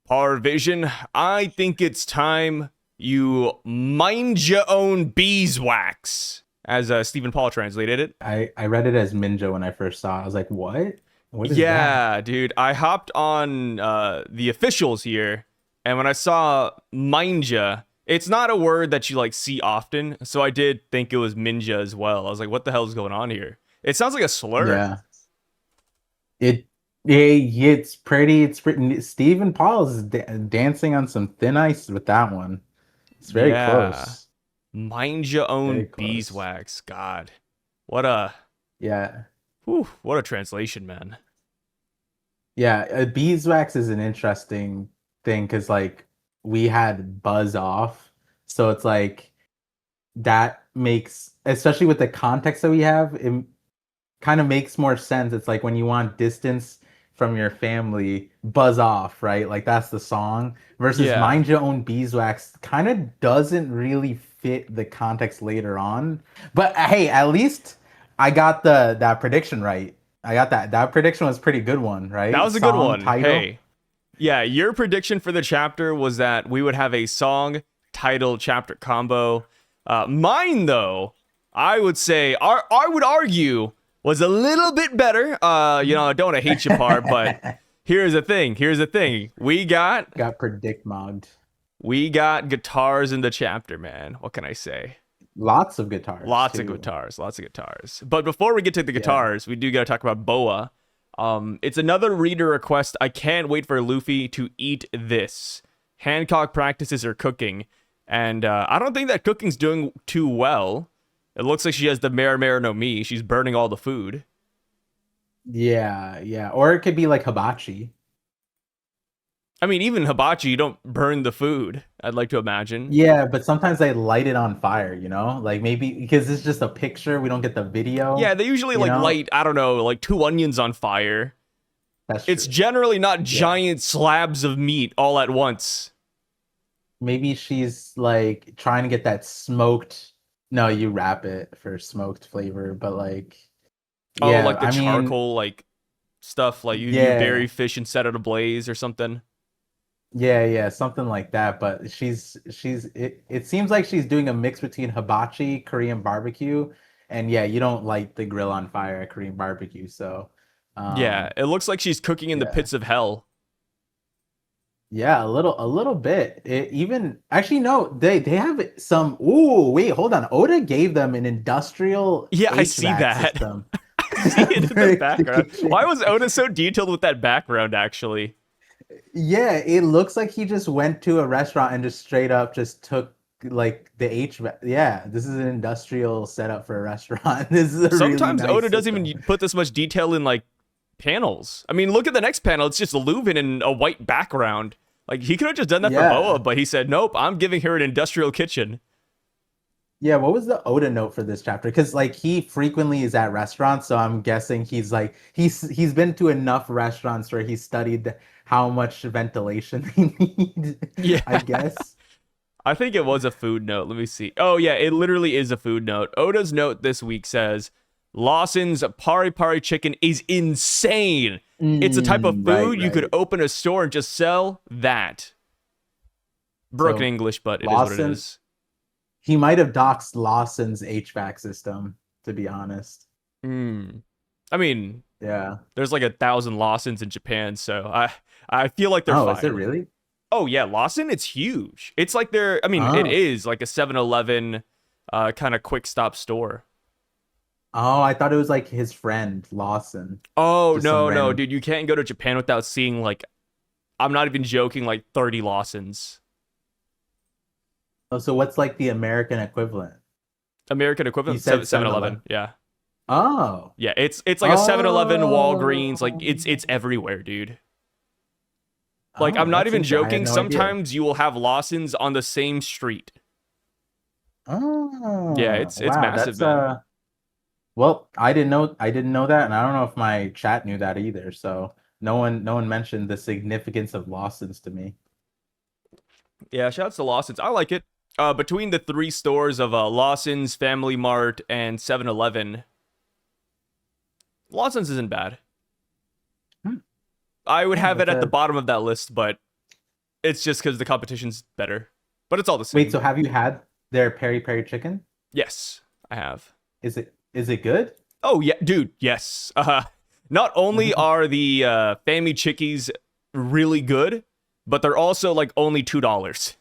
Power Vision, I think it's time you mind your own beeswax, as Stephen Paul translated it. I read it as Minja when I first saw it. I was like, what? What is that? Yeah, dude, I hopped on the officials here, and when I saw Mindja, it's not a word that you like see often, so I did think it was Minja as well. I was like, what the hell is going on here? It sounds like a slur. Yeah. It, it's pretty. Stephen Paul is dancing on some thin ice with that one. It's very Yeah. close. Mind your Very own close. beeswax. God. What a Yeah. what a translation, man. Yeah. Beeswax is an interesting thing because like we had buzz off. So it's like that makes, especially with the context that we have, it kind of makes more sense. It's like when you want distance from your family, buzz off, right? Like that's the song. Versus Yeah. mind your own beeswax kind of doesn't really fit the context later on. But hey, at least I got the that prediction right. I got that. That prediction was a pretty good one, That right? was a good Song one. title. Hey. Yeah, your prediction for the chapter was that we would have a song title chapter combo. Mine though, I would say I would argue was a little bit better. I don't want to hate you part, but here's the thing. Here's the thing. Got predict mogged. We got guitars in the chapter, man. What can I say? Lots of guitars Lots of too. guitars, lots of guitars. But before we get to the Yeah. guitars, we do got to talk about Boa. It's another reader request. I can't wait for Luffy to eat this. Hancock practices her cooking, and I don't think that cooking's doing too well. It looks like she has the Mare no Mi. She's burning all the food. Yeah, yeah. Or it could be like hibachi. I mean, even hibachi, you don't burn the food. I'd like to imagine. Yeah, but sometimes they light it on fire, you know? Like maybe because it's just a picture, we don't get the Yeah, video, they usually you like know? light, I don't know, like two onions on fire. That's It's true. generally not Yeah. giant slabs of meat all at once. Maybe she's like trying to get that smoked. No, you wrap it for smoked flavor, but like Oh, yeah, like the I mean, charcoal, like stuff, like you bury yeah. fish and set it ablaze or something. Yeah, yeah, something like that. But it seems like she's doing a mix between hibachi, Korean barbecue, and yeah, you don't light the grill on fire at Korean barbecue. So, Yeah, um, it looks like she's cooking in the yeah. pits of hell. Yeah, a little bit. Even actually no, they have some. Ooh, wait, hold on. Oda gave them an industrial Yeah, I see HVAC that. system I see it in the for the background. Why kitchen. was Oda so detailed with that background, actually? Yeah, it looks like he just went to a restaurant and just straight up just took like the HVAC. Yeah, this is an industrial setup for a restaurant. This is a really Sometimes nice Oda doesn't system. even put this much detail in, like, panels. I mean, look at the next panel. It's just Leuven in a white background. Like, he could have just done that for Boa, Yeah. but he said, nope, I'm giving her an industrial kitchen. Yeah, what was the Oda note for this chapter? Because like he frequently is at restaurants, so I'm guessing he's like he's been to enough restaurants where he's studied how much ventilation they need, Yeah. I guess. I think it was a food note. Let me see. Oh, yeah, it literally is a food note. Oda's note this week says Lawson's Pari Pari chicken is insane. It's a type of Right, food you could right. open a store and just sell that. Broken So English, but it is what it Lawson, is. he might have doxed Lawson's HVAC system, to be honest. Hmm. I mean, Yeah. there's like 1,000 Lawsons in Japan, so I feel like they're Oh, is it fine. really? Oh yeah, Lawson, it's huge. It's like they're, I mean, it Oh. is like a 7-Eleven kind of quick stop store. Oh, I thought it was like his friend Lawson. Oh Just some no, no, random. dude, you can't go to Japan without seeing, like, I'm not even joking, like 30 Lawsons. Oh, so what's like the American equivalent? American You equivalent, said 7-Eleven. 7-Eleven. Yeah. Oh. Yeah, it's like a 7-Eleven, Walgreens, like Oh. it's everywhere, dude. Like, I'm Oh, not that's even interesting. I had joking. no idea. Sometimes you will have Lawsons on the same street. Yeah, Oh, it's wow. massive, That's man. well, I didn't know that, and I don't know if my chat knew that either. So no one mentioned the significance of Lawson's to me. Yeah, shouts to Lawson's. I like it. Between the three stores of Lawson's, Family Mart, and 7-Eleven, Lawson's isn't bad. Hmm. I would Yeah, have it that's at the a bottom of that list, but It's just because the competition's better, but it's all the Wait, same. so have you had their peri peri chicken? Yes, I have. Is it good? Oh yeah, dude. Yes. Not only are the Family Chickies really good, but they're also like only $2.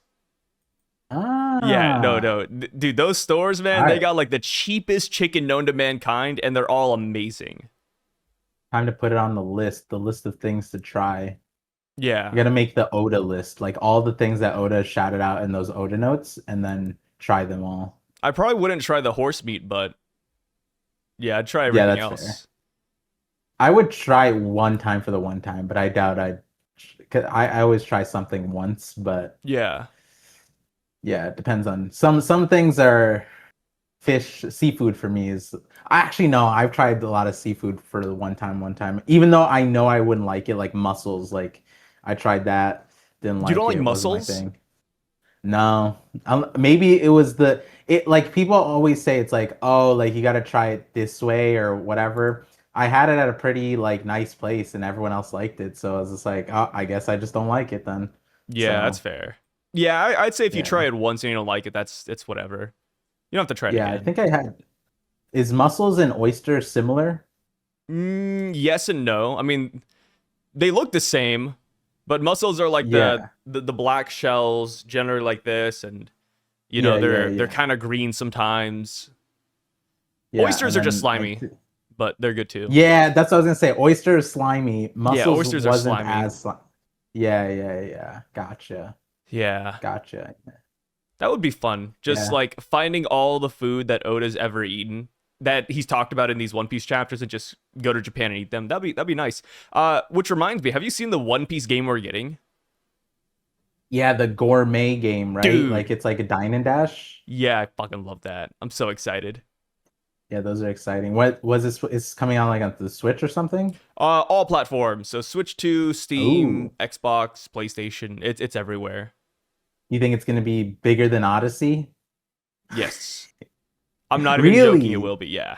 Yeah, no, Ah, no, dude. Those stores, all man, they right. got like the cheapest chicken known to mankind, and they're all amazing. Time to put it on the list of things to try. You Yeah, gotta make the Oda list, like all the things that Oda shouted out in those Oda notes, and then try them all. I probably wouldn't try the horse meat, but yeah, I'd try Yeah, everything that's fair. else. I would try one time for the one time, but I doubt I'd. 'Cause I always try something once, but Yeah, yeah, it depends on some things are fish, seafood for me is. I actually know I've tried a lot of seafood for the one time, even though I know I wouldn't like it, like mussels. Like I tried that, didn't you don't like like it, wasn't my mussels? thing. No, maybe it was it like people always say it's like, oh, like you got to try it this way or whatever. I had it at a pretty like nice place and everyone else liked it, so I was just like, oh, I guess I just don't like it then. Yeah, that's So fair. Yeah, I'd say if you try yeah, it once and you don't like it, that's it's whatever. You don't have to try it yeah, I again. think I had. Is mussels and oysters similar? Yes and no. I mean, they look the same, but mussels are like Yeah, the black shells, generally like this, and yeah, yeah, they're yeah, kind of green sometimes. yeah, Oysters and are just then slimy, but they're good too. yeah, that's what I was gonna say. Oyster is slimy. Yeah, Mussels oysters are wasn't slimy. as slimy. Yeah, yeah, yeah. Gotcha, Yeah, gotcha. that would be fun. Just Yeah. like finding all the food that Oda's ever eaten that he's talked about in these One Piece chapters and just go to Japan and eat them. That'd be nice. Which reminds me, have you seen the One Piece game we're getting? Yeah, the gourmet game, right? Like Dude. it's like a dine and dash. Yeah, I fucking love that. I'm so excited. Yeah, those are exciting. What was this? It's coming out like on the Switch or something? All platforms. So Switch 2, Steam, Ooh, Xbox, PlayStation. It's everywhere. you think it's gonna be bigger than Odyssey? Yes. I'm not even joking, it Really? will be, yeah.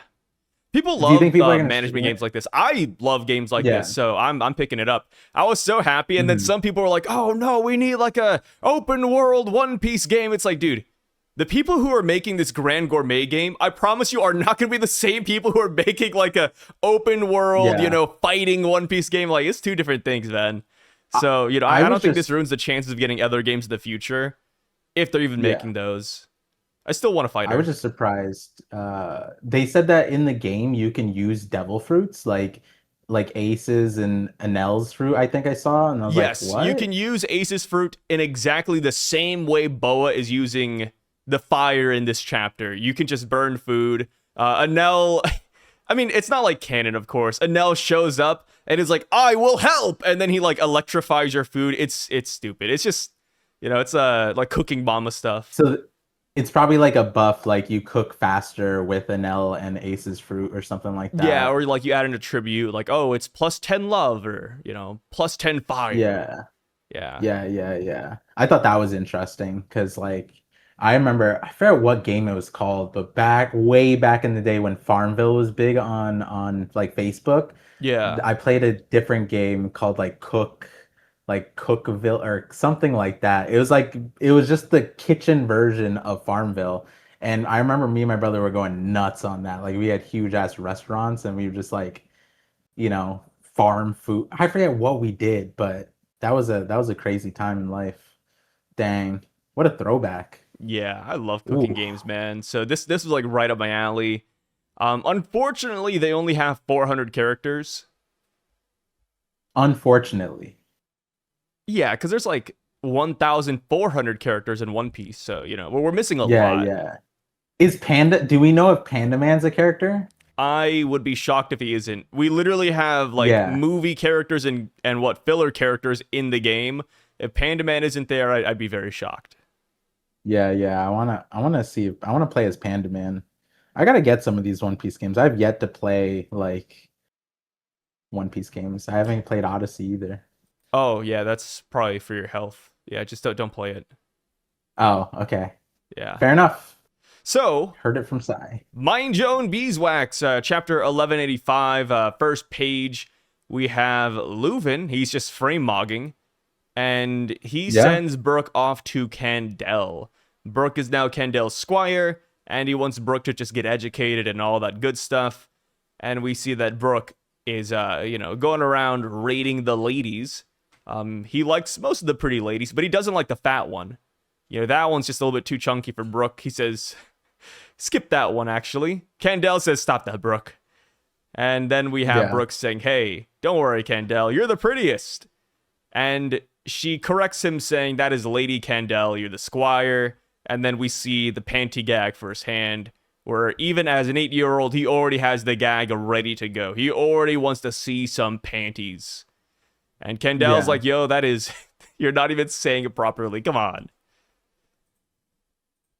People Do you think love people are gonna management stream games it? like this. I love games like this, Yeah. so I'm picking it up. I was so happy, and then Mhm. some people were like, "Oh no, we need like a open world One Piece game." It's like, dude, the people who are making this Grand Gourmet game, I promise you, are not going to be the same people who are making like a open world, Yeah. fighting One Piece game. Like, it's two different things, man. I, So, I I was don't think this just ruins the chances of getting other games in the future if they're even yeah. making those. I still want a I was fighter. just surprised. They said that in the game you can use devil fruits like Ace's and Anel's fruit, I think I saw, and I was like, Yes, you what? can use Ace's fruit in exactly the same way Boa is using the fire in this chapter. You can just burn food. Anel, I mean, it's not like canon, of course. Anel shows up and is like, "I will help," and then he like electrifies your food. It's stupid. It's just, it's like cooking mama stuff. So it's probably like a buff, like you cook faster with Anel and Ace's fruit or something like Yeah, that. or like you add in a tribute, like, "Oh, it's plus 10 love," or plus 10 fire. Yeah. Yeah. Yeah, yeah, yeah. I thought that was interesting because, like, I remember I forget what game it was called, but way back in the day when Farmville was big on like Facebook, Yeah. I played a different game called like Cookville or something like that. It was just the kitchen version of Farmville, and I remember me and my brother were going nuts on that. Like, we had huge ass restaurants, and we were just like, farm food. I forget what we did, but that was a crazy time in life. Dang, what a throwback. Yeah, I love cooking Ooh, games, man. So this was like right up my alley. Unfortunately, they only have 400 characters. unfortunately. Yeah, because there's like 1,400 characters in One Piece, so we're missing a Yeah, lot. yeah. Is Panda, do we know if Panda Man's a character? I would be shocked if he isn't. We literally have like Yeah. movie characters and what filler characters in the game. If Panda Man isn't there, I'd be very shocked. Yeah, yeah. I wanna play as Panda Man. I gotta get some of these One Piece games. I've yet to play like One Piece games. I haven't played Odyssey either. Oh yeah, that's probably for your health. Yeah, just don't play it. Oh, okay. Yeah. Fair enough. So Heard it from Sai. Mind Your Own Beeswax, chapter 1185, first page. We have Leuven. He's just frame mogging. and he Yeah. sends Brook off to Candel. Brook is now Candel's squire, and he wants Brook to just get educated and all that good stuff. And we see that Brook is, going around raiding the ladies. He likes most of the pretty ladies, but he doesn't like the fat one. That one's just a little bit too chunky for Brook. He says, skip that one, actually. Candel says, stop that, Brook. And then we have Yeah. Brook saying, hey, don't worry, Candel, you're the prettiest. And she corrects him, saying, that is Lady Candel, you're the squire. And then we see the panty gag firsthand, where even as an 8-year-old, he already has the gag ready to go. He already wants to see some panties. And Candel's Yeah. like, yo, that is, you're not even saying it properly. Come on.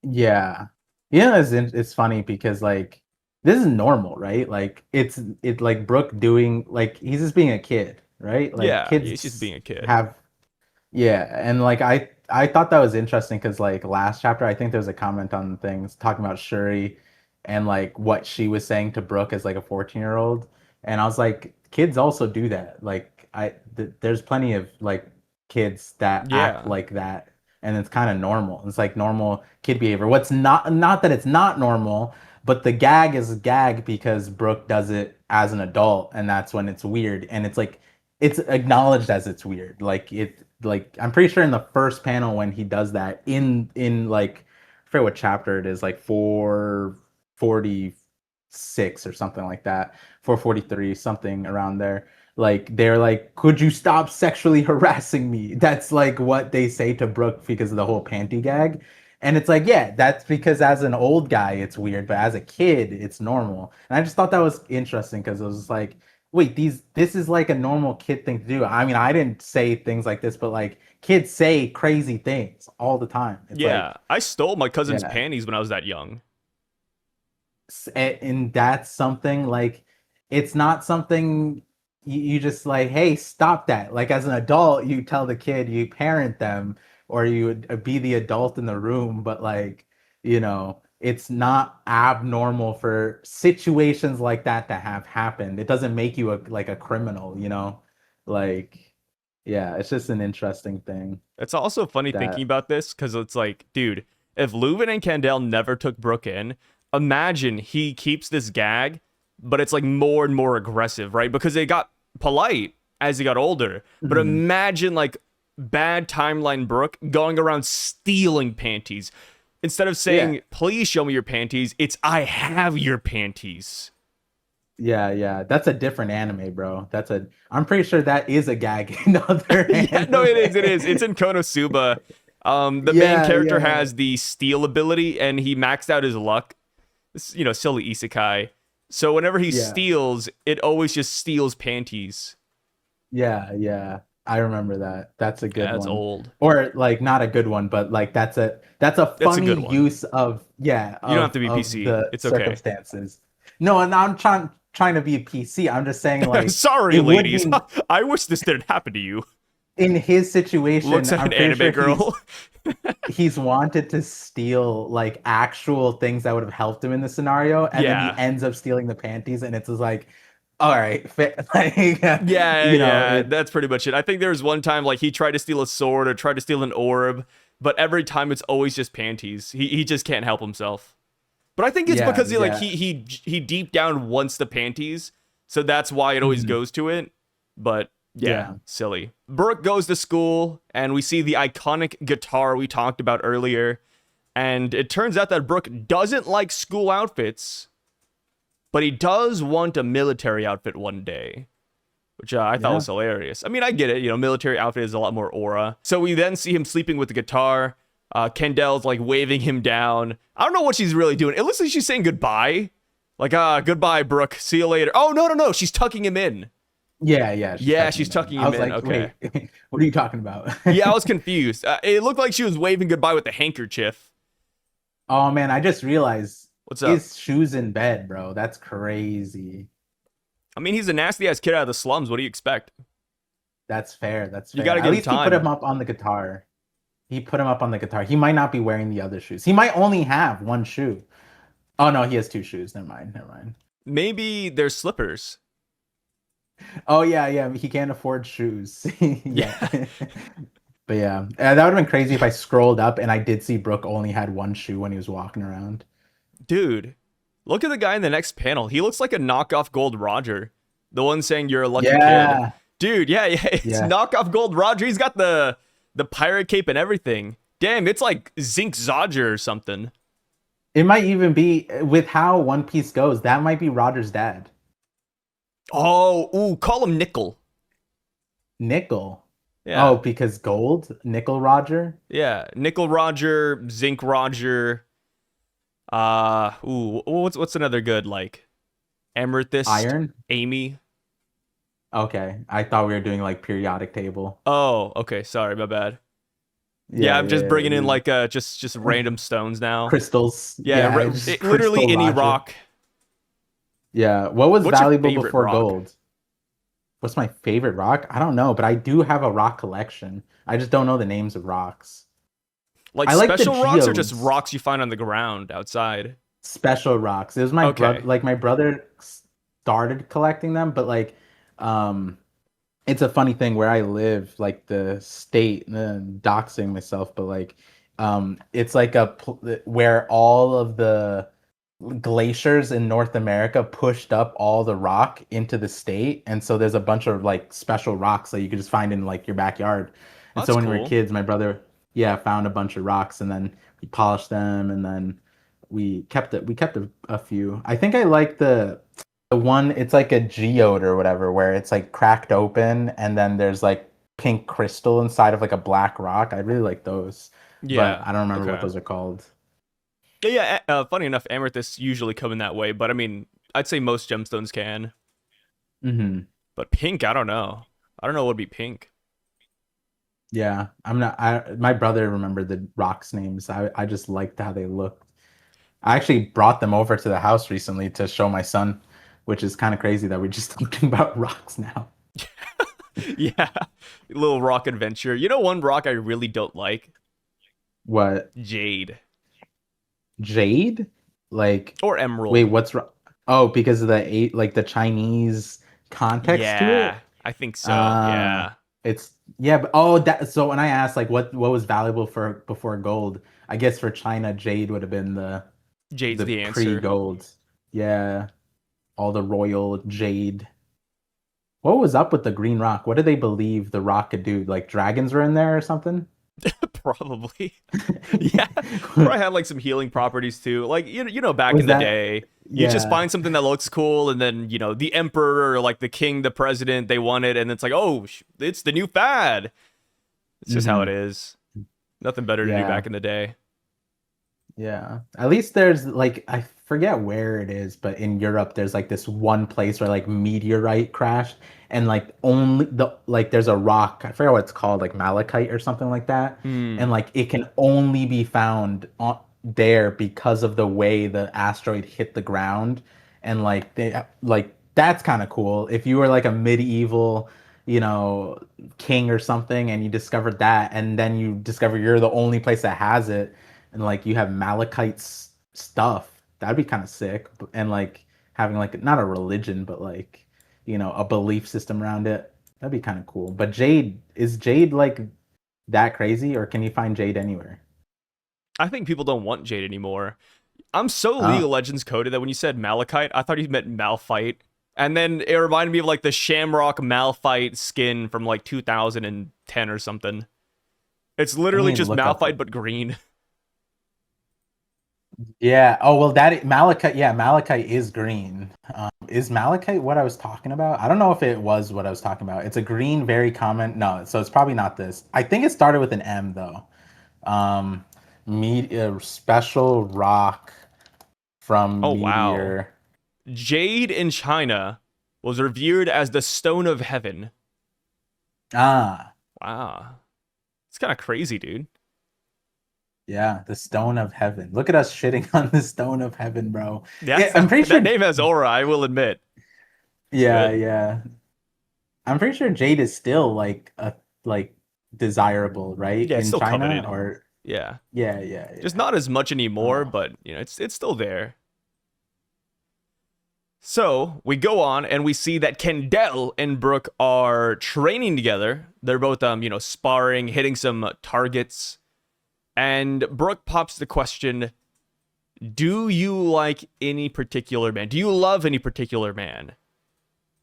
Yeah. It's funny because like this is normal, right? Like it like Brooke doing like he's just being a kid, right? Like Yeah, he's just kids being a kid. have yeah, and like I thought that was interesting because like last chapter I think there was a comment on things talking about Shuri and like what she was saying to Brooke as like a 14-year-old, and I was like kids also do that. Like there's plenty of like kids that act Yeah. like that, and it's kind of normal. It's like normal kid behavior. What's not that it's not normal, but the gag is a gag because Brooke does it as an adult, and that's when it's weird, and it's like it's acknowledged as it's weird. Like I'm pretty sure in the first panel when he does that in like I forget what chapter it is, like 446 or something like that, 443, something around there. Like they're like, could you stop sexually harassing me? That's like what they say to Brooke because of the whole panty gag. And it's like, yeah, that's because as an old guy, it's weird, but as a kid, it's normal. And I just thought that was interesting because it was just like, wait, this is like a normal kid thing to do. I mean, I didn't say things like this, but like kids say crazy things all the time. It's Yeah. like, I stole my cousin's yeah. panties when I was that young. And that's something like it's not something you just like, hey, stop that. Like as an adult, you tell the kid, you parent them, or you would be the adult in the room, but like, it's not abnormal for situations like that to have happened. It doesn't make you like a criminal. Like, yeah, it's just an interesting thing It's also funny thinking that about this because it's like, dude, if Leuven and Candel never took Brook in, imagine he keeps this gag, but it's like more and more aggressive, right? Because they got polite as he got older. But Mhm. imagine like bad timeline Brook going around stealing panties. Instead of Yeah. saying, please show me your panties, it's I have your panties. Yeah, yeah. That's a different anime, bro. I'm pretty sure that is a gag in other Yeah, no, anime. it is. It is. It's in Konosuba. The main Yeah, character yeah. has the steal ability, and he maxed out his luck. Silly isekai. So whenever he Yeah. steals, it always just steals panties. Yeah, yeah. I remember that. That's a good Yeah, it's one. old. Or like not a good one, but like that's a That's a funny good one. use of yeah, You don't have of to be of PC. the It's okay. circumstances. No, and I'm trying to be a PC. I'm just saying like Sorry, it would ladies. be I wish this didn't happen to you. in his situation, Looks at I'm an pretty anime sure girl. he's wanted to steal like actual things that would have helped him in the scenario, and then he Yeah. ends up stealing the panties, and it's just like, all right, like, Yeah, yeah, it, that's pretty much it. I think there was one time like he tried to steal a sword or tried to steal an orb, but every time it's always just panties. He just can't help himself. But I think it's yeah, because yeah, he deep down wants the panties, so that's why it always mhm, goes to it. But yeah, yeah, silly. Brooke goes to school, and we see the iconic guitar we talked about earlier. And it turns out that Brooke doesn't like school outfits, but he does want a military outfit one day, which I thought yeah, was hilarious. I mean, I get it. Military outfit is a lot more aura. So we then see him sleeping with the guitar. Kendall's like waving him down. I don't know what she's really doing. It looks like she's saying goodbye. Like, goodbye, Brooke. See you later. Oh, no, no, no. She's tucking him in. yeah, yeah. She's Yeah, tucking she's him in. tucking I him was in. like, Okay. wait, what are you talking about? Yeah, I was confused. It looked like she was waving goodbye with the handkerchief. Oh man, I just realized What's up? his shoes in bed, bro. That's crazy. I mean, he's a nasty ass kid out of the slums. What do you expect? That's fair. That's You fair. got to At give him least he put him time. up on the guitar. He put him up on the guitar. He might not be wearing the other shoes. He might only have one shoe. Oh no, he has two shoes. Never mind. Never mind. Maybe there's slippers. Oh yeah, yeah. He can't afford shoes. Yeah. Yeah. But yeah, that would have been crazy if I scrolled up and I did see Brook only had one shoe when he was walking around. Dude, look at the guy in the next panel. He looks like a knockoff Gold Roger. The one saying you're a lucky kid. Yeah, Dude, yeah, it's yeah. knockoff Gold Roger. He's got the pirate cape and everything. Damn, it's like Zinc Zodger or something. It might even be with how One Piece goes. That might be Roger's dad, Oh, ooh, call him Nickel. Nickel. Oh, Yeah. because gold, Nickel Roger, Yeah. Nickel Roger, Zinc Roger. Ooh, what's another good like Amethyst, Iron. Amy. Okay, I thought we were doing like periodic table. Oh, okay, sorry, my bad. Yeah, Yeah, I'm just yeah, bringing in yeah. like just random stones now. Crystals. Yeah, Yeah, just literally crystal any Roger. rock. Yeah. What was What's your valuable favorite before rock? gold? What's my favorite rock? I don't know, but I do have a rock collection. I just don't know the names of rocks. Like I like the special rocks or just geodes, rocks you find on the ground outside? special rocks. It was my brother, Okay. like my brother started collecting them, but like, um, it's a funny thing where I live, like the state, doxing myself, but like, it's like where all of the glaciers in North America pushed up all the rock into the state, and so there's a bunch of like special rocks that you could just find in like your backyard. And so That's when we were cool. kids, my brother, yeah, found a bunch of rocks, and then we polished them, and then we kept a few. I think I like the one. It's like a geode or whatever, where it's like cracked open, and then there's like pink crystal inside of like a black rock. I really like those, but Yeah. I don't remember what Okay. those are called. Yeah. Funny enough, amethysts usually come in that way, but I mean, I'd say most gemstones can. Hmm. But pink, I don't know. I don't know what would be pink. Yeah, I'm not. My brother remembered the rocks names. I just liked how they looked. I actually brought them over to the house recently to show my son, which is kind of crazy that we're just talking about rocks now. Yeah. Little rock adventure. You know one rock I really don't like? What, Jade jade? Like, or wait, emerald. what's wrong? Oh, because of the eight, like the Chinese context to Yeah, it. I think so. Uh, Yeah. it's yeah, but oh, that. So when I asked like what was valuable for before gold, I guess for China, jade would have been Jade's the the answer. pre-gold. Yeah, all the royal jade. What was up with the green rock? What did they believe the rock could do? Like dragons were in there or something? Probably. Yeah. Probably had like some healing properties too. Like you know back Was in the that? day, you just Yeah. find something that looks cool and then, the emperor or like the king, the president, they want it and it's like, "Oh, it's the new fad." It's just how it Hmm. is. Nothing better to do Yeah. back in the day. Yeah. At least there's like I forget where it is, but in Europe there's like this one place where like meteorite crashed and like only the like there's a rock, I forget what it's called, like malachite or something like that. And Hmm. like it can only be found on there because of the way the asteroid hit the ground. And like they like that's kind of cool. If you were like a medieval, you know, king or something and you discovered that and then you discover you're the only place that has it and like you have malachite stuff, that'd be kind of sick. And like having like not a religion but like a belief system around it, that'd be kind of cool. But jade like that crazy, or can you find jade anywhere? I think people don't want Jade anymore. I'm so League of Oh, Legends coded that when you said Malachite, I thought you meant Malphite. And then it reminded me of like the Shamrock Malphite skin from like 2010 or something. It's let literally me just look up. Malphite but green. Yeah. Oh well, that malachite. Yeah, malachite is green. Is malachite what I was talking about? I don't know if it was what I was talking about. It's a green, very common. No, so it's probably not this. I think it started with an M though. Um, special rock from Oh, wow. meteor. Jade in China was revered as the Stone of Heaven. Ah, Wow. It's kind of crazy, dude. yeah, the stone of heaven. Look at us shitting on the stone of heaven, bro. Yeah, That's I'm pretty that sure. name has aura, I will admit. It's Yeah, good. yeah. I'm pretty sure jade is still like desirable, right? Yeah, it's In still China coveted. or Yeah. yeah, yeah, Just yeah. not as much anymore, Oh. but it's still there. So we go on and we see that Kendall and Brook are training together. They're both, sparring, hitting some targets. And Brook pops the question, do you like any particular man? Do you love any particular man?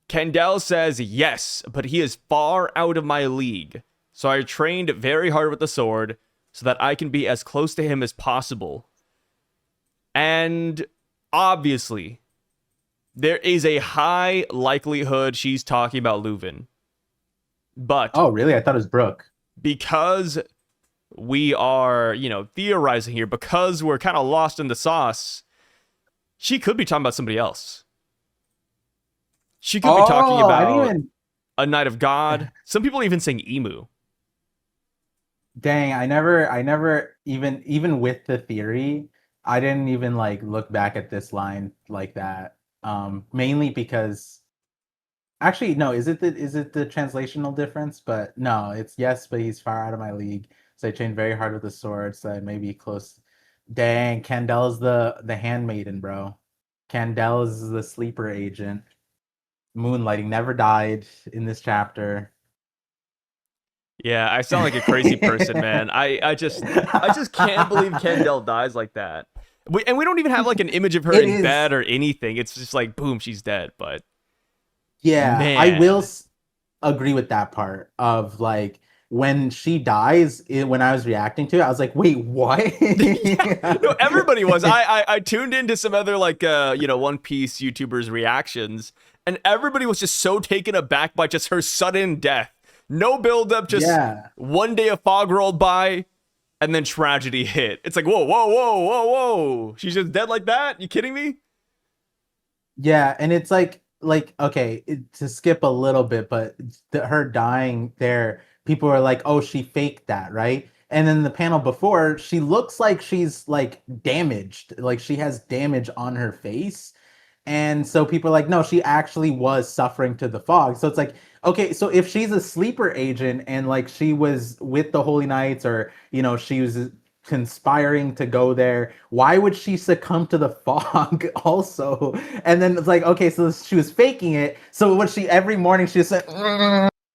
Kendall says yes, but he is far out of my league. So I trained very hard with the sword so that I can be as close to him as possible. And obviously, there is a high likelihood she's talking about Leuven. But Oh, really? I thought it was Brooke. because we are, theorizing here, because we're kind of lost in the sauce, she could be talking about somebody else. She could be talking Oh, I didn't about even. a Knight of God. Some people even saying Emu. Dang, I never even with the theory, I didn't even like look back at this line like that. Mainly because actually no, is it the translational difference? But no, it's yes, but he's far out of my league. So I trained very hard with the sword, so I may be close. Dang, Candel's the handmaiden, bro. Candel's the sleeper agent. Moonlighting never died in this chapter. Yeah, I sound like a crazy person, man. I just can't believe Kendall dies like that. And we don't even have like an image of her It in is. bed or anything. It's just like boom, she's dead. But Yeah, I will man, agree with that part of like when she dies, when I was reacting to it, I was like, wait, what? yeah, no, everybody was. I tuned into some other like One Piece YouTubers reactions, and everybody was just so taken aback by just her sudden death. No build up, just Yeah. one day of fog rolled by, and then tragedy hit. It's like whoa, whoa, whoa, whoa, whoa. She's just dead like that? You kidding me? Yeah, and it's like okay, to skip a little bit, but her dying there, people are like, "Oh, she faked that," right? And then the panel before, she looks like she's like damaged, like she has damage on her face. And so people are like, no, she actually was suffering to the fog. So it's like, okay, so if she's a sleeper agent and like she was with the Holy Knights or, she was conspiring to go there, why would she succumb to the fog also? And then it's like, okay, so she was faking it. So what she every morning she just said,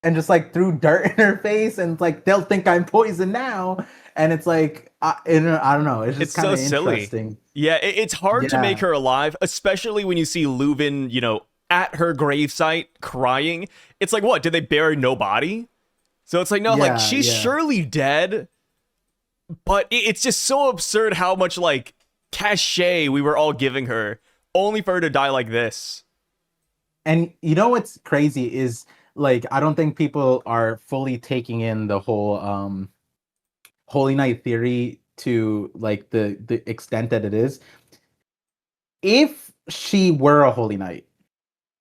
and just like threw dirt in her face and it's like they'll think I'm poisoned now. And it's like I don't know, it's just It's kind so of silly. interesting. Yeah, it's hard to make Yeah. her alive, especially when you see Leuven, at her gravesite crying. It's like, what? Did they bury no body? So it's like, no, like Yeah, she's yeah. surely dead, but it's just so absurd how much like cachet we were all giving her, only for her to die like this. And you know what's crazy is like I don't think people are fully taking in the whole Holy Knight theory to like the extent that it is. If she were a Holy Knight,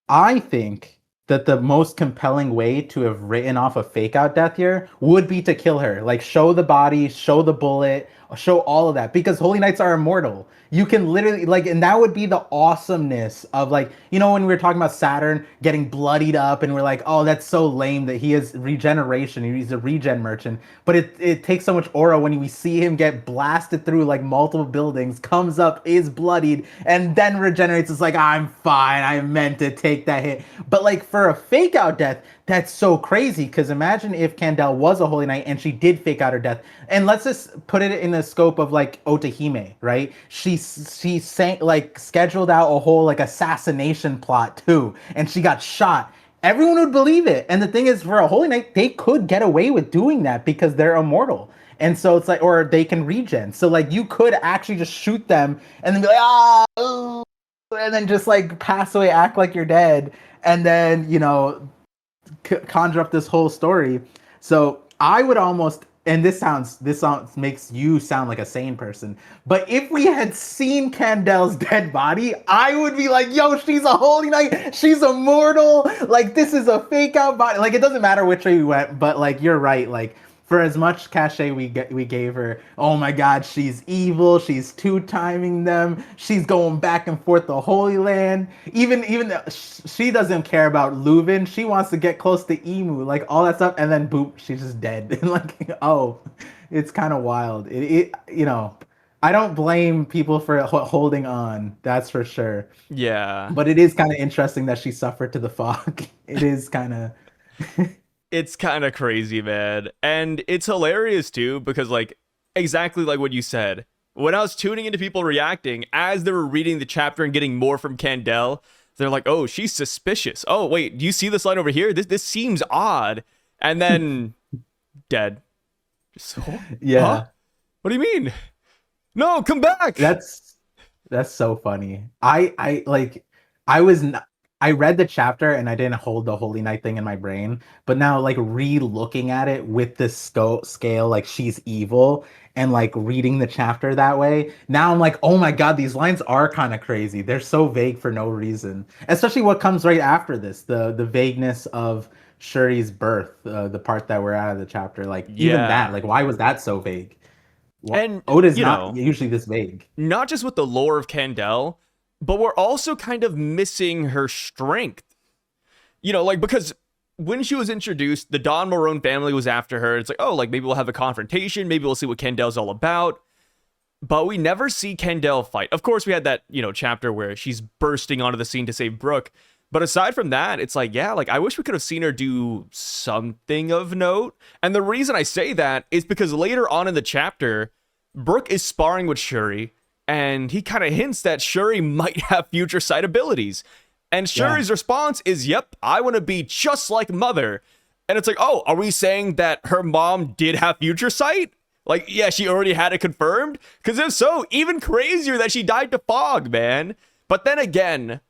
I think that the most compelling way to have written off a fake out death here would be to kill her. Like show the body, show the bullet, show all of that because holy knights are immortal. You can literally like and that would be the awesomeness of like, when we were talking about Saturn getting bloodied up and we're like, "Oh, that's so lame that he has regeneration. He's a regen merchant." But it takes so much aura when we see him get blasted through like multiple buildings, comes up, is bloodied, and then regenerates. It's like, I'm fine. I meant to take that hit. But like for a fake out death, that's so crazy. Because imagine if Candel was a holy knight and she did fake out her death. And let's just put it in the scope of like Otahime, right? She like scheduled out a whole like assassination plot too, and she got shot. Everyone would believe it. And the thing is, for a holy knight, they could get away with doing that because they're immortal. And so it's like, or they can regen. So like, you could actually just shoot them and then be like, ooh, and then just like pass away, act like you're dead, and then conjure up this whole story. So I would almost, and this sounds makes you sound like a sane person. But if we had seen Candel's dead body, I would be like, yo, she's a holy knight, she's immortal. Like this is a fake out body. Like it doesn't matter which way we went, but like you're right. Like for as much cachet we gave her, oh my god, she's evil, she's two-timing them, she's going back and forth the Holy Land. Even though she doesn't care about Leuven, she wants to get close to Emu, like all that stuff, and then boop, she's just dead. And like, oh, it's kind of wild. It. I don't blame people for holding on. That's for sure. Yeah. But it is kind of interesting that she suffered to the fog. It is kind of It's kind of crazy, man. And it's hilarious too because like exactly like what you said. When I was tuning into people reacting as they were reading the chapter and getting more from Candel, they're like, "Oh, she's suspicious. Oh, wait, do you see this line over here? This seems odd." And then dead. So, huh? yeah. What do you mean? No, come back. That's that's so funny. I like I was n- I read the chapter and I didn't hold the Holy Night thing in my brain, but now like re-looking at it with this scale like she's evil and like reading the chapter that way, now I'm like, "Oh my God, these lines are kind of crazy. They're so vague for no reason." Especially what comes right after this, the vagueness of Shuri's birth, the part that we're out of the chapter. Like even that, Yeah. like why was that so vague? And, Oda's you not know, usually this vague. not just with the lore of Candel, but we're also kind of missing her strength. Like because when she was introduced, the Don Marone family was after her. It's like, oh, like maybe we'll have a confrontation. Maybe we'll see what Candel's all about. But we never see Candel fight. Of course, we had that, chapter where she's bursting onto the scene to save Brook. But aside from that, it's like, yeah, like I wish we could have seen her do something of note. And the reason I say that is because later on in the chapter, Brook is sparring with Shuri, and he kind of hints that Shuri might have future sight abilities. And Yeah. Shuri's response is, yep, I want to be just like Mother. And it's like, oh, are we saying that her mom did have future sight? Like, yeah, she already had it confirmed? Because if so, even crazier that she died to fog, man. But then again,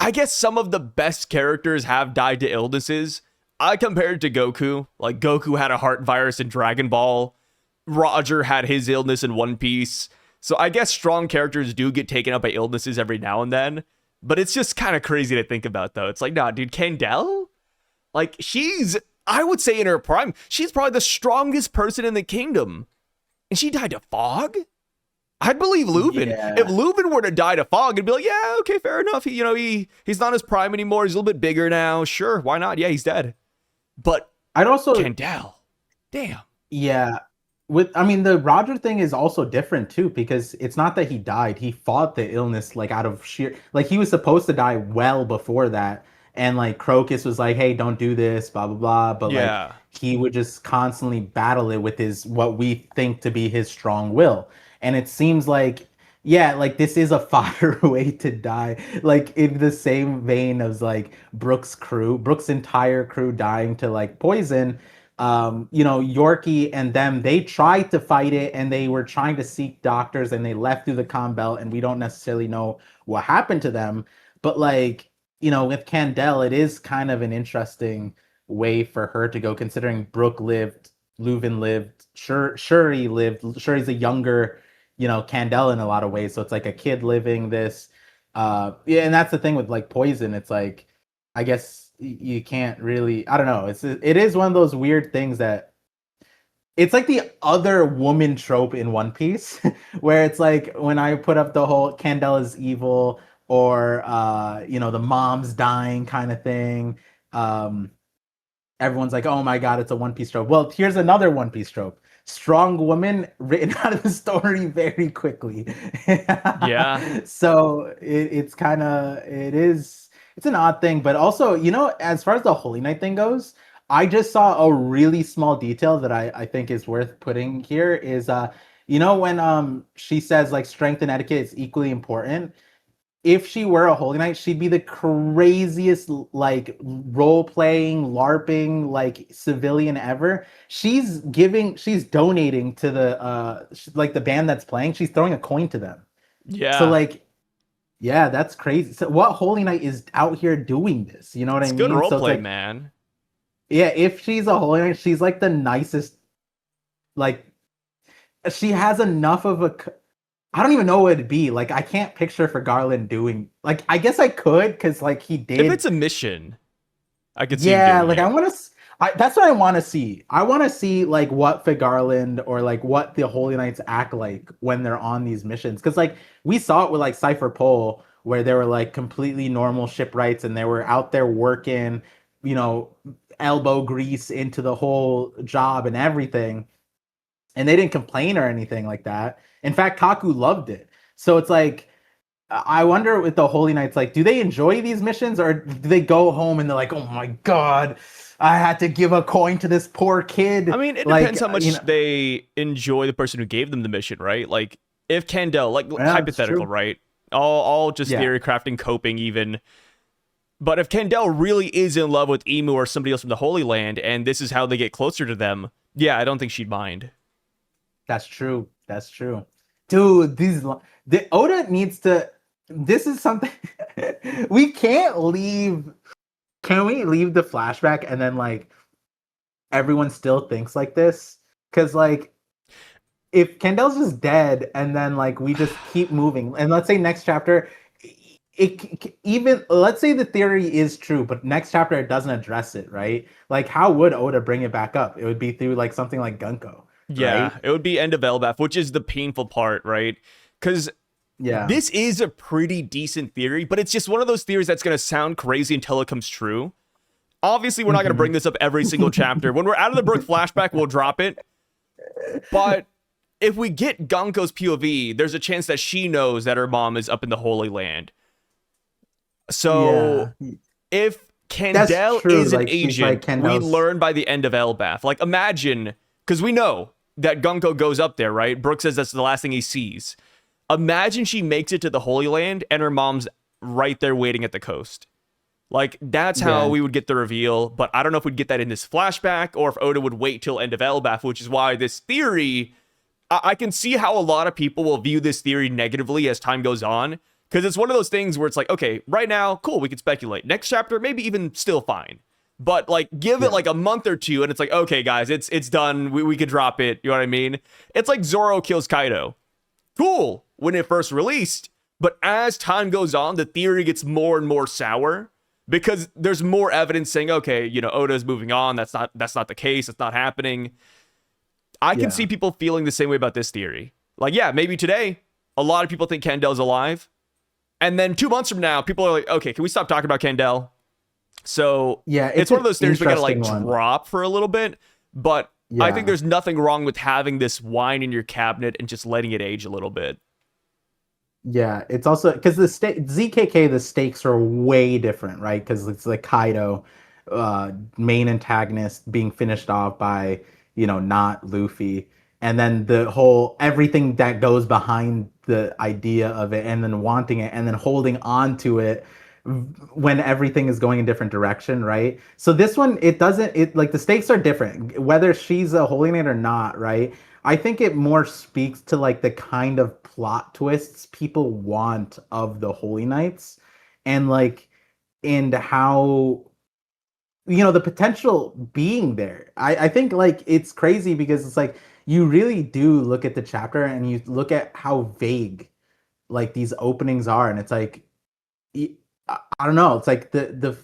I guess some of the best characters have died to illnesses. I compared to Goku. Like, Goku had a heart virus in Dragon Ball. Roger had his illness in One Piece. So I guess strong characters do get taken up by illnesses every now and then. But it's just kind of crazy to think about, though. It's like, nah, dude, Candel? Like, I would say in her prime, she's probably the strongest person in the kingdom. And she died to fog? I'd believe Leuven. If Yeah. Leuven were to die to fog, I'd be like, yeah, okay, fair enough. He's not his prime anymore. He's a little bit bigger now. Sure, why not? Yeah, he's dead. But I'd also Candel, damn. yeah. I mean the Roger thing is also different too because it's not that he died. He fought the illness like out of sheer like he was supposed to die well before that. And like Crocus was like, "Hey, don't do this, blah blah blah." But like Yeah, he would just constantly battle it with his what we think to be his strong will. And it seems like yeah, like this is a fodder way to die. Like in the same vein as like Brooks' entire crew dying to like poison. Yorkie and them, they tried to fight it and they were trying to seek doctors and they left through the Calm Belt and we don't necessarily know what happened to them. But like, with Candel, it is kind of an interesting way for her to go considering Brook lived, Leuven lived, Shuri lived. Shuri's a younger, Candel in a lot of ways. So it's like a kid living this. Yeah, and that's the thing with like poison. It's like, I guess you can't really. I don't know. It is one of those weird things that it's like the other woman trope in One Piece, where it's like when I put up the whole Candela's evil or the mom's dying kind of thing. Um, Everyone's like, "Oh my God, it's a One Piece trope." Well, here's another One Piece trope: strong woman written out of the story very quickly. yeah. So it's an odd thing, but also, as far as the Holy Night thing goes, I just saw a really small detail that I think is worth putting here is when she says like strength and etiquette is equally important. If she were a Holy Knight, she'd be the craziest like role playing, LARPing like civilian ever. She's donating to the like the band that's playing. She's throwing a coin to them. So Yeah. like, yeah, that's crazy. So what Holy Knight is out here doing this? You know what I It's good mean? So it's roleplay, like, man. yeah, if she's a Holy Knight, she's like the nicest. Like, she has enough of a I don't even know what it'd be. Like, I can't picture for Garland doing. Like, I guess I could, because like he If did. it's a mission, I could see him Yeah, doing like I it. want to. That's what I want to see. I want to see like what Garland or like what the Holy Knights act like when they're on these missions. Because like we saw it with like Cypher Pole, where they were like completely normal shipwrights and they were out there working, you know, elbow grease into the whole job and everything. and they didn't complain or anything like that. In fact, Kaku loved it. So it's like, I wonder with the Holy Knights, like, do they enjoy these missions, or do they go home and they're like, oh my god, I had to give a coin to this poor kid? I mean, it Like, depends how much you know, they enjoy the person who gave them the mission, right? Like, if Kendall, like yeah, it's hypothetical, true. right? All just Yeah, theory crafting, coping, even. But if Kendall really is in love with Imu or somebody else from the Holy Land, and this is how they get closer to them, yeah, I don't think she'd mind. that's true. That's true. Dude, the Oda needs to. This is something we can't leave. Can we leave the flashback and then like everyone still thinks like this? Because like if Kendall's just dead and then like we just keep moving, and let's say next chapter, even let's say the theory is true, but next chapter it doesn't address it, right? Like how would Oda bring it back up? It would be through like something like Gunko, Yeah, right? it would be end of Elbaph, which is the painful part, right? Because Yeah. this is a pretty decent theory, but it's just one of those theories that's going to sound crazy until it comes true. Obviously, we're not going to bring this up every single chapter. When we're out of the Brook flashback, we'll drop it. But if we get Gonko's POV, there's a chance that she knows that her mom is up in the Holy Land. So Yeah. if That's Candel true. is an Like she's like agent, we Kendall's. learn by the end of Elbaph. Like imagine, because we know that Gunko goes up there, right? Brook says that's the last thing he sees. Imagine she makes it to the Holy Land and her mom's right there waiting at the coast. Like that's how Yeah. we would get the reveal, but I don't know if we'd get that in this flashback or if Oda would wait till end of Elbaph, which is why this theory, I can see how a lot of people will view this theory negatively as time goes on, because it's one of those things where it's like, okay, right now, cool, we can speculate. Next chapter, maybe even still fine. But like give it Yeah. like a month or two and it's like, okay, guys, it's done. We could drop it. You know what I mean? It's like Zoro kills Kaido. Cool when it first released, but as time goes on, the theory gets more and more sour because there's more evidence saying, okay, you know, Oda's moving on. That's not the case. It's not happening. I can Yeah. see people feeling the same way about this theory. Like, yeah, maybe today, a lot of people think Kandel's alive. And then 2 months from now, people are like, okay, can we stop talking about Kandel? So Yeah, it's one of an those theories we gotta like interesting one. drop for a little bit. But I think Yeah. there's nothing wrong with having this wine in your cabinet and just letting it age a little bit. Yeah, it's also because ZKK, the stakes are way different, right? Because it's like Kaido, main antagonist being finished off by, not Luffy, and then the whole everything that goes behind the idea of it, and then wanting it, and then holding on to it when everything is going in different direction, right? So this one, it doesn't, it like the stakes are different, whether she's a holy knight or not, right? I think it more speaks to like the kind of plot twists people want of the Holy Knights, and like and how the potential being there. I think like it's crazy because it's like you really do look at the chapter and you look at how vague like these openings are, and it's like I don't know. It's like the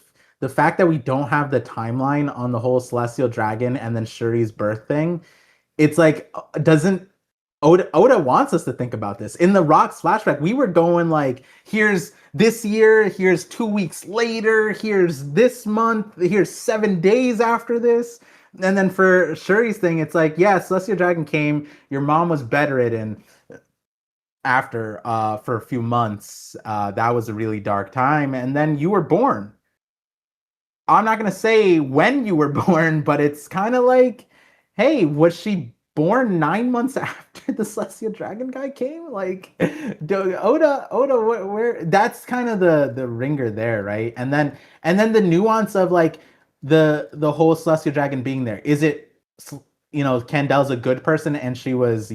fact that we don't have the timeline on the whole Celestial Dragon and then Shuri's birth thing. It's like doesn't Oda wants us to think about this. In the Rocks flashback, we were going like, here's this year, here's 2 weeks later, here's this month, here's 7 days after this. And then for Shuri's thing, it's like, yeah, Celestial Dragon came, your mom was bedridden after for a few months. That was a really dark time. And then you were born. I'm not gonna say when you were born, but it's kind of like, hey, was she born 9 months after the Celestial Dragon guy came? Like, Oda, where? That's kind of the ringer there, right? And then the nuance of like the whole Celestial Dragon being there. Is it, Candel's a good person and she was,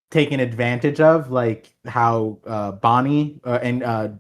taken advantage of, like how Bonnie and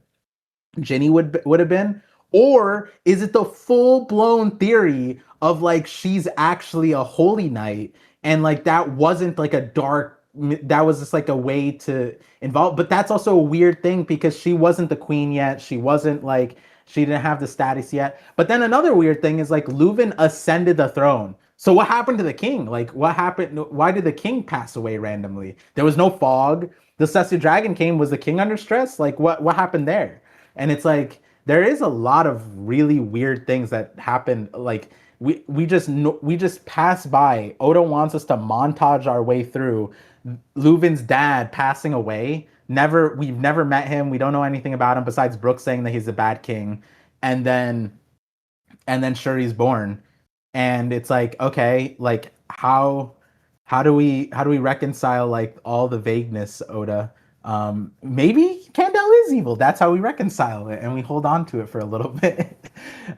Ginny would have been? Or is it the full blown theory of like she's actually a holy knight, and like that wasn't like a dark, that was just like a way to involve, but that's also a weird thing because she wasn't the queen yet, she wasn't like, she didn't have the status yet. But then another weird thing is like Leuven ascended the throne. So what happened to the king? Like what happened? Why did the king pass away randomly? There was no fog. The Celestial Dragon came. Was the king under stress? Like what happened there? And it's like there is a lot of really weird things that happen. Like we just pass by. Oda wants us to montage our way through Leuven's dad passing away. We've never met him. We don't know anything about him besides Brook saying that he's a bad king, and then Shuri's born, and it's like, okay, like how do we reconcile like all the vagueness, Oda? Maybe Candle is evil. That's how we reconcile it, and we hold on to it for a little bit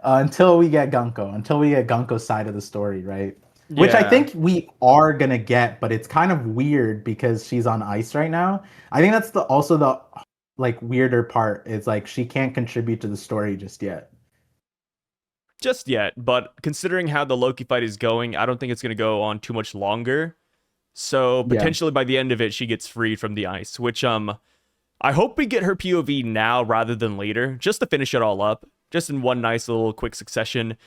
until we get Gunko's side of the story, right? Which I Yeah. think we are gonna get, but it's kind of weird because she's on ice right now. I think that's the like weirder part is like she can't contribute to the story just yet. Just yet, but considering how the Loki fight is going, I don't think it's going to go on too much longer. So Yeah. potentially by the end of it, she gets freed from the ice, which I hope we get her POV now rather than later, just to finish it all up, just in one nice little quick succession.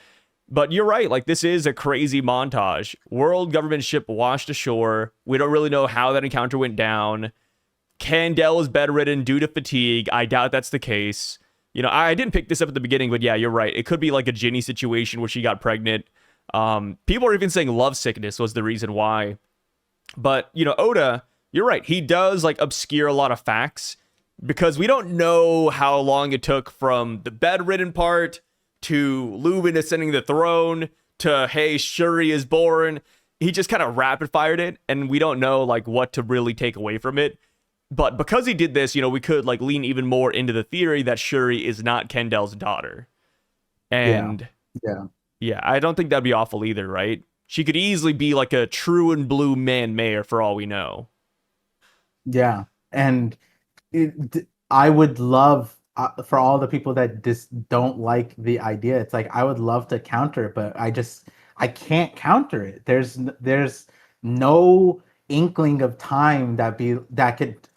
But you're right, like this is a crazy montage. World government ship washed ashore. We don't really know how that encounter went down. Candle is bedridden due to fatigue. I doubt that's the case. You know, I didn't pick this up at the beginning, but yeah, you're right. It could be like a Ginny situation where she got pregnant. People are even saying love sickness was the reason why. But, you know, Oda, you're right. He does like obscure a lot of facts because we don't know how long it took from the bedridden part to Lubin ascending the throne to, hey, Shuri is born. He just kind of rapid fired it, and we don't know like what to really take away from it. But because he did this, you know, we could like lean even more into the theory that Shuri is not Kendall's daughter. Yeah. And Yeah. yeah, I don't think that'd be awful either, right? She could easily be like a true and blue man mayor for all we know. Yeah. And I would love for all the people that just don't like the idea. It's like I would love to counter, but I can't counter it. There's no inkling of time that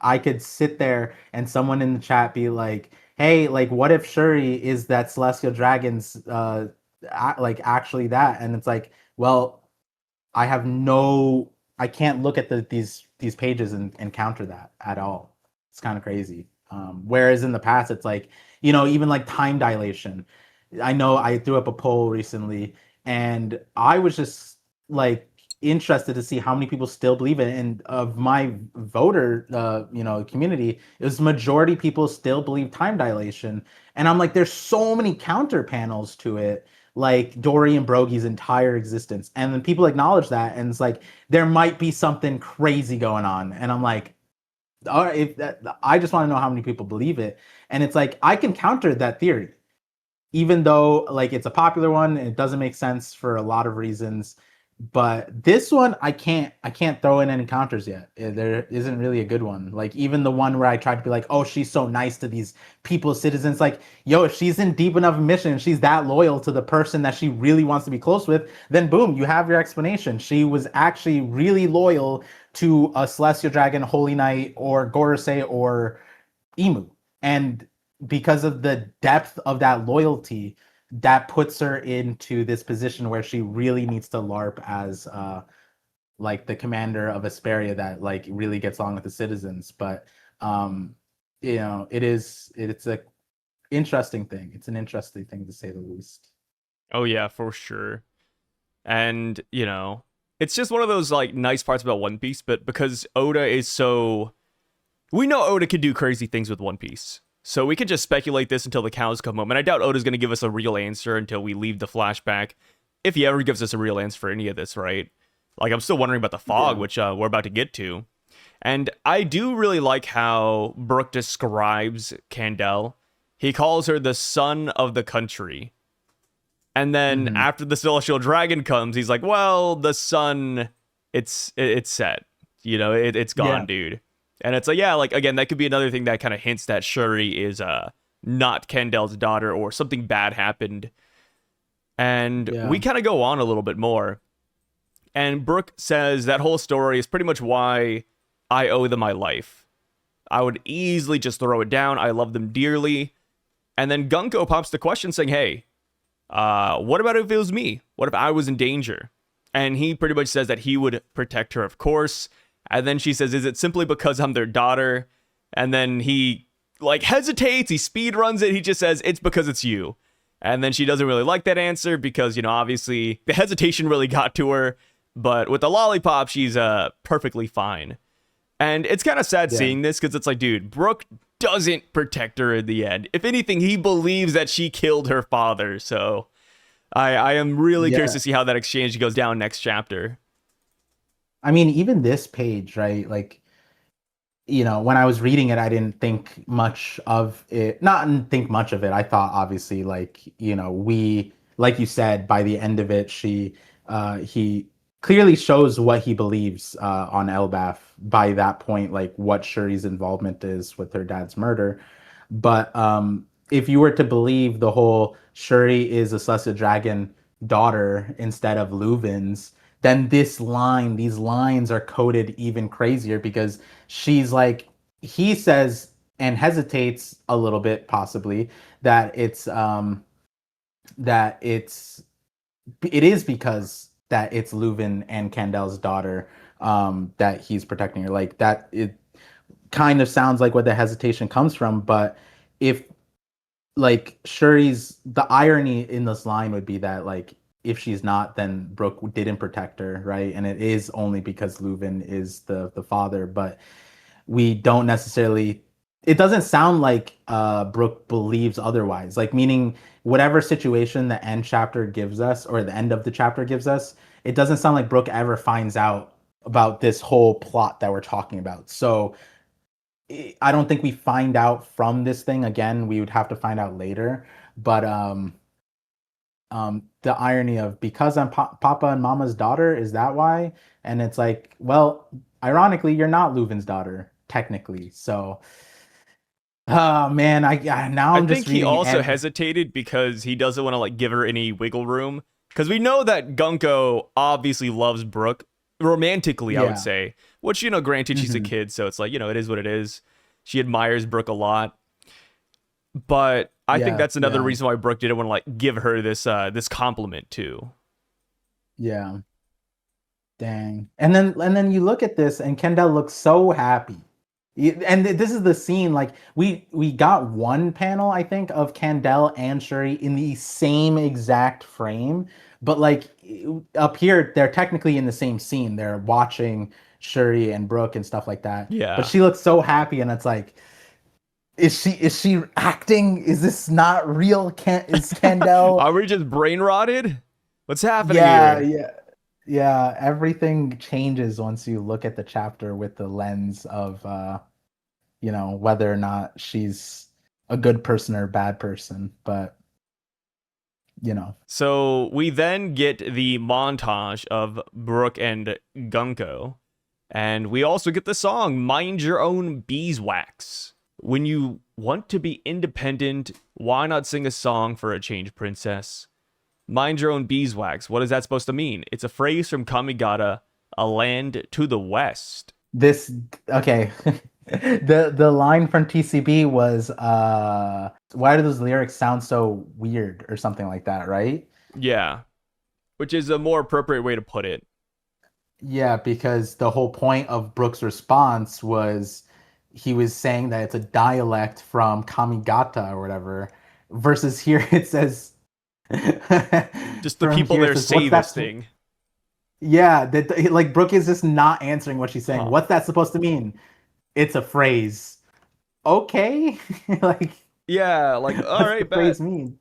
I could sit there and someone in the chat be like, "Hey, like what if Shuri is that celestial dragon's like actually that?" And it's like, well, I can't look at these pages and counter that at all. It's kind of crazy. Whereas in the past, it's like, even like time dilation. I know I threw up a poll recently, and I was just like interested to see how many people still believe it. And of my voter, community, it was majority people still believe time dilation. And I'm like, there's so many counter panels to it, like Dory and Brogy's entire existence. And then people acknowledge that, and it's like there might be something crazy going on. And I'm like, all right, I just want to know how many people believe it. And it's like I can counter that theory, even though like it's a popular one and it doesn't make sense for a lot of reasons. But this one I can't throw in any counters yet. There isn't really a good one. Like even the one where I tried to be like, oh, she's so nice to these people, citizens. Like, yo, if she's in deep enough mission, she's that loyal to the person that she really wants to be close with, then boom, you have your explanation. She was actually really loyal to a celestial dragon, holy knight, or Gorosei, or Imu. And because of the depth of that loyalty, that puts her into this position where she really needs to LARP as like the commander of Esperia that like really gets along with the citizens. But it's a interesting thing. It's an interesting thing to say the least. Oh yeah, for sure. And, you know, it's just one of those like nice parts about One Piece, but because Oda is so we know Oda can do crazy things with One Piece. So we can just speculate this until the cows come home. And I doubt Oda's going to give us a real answer until we leave the flashback. If he ever gives us a real answer for any of this, right? Like, I'm still wondering about the fog, Yeah. which we're about to get to. And I do really like how Brook describes Candle. He calls her the son of the country. And then Mhm. after the celestial dragon comes, he's like, well, the sun, it's set. You know, it's gone, Yeah. dude. And it's like, yeah, like, again, that could be another thing that kind of hints that Shuri is not Kendall's daughter or something bad happened. And Yeah. we kind of go on a little bit more. And Brook says that whole story is pretty much why I owe them my life. I would easily just throw it down. I love them dearly. And then Gunko pops the question saying, hey, what about if it was me? What if I was in danger? And he pretty much says that he would protect her, of course. And then she says, is it simply because I'm their daughter? And then he like hesitates. He speed runs it. He just says, it's because it's you. And then she doesn't really like that answer because, obviously the hesitation really got to her. But with the lollipop, she's perfectly fine. And it's kind of sad Yeah. seeing this because it's like, dude, Brook doesn't protect her in the end. If anything, he believes that she killed her father. So I am really curious Yeah. to see how that exchange goes down next chapter. I mean, even this page, right? Like, when I was reading it, I didn't think much of it. Not think much of it. I thought, obviously, like, like you said, by the end of it, he clearly shows what he believes on Elbaph by that point, like what Shuri's involvement is with her dad's murder. But if you were to believe the whole Shuri is a Celestial Dragon daughter instead of Leuven's, then these lines are coded even crazier because she's like, he says and hesitates a little bit possibly that it is because that it's Leuven and Candel's daughter that he's protecting her. Like that, it kind of sounds like what the hesitation comes from. But if like the irony in this line would be that like if she's not, then Brook didn't protect her, right? And it is only because Leuven is the father, but we don't necessarily. It doesn't sound like Brook believes otherwise. Like meaning whatever situation the end chapter gives us or the end of the chapter gives us, it doesn't sound like Brook ever finds out about this whole plot that we're talking about. So I don't think we find out from this thing again. We would have to find out later. But the irony of because I'm Papa and Mama's daughter, is that why? And it's like, well, ironically, you're not Leuven's daughter technically. So, oh man, now I I'm just think he reading. also hesitated because he doesn't want to like give her any wiggle room. Because we know that Gunko obviously loves Brook romantically, I would Yeah. say. Which, granted, she's a kid, so it's like, it is what it is. She admires Brook a lot. But I think that's another reason why Brook didn't want to like give her this compliment too. Yeah. Dang. And then you look at this and Kendall looks so happy. And this is the scene, like we got one panel, I think, of Candel and Shuri in the same exact frame, but like up here, they're technically in the same scene. They're watching Shuri and Brook and stuff like that. Yeah. But she looks so happy, and it's like, is she acting? Is this not real? Is Candel? Are we just brain rotted? What's happening Yeah, here? yeah. Yeah, everything changes once you look at the chapter with the lens of whether or not she's a good person or a bad person. But So we then get the montage of Brook and Gunko. And we also get the song Mind Your Own Beeswax. When you want to be independent, why not sing a song for a change, princess? Mind your own beeswax. What is that supposed to mean? It's a phrase from Kamigata, a land to the west. Okay. The line from TCB was why do those lyrics sound so weird or something like that, right? Yeah. Which is a more appropriate way to put it. Yeah, because the whole point of Brook's response was he was saying that it's a dialect from Kamigata or whatever, versus here it says just the people there say this thing. Yeah, that like Brook is just not answering what she's saying. Huh. What's that supposed to mean? It's a phrase. Okay, like yeah, like all right, what's the phrase mean?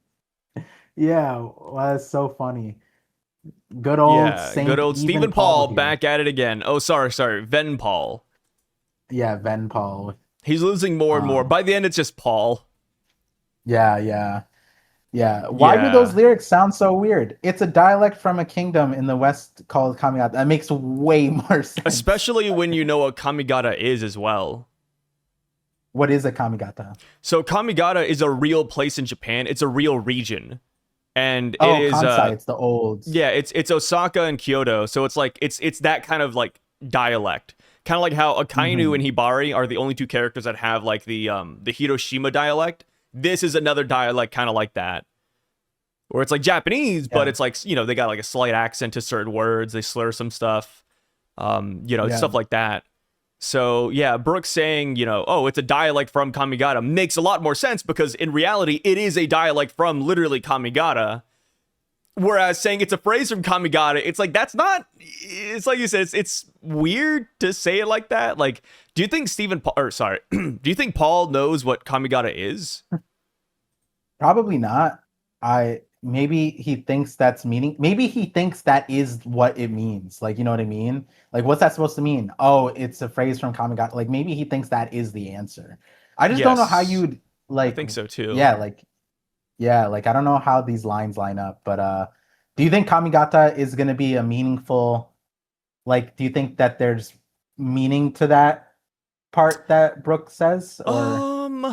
Yeah, well, that's so funny. Good old Stephen Paul back at it again. Oh, sorry, Ven Paul. Yeah, Ven Paul. He's losing more and more. By the end, it's just Paul. Yeah. Why do those lyrics sound so weird? It's a dialect from a kingdom in the west called Kamigata. That makes way more sense. Especially when you know what Kamigata is as well. What is a Kamigata? So Kamigata is a real place in Japan. It's a real region. And it is Kansai, it's the old. Yeah, it's Osaka and Kyoto. So it's like it's that kind of like dialect. Kind of like how Akainu and Hibari are the only two characters that have like the Hiroshima dialect. This is another dialect kind of like that. Where it's like Japanese, but it's like, they got like a slight accent to certain words. They slur some stuff. Stuff like that. So yeah, Brooks saying, oh, it's a dialect from Kamigata makes a lot more sense because in reality, it is a dialect from literally Kamigata. Whereas saying it's a phrase from Kamigata, it's like that's not. It's like you said, it's weird to say it like that. Like, do you think do you think Paul knows what Kamigata is? Probably not. I maybe he thinks that's meaning. Maybe he thinks that is what it means. Like, you know what I mean? Like, what's that supposed to mean? Oh, it's a phrase from Kamigata. Like, maybe he thinks that is the answer. I just don't know how Yes, you'd I like. think so too. Yeah, like I don't know how these lines line up. But do you think Kamigata is gonna be a meaningful? Like, do you think that there's meaning to that part that Brooke says, or Um,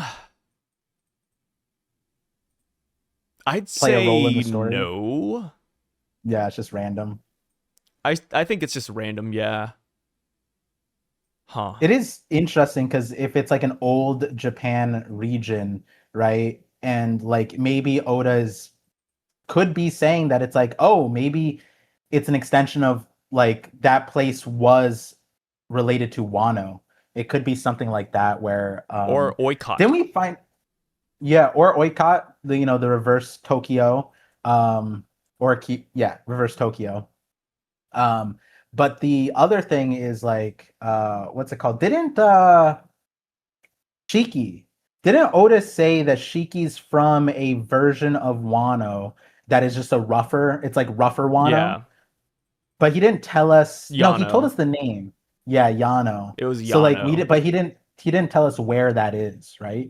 I'd play a role in the say story? no. Yeah, it's just random. I think it's just random. Yeah. Huh. It is interesting because if it's like an old Japan region, right? And like maybe Oda's could be saying that it's like, oh, maybe it's an extension of like that place was related to Wano. It could be something like that where Or Oikot. then we find yeah, or Oikot, the reverse Tokyo, reverse Tokyo. Um, but the other thing is like, what's it called? Shiki, didn't Otis say that Shiki's from a version of Wano that is just a rougher, it's like rougher Wano? Yeah. But he didn't tell us, no, he told Yano. us the name. Yeah, Yano. It was So like we Yano. did, but he didn't tell us where that is, right?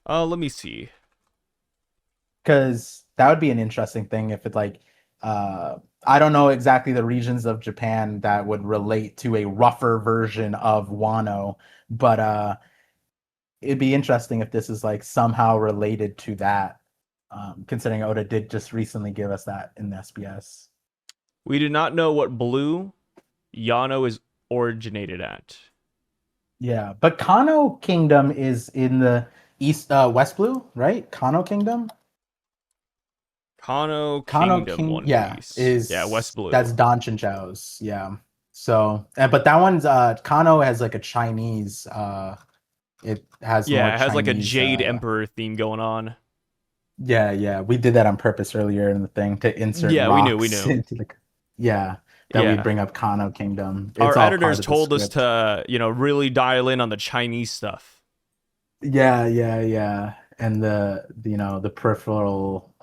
Let me see. Because that would be an interesting thing if it like I don't know exactly the regions of Japan that would relate to a rougher version of Wano, but it'd be interesting if this is like somehow related to that. Considering Oda did just recently give us that in the SBS. We do not know what blue Yano is originated at. Yeah, but Kano Kingdom is in the east West Blue, right? Kano Kingdom? Kano Kano Kingdom King, One yeah, Piece. Yeah, West is that's Blue. Don Chinchao's, yeah. So, but that one's Kano has like a Chinese, it has more Yeah, it has like a Chinese, Jade Emperor theme going on. yeah. We did that on purpose earlier in the thing to insert Yeah, we rocks knew. into the, yeah, that we Yeah. bring up Kano Kingdom. It's Our all editors part of the told us script. to, really dial in on the Chinese stuff. Yeah. And the peripheral,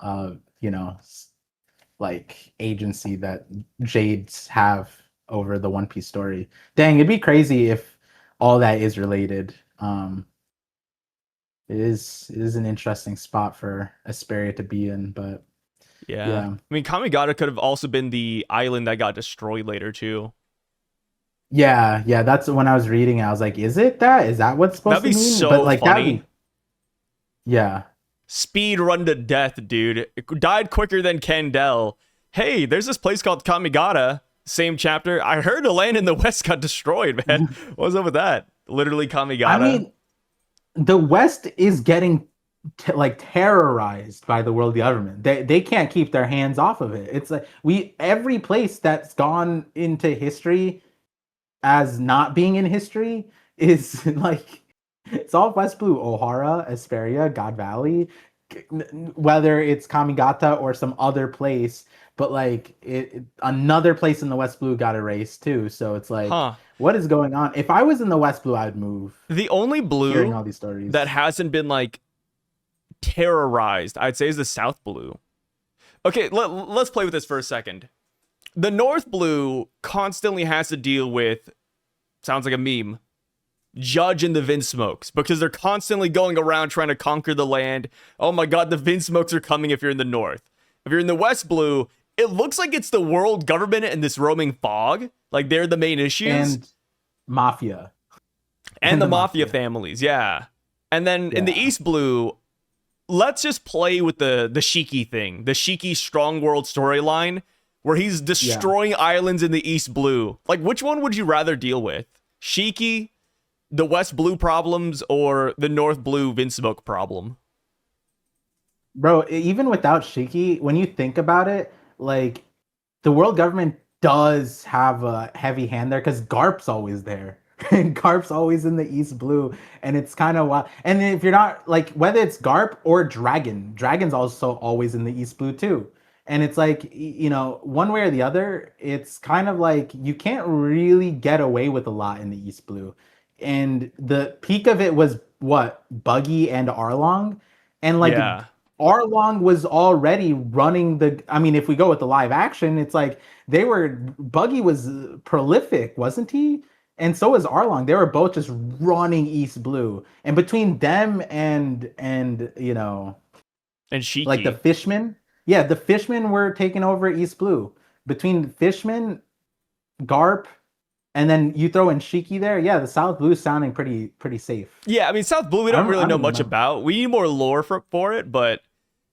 like agency that Jades have over the One Piece story. Dang, it'd be crazy if all that is related. It is an interesting spot for Esperia to be in, but Yeah. yeah. I mean, Kamigata could have also been the island that got destroyed later, too. Yeah, that's when I was reading, I was like, is it that? Is that what's That'd supposed to be mean? But so like that'd funny. be yeah. Speed run to death, dude. It died quicker than Kendall. Hey, there's this place called Kamigata. Same chapter. I heard the land in the west got destroyed, man. What's up with that? Literally I Kamigata. mean, the West is getting like terrorized by the world government. They can't keep their hands off of it. It's like we every place that's gone into history as not being in history is like it's all West Blue, O'Hara, Esperia, God Valley, whether it's Kamigata or some other place. But like another place in the West Blue got erased too. So it's like, Huh. what is going on? If I was in the West Blue, I'd move. The only Hearing blue all these that stories. hasn't been like terrorized, I'd say, is the South Blue. Okay, let's play with this for a second. The North Blue constantly has to deal with, sounds like a meme, Judge and the Vinsmokes because they're constantly going around trying to conquer the land. Oh my god, the Vinsmokes are coming if you're in the North. If you're in the West Blue, it looks like it's the world government and this roaming fog. Like they're the main issues. And Mafia. And And the the Mafia Mafia. families, yeah. And then in the Yeah. East Blue, let's just play with the Shiki thing, the Shiki strong world storyline, where he's Yeah. destroying islands in the East Blue. Like, which one would you rather deal with? Shiki, the West Blue problems, or the North Blue Vinsmoke problem? Bro, even without Shiki, when you think about it, like the world government does have a heavy hand there because Garp's always there. And Garp's always in the East Blue, and it's kind of wild. And if you're not like whether it's Garp or Dragon, Dragon's also always in the East Blue too. And it's like one way or the other, it's kind of like you can't really get away with a lot in the East Blue. And the peak of it was what Buggy and Arlong, and like Yeah. Arlong was already running the. I mean, if we go with the live action, it's like Buggy was prolific, wasn't he? And so was Arlong. They were both just running East Blue. And between them and And like the Shiki. Fishmen, yeah, the Fishmen were taking over East Blue. Between Fishmen, Garp, and then you throw in Shiki there, yeah, the South Blue is sounding pretty safe. Yeah, I mean South Blue we don't really I don't know even much remember. about. We need more lore for it, but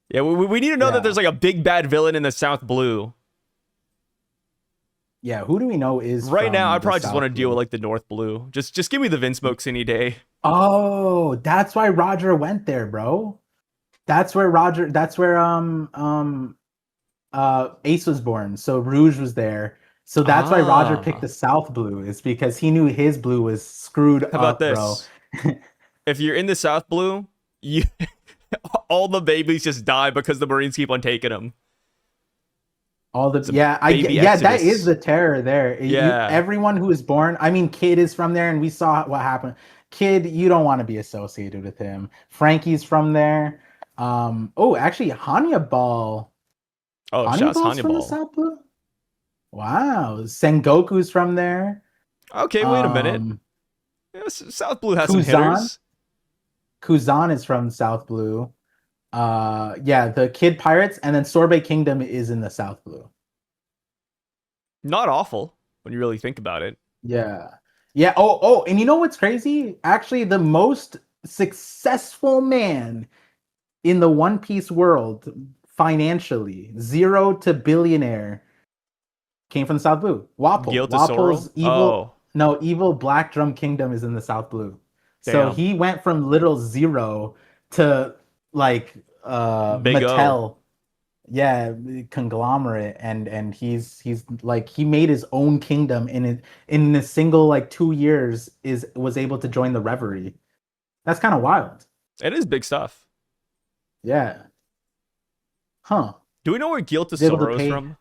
yeah, we need to know that Yeah. there's like a big bad villain in the South Blue. Yeah, who do we know is Right now, I from the probably just want South to deal with Blue? like the North Blue. Just give me the Vinsmokes any day. Oh, that's why Roger went there, bro. That's where Ace was born. So Rouge was there. So that's why Roger picked the Ah, South Blue, is because he knew his blue was screwed how about up, bro. this? If you're in the South Blue, you all the babies just die because the Marines keep on taking them. All the It's a yeah, baby yeah, that is exodus. the terror there. Yeah, Everyone who is born, I mean, Kid is from there, and we saw what happened. Kid, you don't want to be associated with him. Frankie's from there. Oh, actually, oh, shouts Hannibal's from the Hannibal. South Blue. Wow, Sengoku's from there. Okay, wait a minute. Um, Yeah, South Blue has some Kuzan, hitters. Kuzan is from South Blue. Yeah, the Kid Pirates, and then Sorbet Kingdom is in the South Blue. Not awful when you really think about it. Yeah. Yeah. Oh, and you know what's crazy? Actually, the most successful man in the One Piece world financially, zero to billionaire, came from the South Blue. Wapple. Guilt to Sorrow. Wapple's evil, Oh, no, evil Black Drum Kingdom is in the South Blue. So damn. he went from little zero to like Big O. Mattel, yeah, conglomerate, and he's like he made his own kingdom in a single like 2 years is was able to join the Reverie. That's kind of wild. It is big stuff. Yeah. Huh. Do we know where Guilt to He's able to Sorrow is pay. from?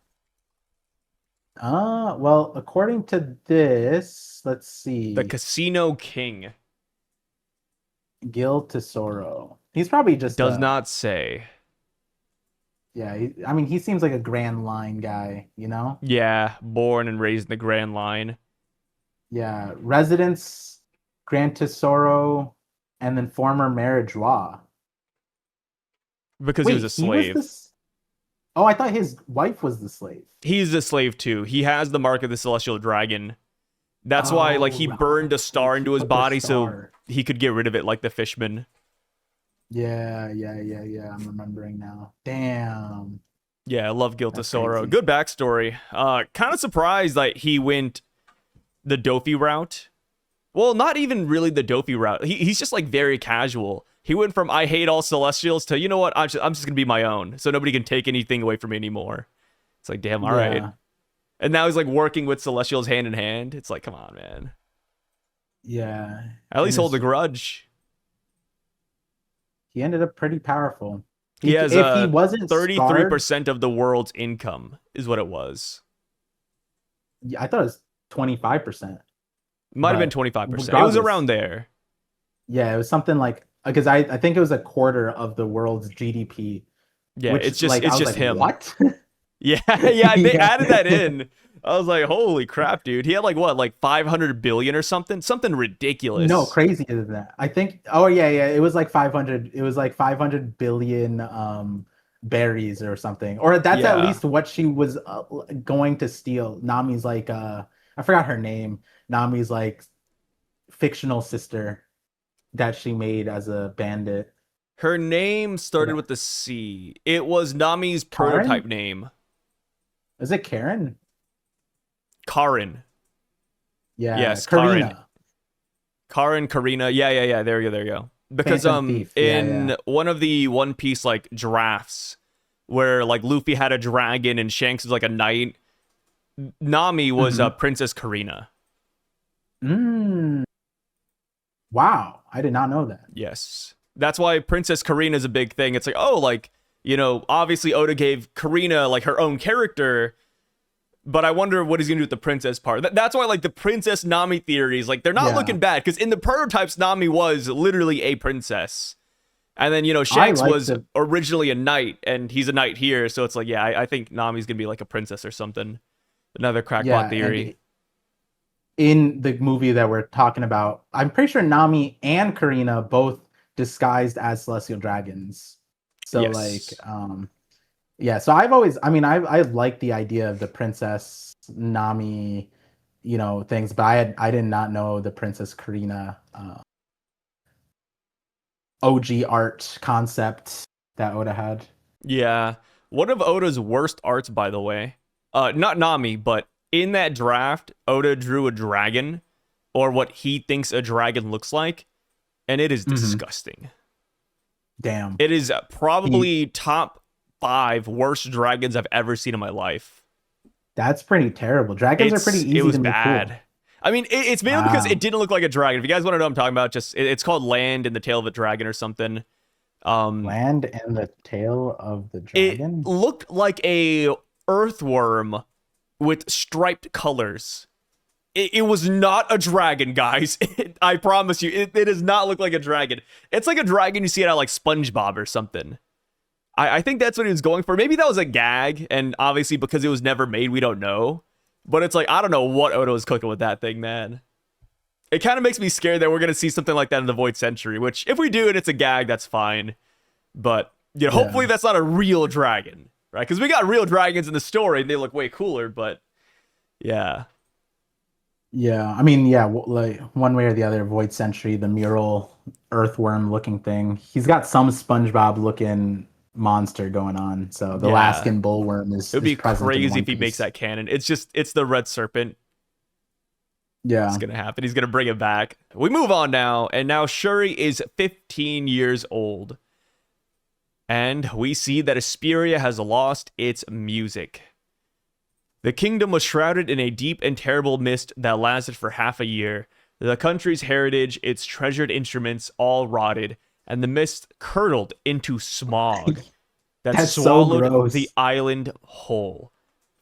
Well, according to this, let's The see. Casino King. Gil Tesoro. He's probably just Does not say. yeah, I mean he seems like a Grand Line guy, you know? Yeah, born and raised in the Grand Line. Yeah, residence Grand Tesoro and then former marriage law. Because he was Wait, a he was slave. this. Oh, I thought his wife was the slave. He's a slave too. He has the mark of the Celestial Dragon. That's why, like, Oh, he burned a right. star He into his put the body so star. he could get rid of it, like the fishman. Yeah. I'm remembering now. Damn. Yeah, I love Guilt of That's Sorrow. crazy. Good backstory. Kind of surprised that he went the Dofi route. Well, not even really the Dofi route. He's just like very casual. He went from I hate all Celestials to, you know what, I'm just gonna be my own, so nobody can take anything away from me anymore. It's like, damn, all right. Yeah. And now he's like working with Celestials hand in hand. It's like, come on, man. Yeah. At And least hold a grudge. he ended up pretty powerful. He has If he wasn't scarred, 33% of the world's income is what it was. yeah, I thought it was 25%. Might have been But 25%. It was regardless, around there. yeah, it was something like because I think it was a quarter of the world's GDP, Yeah, which it's just like I it's was just like, him. what? Yeah, yeah, they Yeah. added that in. I was like, holy crap, dude. He had like what, like 500 billion or something? Something No, ridiculous. crazier than that. I think. Oh yeah. It was like 500. It was like 500 billion berries or something. Or that's at Yeah. least what she was going to steal. Nami's like I forgot her name. Nami's like fictional sister that she made as a bandit. Her name started with the C. It was Nami's prototype Karen? name. Is it Karen? Karin. Yeah, Yes, Karin. Karina. Karina. Yeah. There you go. Because Phantom Thief. in one of the One Piece like drafts where like Luffy had a dragon and Shanks was like a knight, Nami was Mhm. Princess Karina. Mm, wow, I did not know that. Yes. That's why Princess Karina is a big thing. It's like, oh, like, obviously Oda gave Karina like her own character, but I wonder what he's gonna do with the princess part. That's why like the Princess Nami theories, like they're not Yeah, looking bad because in the prototypes Nami was literally a princess, and then I Shanks like was the originally a knight, and he's a knight here, so it's like yeah, I think Nami's gonna be like a princess or something. Another crackpot yeah, theory. in the movie that we're talking about, I'm pretty sure Nami and Karina both disguised as celestial dragons. So like, Yes. yeah. So I've always, I mean, I like the idea of the princess Nami, things, but I did not know the Princess Karina OG art concept that Oda had. Yeah. One of Oda's worst arts, by the way. Not Nami, but in that draft, Oda drew a dragon, or what he thinks a dragon looks like, and it is Hmm. disgusting. Damn. It is He probably top 5 worst dragons I've ever seen in my life. That's pretty terrible. Dragons are pretty It easy was to make cool. bad. I mean, it's mainly because it Wow. didn't look like a dragon. If you guys want to know what I'm talking about, just it's called Land in the Tail of a Dragon or something. Um, Land and the Tail of the it Dragon? looked like a earthworm with striped colors. It was not a dragon, guys. I promise you, it does not look like a dragon. It's like a dragon you see it out like SpongeBob or something. I think that's what he was going for. Maybe that was a gag, and obviously because it was never made, we don't know. But it's like I don't know what Oda was cooking with that thing, man. It kind of makes me scared that we're gonna see something like that in the Void Century. Which, if we do and it's a gag, that's fine. But hopefully Yeah. that's not a real dragon, right? Because we got real dragons in the story, and they look way cooler. But yeah, Yeah. I mean, yeah, like one way or the other, Void Century, the mural earthworm looking thing. He's got some SpongeBob looking monster going on. So the yeah. Alaskan bullworm It would is be present in crazy One if he makes Piece. that canon. It's the red serpent. It's Yeah. gonna happen. He's gonna bring it back. We move on now, and now Shuri is 15 years old. And we see that Esperia has lost its music. The kingdom was shrouded in a deep and terrible mist that lasted for half a year. The country's heritage, its treasured instruments, all rotted, and the mist curdled into smog that That's so swallowed the gross. island whole.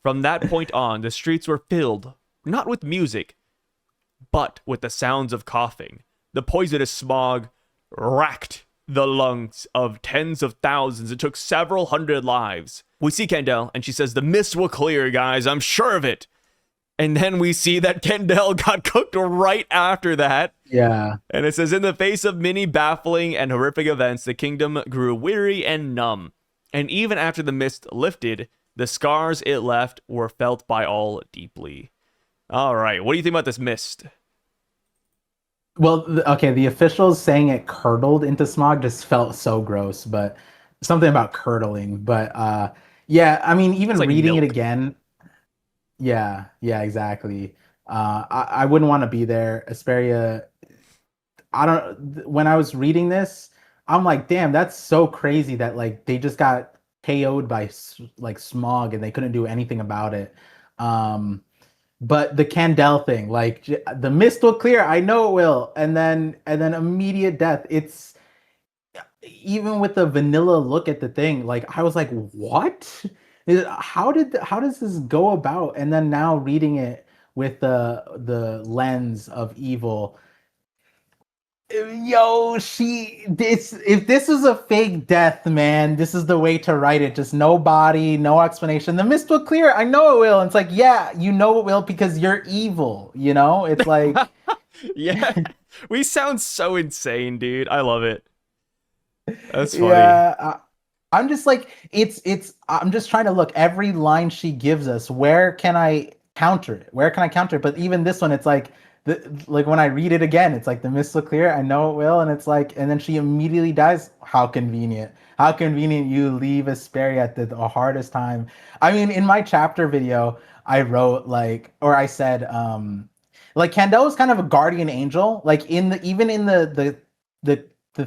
From that point on, the streets were filled not with music, but with the sounds of coughing. The poisonous smog racked the lungs of tens of thousands. It took several hundred lives. We see Kendall, and she says, "The mist will clear, guys. I'm sure of it." And then we see that Kendall got cooked right after that. Yeah. And it says, in the face of many baffling and horrific events, the kingdom grew weary and numb. And even after the mist lifted, the scars it left were felt by all deeply. All right, what do you think about this mist? Well, okay, the officials saying it curdled into smog just felt so gross, but something about curdling. But yeah, I mean, It's even like reading it milk. again, yeah, yeah, exactly. I wouldn't want to be there. Asperia, I don't, when I was reading this, I'm like, damn, that's so crazy that like they just got KO'd by like smog and they couldn't do anything about it. Um, but the Candle thing, like the mist will clear, I know it will, and then immediate death. It's even with the vanilla look at the thing, like I was like, what? How does this go about? And then now reading it with the lens of evil, yo, this if this was a fake death, man, this is the way to write it. Just no body, no explanation. The mist will clear. I know it will. And it's like, yeah, you know it will because you're evil. It's like, Yeah. We sound so insane, dude. I love it. That's funny. yeah. I'm just like, I'm just trying to look every line she gives us. Where can I counter it? Where can I counter it? But even this one, it's like when I read it again, it's like the mist will clear. I know it will, and it's like, and then she immediately dies. How convenient! How convenient you leave Esperia at the hardest time. I mean, in my chapter video, I wrote like, or I said, like Candel is kind of a guardian angel. Like even in the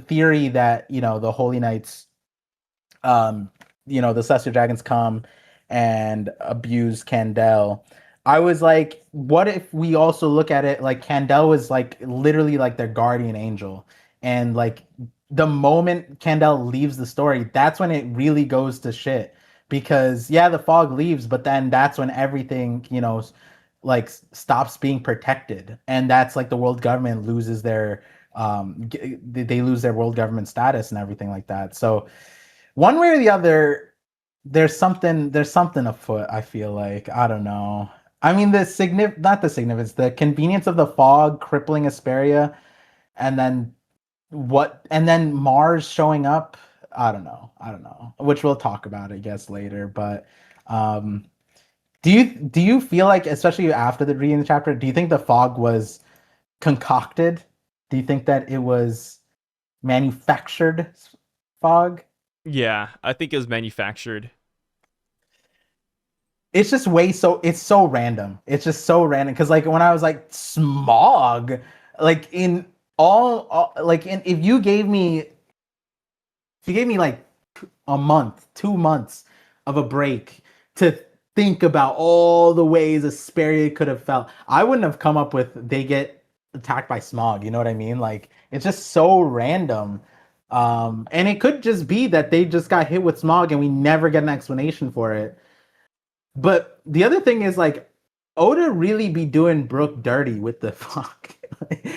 theory that the Holy Knights, the Celestial Dragons come and abuse Candel. I was like, what if we also look at it like Candel was like literally like their guardian angel, and like the moment Candel leaves the story, that's when it really goes to shit. Because yeah, the fog leaves, but then that's when everything, like stops being protected, and that's like the world government loses their they lose their world government status and everything like that. So one way or the other, there's something afoot. I feel like I don't know. I mean, not the significance, the convenience of the fog crippling Esperia, and then and then Mars showing up. I don't know, which we'll talk about, I guess, later. But um, do you feel like, especially after the reading the chapter, do you think the fog was concocted? Do you think that it was manufactured fog? Yeah, I think it was manufactured. It's so random. It's just so random because like when I was like smog, like in all like in if you gave me like a month, 2 months of a break to think about all the ways Asperia could have felt, I wouldn't have come up with they get attacked by smog. You know what I mean? Like it's just so random. And it could just be that they just got hit with smog and we never get an explanation for it. But the other thing is like Oda really be doing Brook dirty with the fuck.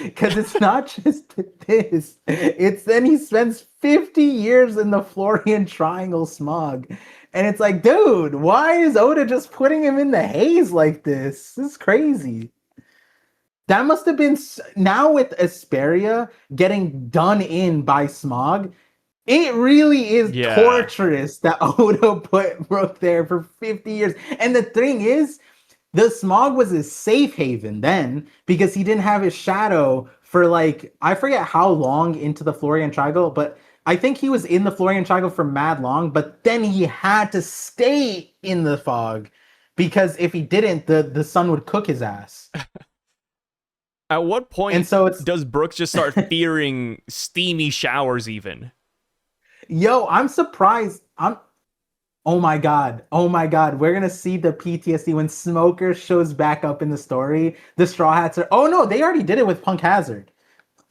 Because it's not just this. It's then he spends 50 years in the Florian Triangle smog. And it's like, dude, why is Oda just putting him in the haze like this? This is crazy. That must have been now with Esperia getting done in by smog. It really is Yeah. torturous that Oda put Brook there for 50 years. And the thing is, the smog was his safe haven then because he didn't have his shadow for like, I forget how long into the Florian Triangle, but I think he was in the Florian Triangle for mad long, but then he had to stay in the fog because if he didn't, the sun would cook his ass. At what And point so it's does Brooks just start fearing steamy showers even? Yo, I'm surprised. Oh my god. Oh my god. We're gonna see the PTSD when Smoker shows back up in the story. The Straw Hats are. Oh no, they already did it with Punk Hazard.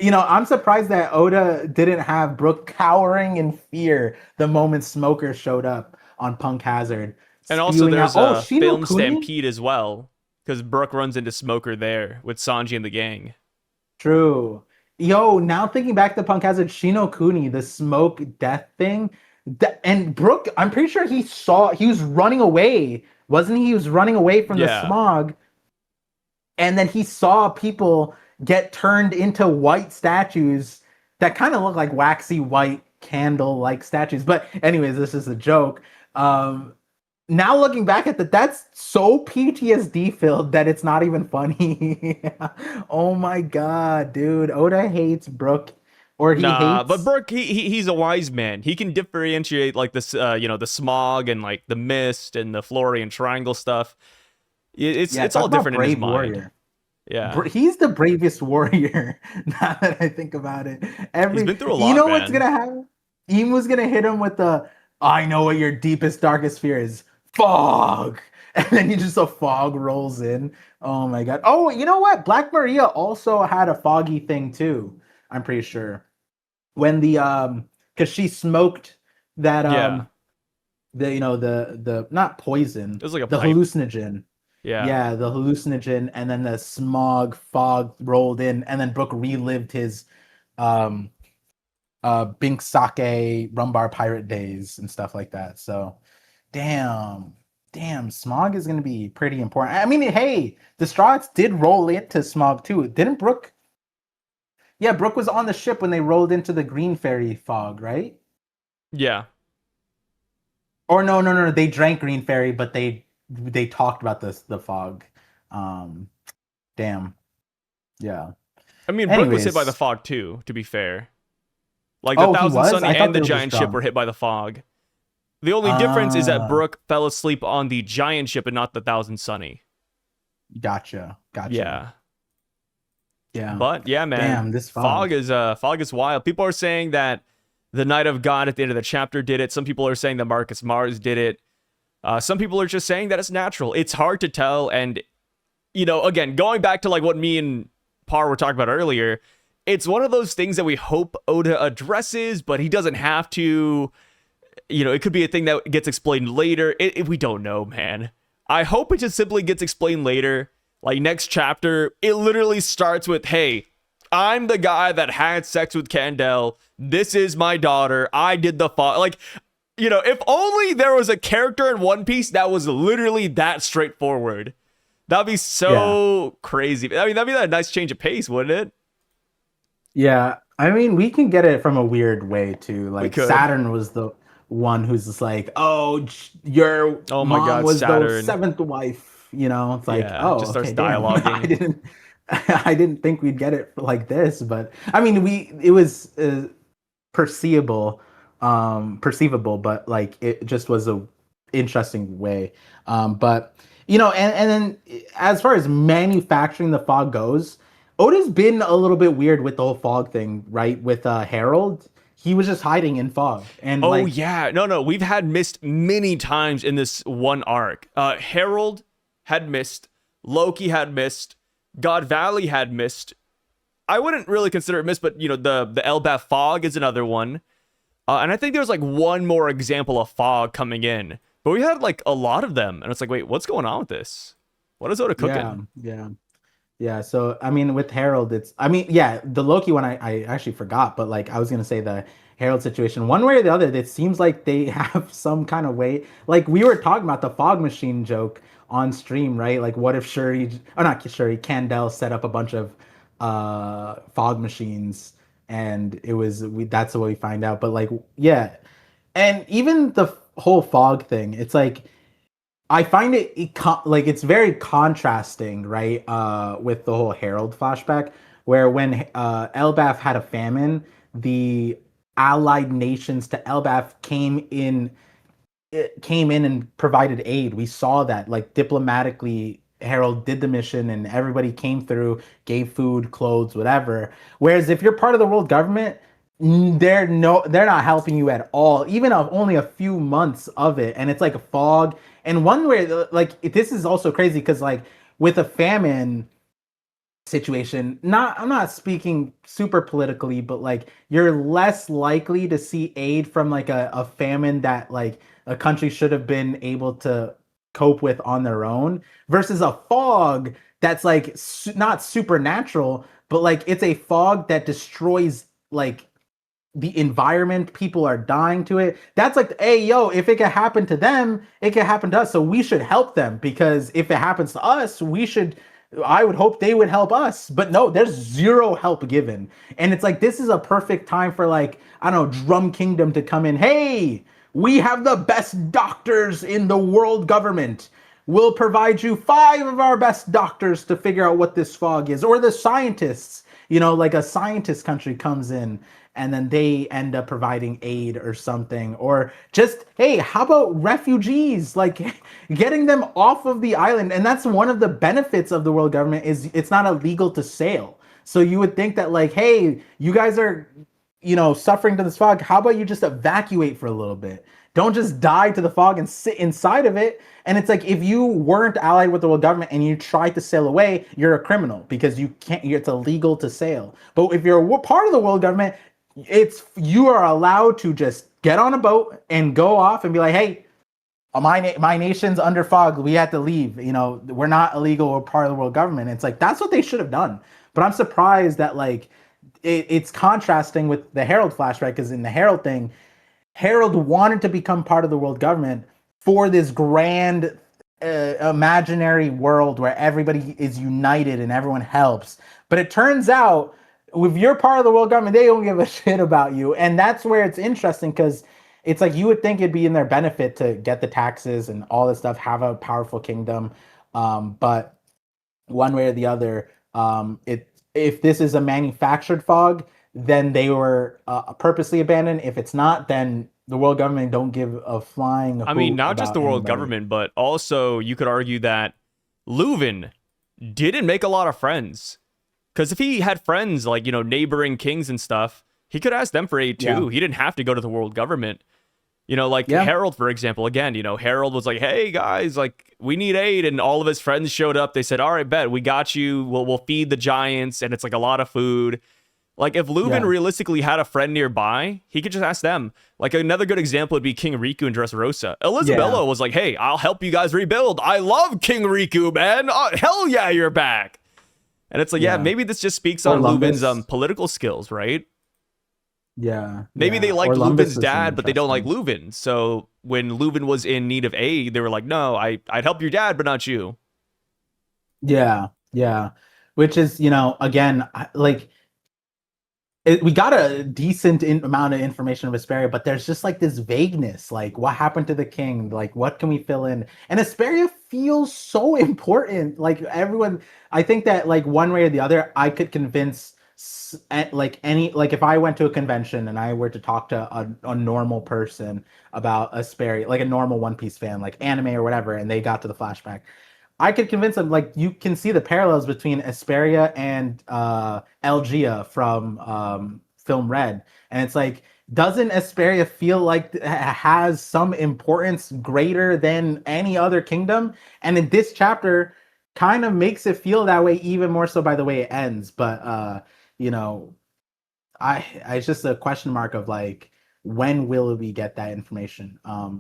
I'm surprised that Oda didn't have Brook cowering in fear the moment Smoker showed up on Punk Hazard, And also spewing out. there's Oh, a Shino film Kuni? stampede as well, because Brooke runs into Smoker there with Sanji and the gang. True. Yo, now thinking back to Punk Hazard, Shino Kuni, the smoke death thing, and Brook, I'm pretty sure he was running away, wasn't he? He was running away from the Yeah. smog, and then he saw people get turned into white statues that kind of look like waxy white candle-like statues. But anyways, this is a joke. Um, Now looking back at that's so PTSD filled that it's not even funny. Oh my god, dude. Oda hates Brook, or he Nah, but hates. Brooke, he's a wise man. He can differentiate like this, the smog and like the mist and the Florian Triangle stuff. Yeah, It's talk all about different in his brave mind. warrior. Yeah, He's the bravest warrior. Now that I think about it, he's been through a you lot, know what's man. gonna happen? Imu's gonna hit him with the "I know what your deepest, darkest fear is: fog." And then he just a fog rolls in. Oh my god. Oh, you know what? Black Maria also had a foggy thing too. I'm pretty sure when because she smoked that Yeah, the not it poison, was like a the pipe. hallucinogen. Yeah, Yeah, the hallucinogen, and then the smog fog rolled in, and then Brook relived his um Bink Sake Rumbar pirate days and stuff like that. So damn, smog is gonna be pretty important. I mean, hey, the Strahts did roll into smog too. Didn't Brook? Yeah, Brook was on the ship when they rolled into the Green Fairy fog, right? yeah. Or no, they drank Green Fairy, but they talked about the fog. Um, damn, yeah. I mean, Brooke was hit by the Anyways, fog too. To be fair, like the oh, he Thousand was. Sunny I thought and they the were just giant ship were drunk. hit by the fog. The only difference is that Ah, Brooke fell asleep on the giant ship and not the Thousand Sunny. gotcha. Yeah. Yeah. But yeah, man, Damn, this fog. Fog is wild. People are saying that the Knight of God at the end of the chapter did it. Some people are saying that Marcus Mars did it. Some people are just saying that it's natural. It's hard to tell, and again, going back to like what me and Par were talking about earlier, it's one of those things that we hope Oda addresses, but he doesn't have to. It could be a thing that gets explained later. We don't know, man. I hope it just simply gets explained later. Like next chapter, it literally starts with, hey, I'm the guy that had sex with Candel. This is my daughter. I did the like, if only there was a character in One Piece that was literally that straightforward. That'd be so crazy. I mean, that'd be a nice change of pace, wouldn't it? Yeah, I mean, we can get it from a weird way too. Like could. Saturn was the one who's just like, "Oh, your Oh my mom God, was the Saturn. seventh wife." It's like, Yeah, "Oh, just starts okay, damn." I dialoguing. didn't, I didn't think we'd get it like this, but I mean, it was perceivable, perceivable, but like it just was a interesting way. But and then as far as manufacturing the fog goes, Oda's been a little bit weird with the whole fog thing, right? With Harold, he was just hiding in fog, and Oh like, yeah, no, we've had mist many times in this one arc. Harold had mist, Loki had mist, God Valley had mist. I wouldn't really consider it mist, but the Elbaph fog is another one. And I think there's like one more example of fog coming in, but we had like a lot of them, and it's like, wait, what's going on with this? What is Oda yeah, cooking? yeah. Yeah, so I mean with Harold, I mean, yeah, the Loki one I actually forgot, but like I was gonna say the Harold situation, one way or the other, it seems like they have some kind of way. Like we were talking about the fog machine joke on stream, right? Like what if Shuri, or not Shuri, Candel set up a bunch of fog machines, and that's what we find out. But like, yeah, and even the whole fog thing, it's like I find like it's very contrasting, right? With the whole Herald flashback, where when Elbaph had a famine, the allied nations to Elbaph came in and provided aid. We saw that, like diplomatically, Harold did the mission, and everybody came through, gave food, clothes, whatever. Whereas if you're part of the world government, they're not helping you at all, even of only a few months of it, and it's like a fog. And one way, like this is also crazy because like with a famine situation, I'm not speaking super politically, but like you're less likely to see aid from like a famine that like a country should have been able to cope with on their own versus a fog that's like not supernatural, but like it's a fog that destroys like the environment. People are dying to it. That's like, hey, yo, if it can happen to them, it can happen to us. So we should help them, because if it happens to us, I would hope they would help us. But no, there's zero help given. And it's like, this is a perfect time for like, I don't know, Drum Kingdom to come in. Hey, we have the best doctors in the world government. We'll provide you 5 of our best doctors to figure out what this fog is. Or the scientists, like a scientist country comes in and then they end up providing aid or something. Or just, hey, how about refugees? Like getting them off of the island. And that's one of the benefits of the world government, is it's not illegal to sail. So you would think that like, hey, you guys are, suffering to this fog. How about you just evacuate for a little bit? Don't just die to the fog and sit inside of it. And it's like, if you weren't allied with the world government and you tried to sail away, you're a criminal, because it's illegal to sail. But if you're part of the world government, you are allowed to just get on a boat and go off and be like, hey, my nation's under fog, we have to leave. We're not illegal, or part of the world government. It's like, that's what they should have done. But I'm surprised that like it's contrasting with the Herald flashback, because in the Herald thing, Harold wanted to become part of the world government for this grand imaginary world where everybody is united and everyone helps. But it turns out, if you're part of the world government, they don't give a shit about you. And that's where it's interesting, because it's like you would think it'd be in their benefit to get the taxes and all this stuff, have a powerful kingdom. But one way or the other, if this is a manufactured fog, then they were purposely abandoned. If it's not, then the world government don't give a flying I mean, hoot not just about the world anybody. government, but also you could argue that Leuven didn't make a lot of friends. Because if he had friends like, neighboring kings and stuff, he could ask them for aid too. Yeah. He didn't have to go to the world government. Like Yeah. Harold, for example. Again, Harold was like, "Hey guys, like we need aid," and all of his friends showed up. They said, "All right, bet we got you. We'll feed the giants," and it's like a lot of food. Like if Leuven Yeah. realistically had a friend nearby, he could just ask them. Like another good example would be King Riku and Dressrosa. Yeah. Elizabeth was like, "Hey, I'll help you guys rebuild. I love King Riku, man. Hell yeah, you're back." And it's like, yeah, Yeah. maybe this just speaks Or on Leuven's Lumbus. political skills, right? Yeah. Maybe they Yeah. Or liked Lumbus Leuven's is an dad, but they don't like interesting. Leuven. So when Leuven was in need of aid, they were like, "No, I'd help your dad, but not you." Yeah. Yeah. Which is, again, like we got a decent amount of information of Asperia, but there's just like this vagueness, like what happened to the king, like what can we fill in? And Asperia feels so important. Like everyone, I think that like one way or the other, I could convince like any like if I went to a convention and I were to talk to a normal person about Asperia, like a normal One Piece fan, like anime or whatever, and they got to the flashback. I could convince them like you can see the parallels between Esperia and Elgia from Film Red, and it's like doesn't Esperia feel like has some importance greater than any other kingdom? And in this chapter, kind of makes it feel that way even more so by the way it ends. But you know, it's just a question mark of like when will we get that information?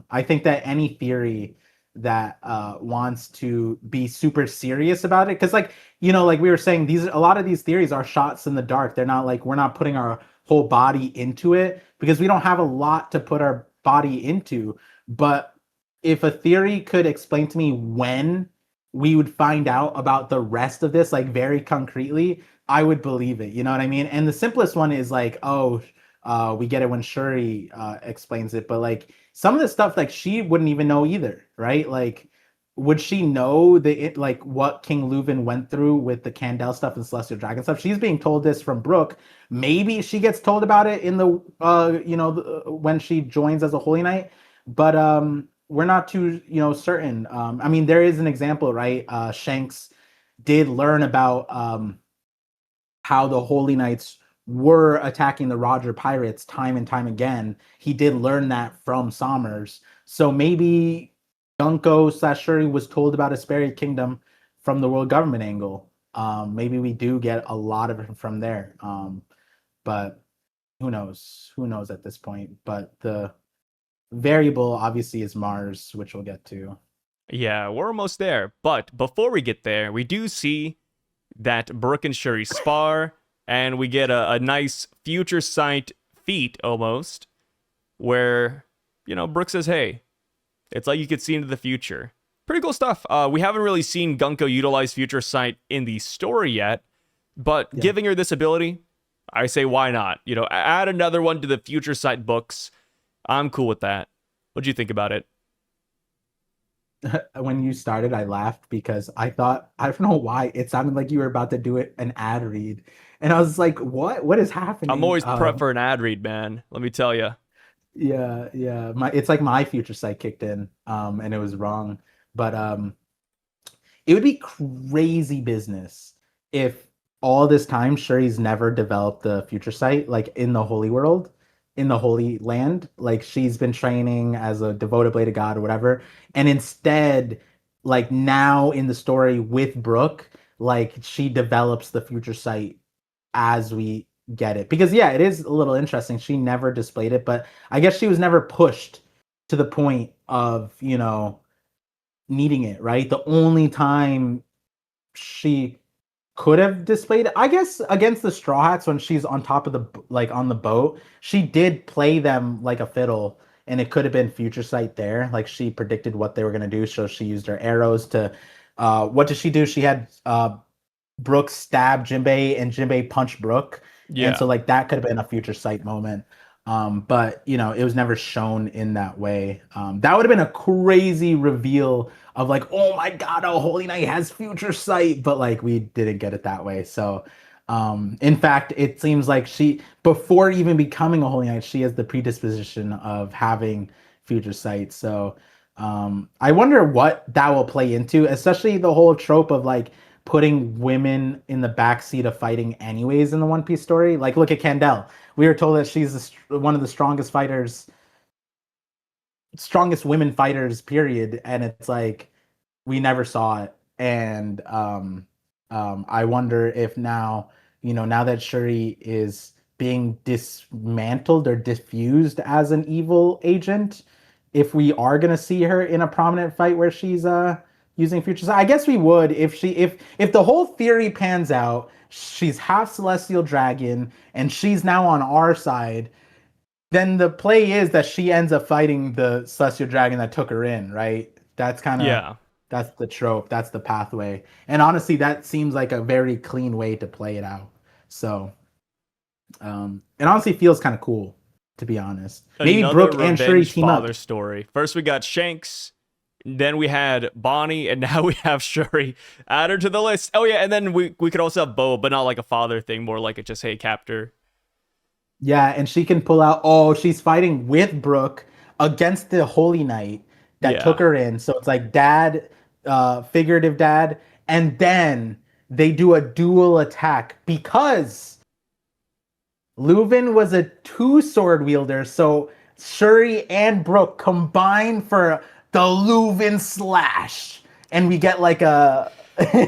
I think that any theory that wants to be super serious about it, because like like we were saying, these a lot of these theories are shots in the dark. They're not like we're not putting our whole body into it because we don't have a lot to put our body into. But if a theory could explain to me when we would find out about the rest of this, like very concretely, I would believe it. You know what I mean? And the simplest one is like, oh, we get it when Shuri explains it, but like some of the stuff, like she wouldn't even know either, right? Like, would she know like what King Leuven went through with the Candle stuff and Celestial Dragon stuff? She's being told this from Brook. Maybe she gets told about it in the when she joins as a Holy Knight, but we're not too certain. I mean, there is an example, right? Shanks did learn about how the Holy Knights were attacking the Roger Pirates time and time again. He did learn that from Sommers. So maybe Gunko slash Shuri was told about Esperia Kingdom from the world government angle. Maybe we do get a lot of it from there. But who knows? Who knows at this point? But the variable obviously is Mars, which we'll get to. Yeah, we're almost there. But before we get there, we do see that Brook and Shuri spar, and we get a nice future sight feat almost, where, Brook says, "Hey, it's like you could see into the future." Pretty cool stuff. We haven't really seen Gunko utilize future sight in the story yet, but Yeah. giving her this ability, I say why not? Add another one to the future sight books. I'm cool with that. What'd you think about it? When you started, I laughed because I don't know why it sounded like you were about to do an ad read, and I was like, what is I'm happening? always prep for an ad read, man. Let me tell you. Yeah, yeah, it's like my future sight kicked in, and it was wrong, but it would be crazy business if all this time Shuri's never developed the future sight, like in the holy world, in the holy land. Like she's been training as a devoted blade of God or whatever. And instead, like now in the story with Brook, like she develops the future sight as we get it. Because yeah, it is a little interesting. She never displayed it, but I guess she was never pushed to the point of, needing it, right? The only time she could have displayed it, I guess, against the Straw Hats when she's on top of the like on the boat, she did play them like a fiddle, and it could have been future sight there. Like she predicted what they were gonna do, so she used her arrows to. What did she do? She had Brook stab Jinbei and Jinbei punch Brook. And Yeah. so like that could have been a future sight moment. But it was never shown in that way. That would have been a crazy reveal of like, oh my god, a Holy Knight has future sight, but like we didn't get it that way. So in fact, it seems like she before even becoming a Holy Knight, she has the predisposition of having future sight. So I wonder what that will play into, especially the whole trope of like putting women in the backseat of fighting anyways in the One Piece story. Like, look at Candle. We were told that she's one of the strongest fighters strongest women fighters, period. And it's like we never saw it. And I wonder if now, now that Shuri is being dismantled or diffused as an evil agent, if we are gonna see her in a prominent fight where she's using future sight. I guess we would if the whole theory pans out, she's half celestial dragon and she's now on our side, then the play is that she ends up fighting the celestial dragon that took her in, right? Yeah. That's the trope, that's the pathway. And honestly, that seems like a very clean way to play it out. So, it honestly feels kind of cool, to be honest. Maybe Another Brook and Shuri revenge team father up. story. First we got Shanks, then we had Bonnie, and now we have Shuri. Add her to the list. Oh yeah, and then we could also have Bo, but not like a father thing, more like a just hey captor. Yeah, and she can pull out. Oh, she's fighting with Brook against the Holy Knight that Yeah. took her in. So it's like dad, figurative dad, and then they do a dual attack because Leuven was a two sword wielder. So Shuri and Brook combine for the Leuven slash, and we get like a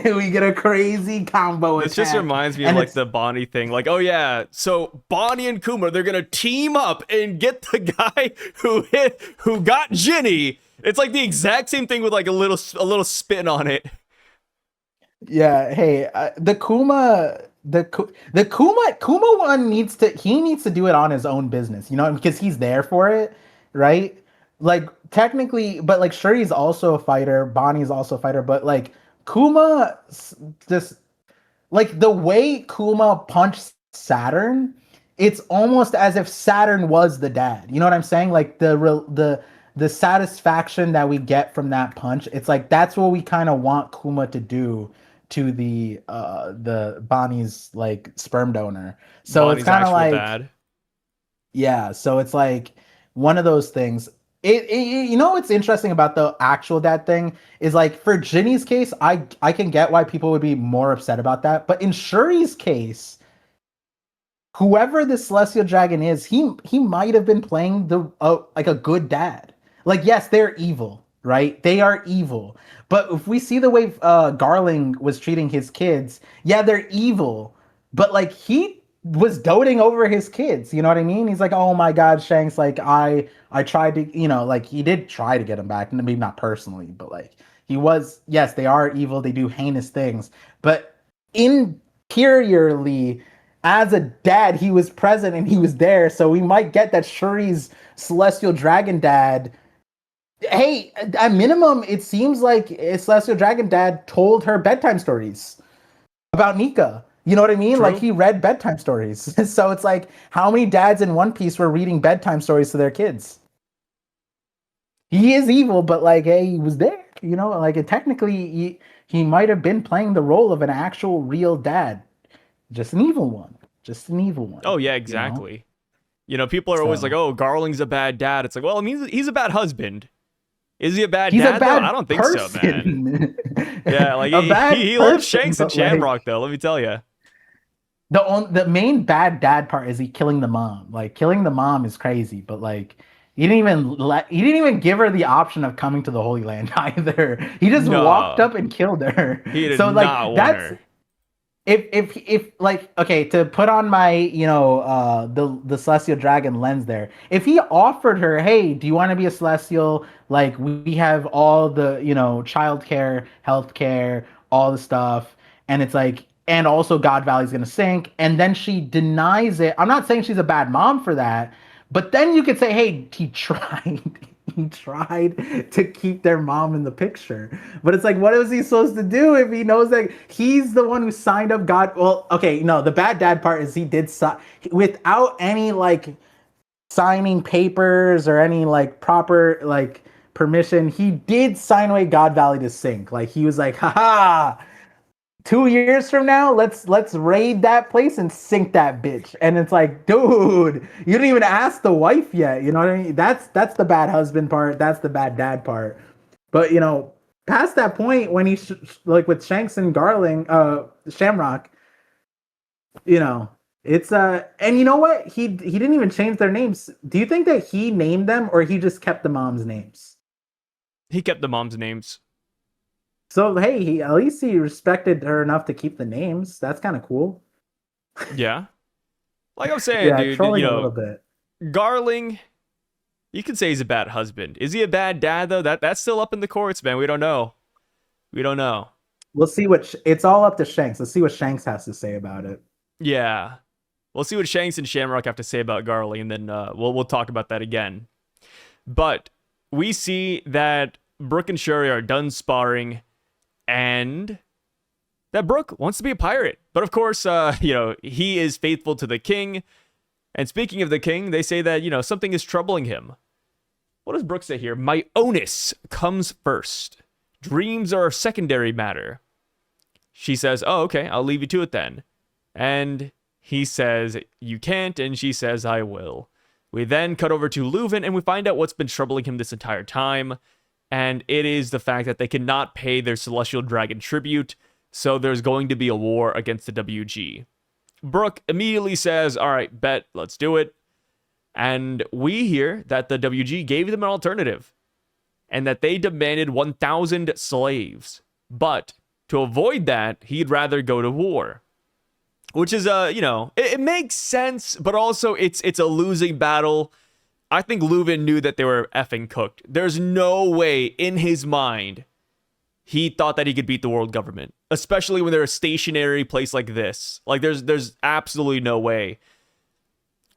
we get a crazy combo This just attack, reminds me of and like it's the Bonnie thing. Like, oh yeah, so Bonnie and Kuma, they're gonna team up and get the guy who got Ginny. It's like the exact same thing with like a little spin on it. Yeah, hey, the Kuma one needs to do it on his own business, because he's there for it, right? Like technically, but like Shuri's also a fighter, Bonnie's also a fighter, but like just like the way Kuma punched Saturn, it's almost as if Saturn was the dad. You know what I'm saying? Like the satisfaction that we get from that punch, it's like that's what we kind of want Kuma to do to the Bonnie's like sperm donor. So it's Bonnie's kind of actual like, dad. yeah, so it's like one of those things. What's interesting about the actual dad thing is like for Ginny's case, I can get why people would be more upset about that, but in Shuri's case, whoever the celestial dragon is, he might have been playing the like a good dad. Like yes, they're evil, right? They are evil. But if we see the way Garling was treating his kids, yeah, they're evil. But like he was doting over his kids, you know what I mean? He's like, "Oh my god, Shanks, like I tried to, like he did try to get him back, maybe not personally, but like he was, yes, they are evil, they do heinous things, but interiorly as a dad, he was present and he was there. So we might get that Shuri's celestial dragon dad. Hey, at minimum, it seems like a celestial dragon dad told her bedtime stories about Nika. You know what I mean? Like True. he read bedtime stories. So it's like how many dads in One Piece were reading bedtime stories to their kids? He is evil, but like, hey, he was there. Like technically, he might have been playing the role of an actual real dad, just an evil one, just an evil one. Oh yeah, You know. exactly. People are always like, So "Oh, Garling's a bad dad." It's like, well, I mean, he's a bad husband. Is he a bad he's a dad though? I bad don't think so, man. person. Yeah, like A he, bad he loves person, Shanks and but like Shamrock though. Let me tell you. the main bad dad part is he killing the mom. Like killing the mom is crazy, but like he didn't even give her the option of coming to the Holy Land either. He just walked No, up and killed her. he did So like not want that's her. if like, okay, to put on my the celestial dragon lens there, if he offered her, hey, do you want to be a celestial, like we have all the childcare, healthcare, all the stuff, and it's like, and also God Valley's gonna sink, and then she denies it. I'm not saying she's a bad mom for that, but then you could say, hey, he tried. He tried to keep their mom in the picture. But it's like, what is he supposed to do if he knows that he's the one who signed up God? Well, okay, no, the bad dad part is he did without any like signing papers or any like proper like permission. He did sign away God Valley to sink. Like he was like, haha, 2 years from now, let's raid that place and sink that bitch. And it's like, dude, you didn't even ask the wife yet. You know what I mean? That's the bad husband part. That's the bad dad part. But past that point when like with Shanks and Garling, Shamrock, you know, It's and you know what? He didn't even change their names. Do you think that he named them or he just kept the mom's names? He kept the mom's names. So hey, at least he respected her enough to keep the names. That's kind of cool. Yeah. Like I'm saying, Yeah, dude, trolling a little bit. Garling, you can say he's a bad husband. Is he a bad dad though? That's still up in the courts, man. We don't know. We don't know. We'll see what it's all up to Shanks. Let's see what Shanks has to say about it. Yeah. We'll see what Shanks and Shamrock have to say about Garling, and then we'll talk about that again. But we see that Brook and Shuri are done sparring, and that Brook wants to be a pirate. But of course, he is faithful to the king. And speaking of the king, they say that, something is troubling him. What does Brook say here? My onus comes first. Dreams are a secondary matter. She says, oh, okay, I'll leave you to it then. And he says, you can't, and she says, I will. We then cut over to Leuven, and we find out what's been troubling him this entire time. And it is the fact that they cannot pay their celestial dragon tribute, so there's going to be a war against the WG. Brook immediately says, all right, bet, let's do it. And we hear that the WG gave them an alternative, and that they demanded 1,000 slaves. But to avoid that, he'd rather go to war. Which is, it makes sense, but also it's a losing battle. I think Leuven knew that they were effing cooked. There's no way in his mind he thought that he could beat the world government, especially when they're a stationary place like this. Like, there's absolutely no way.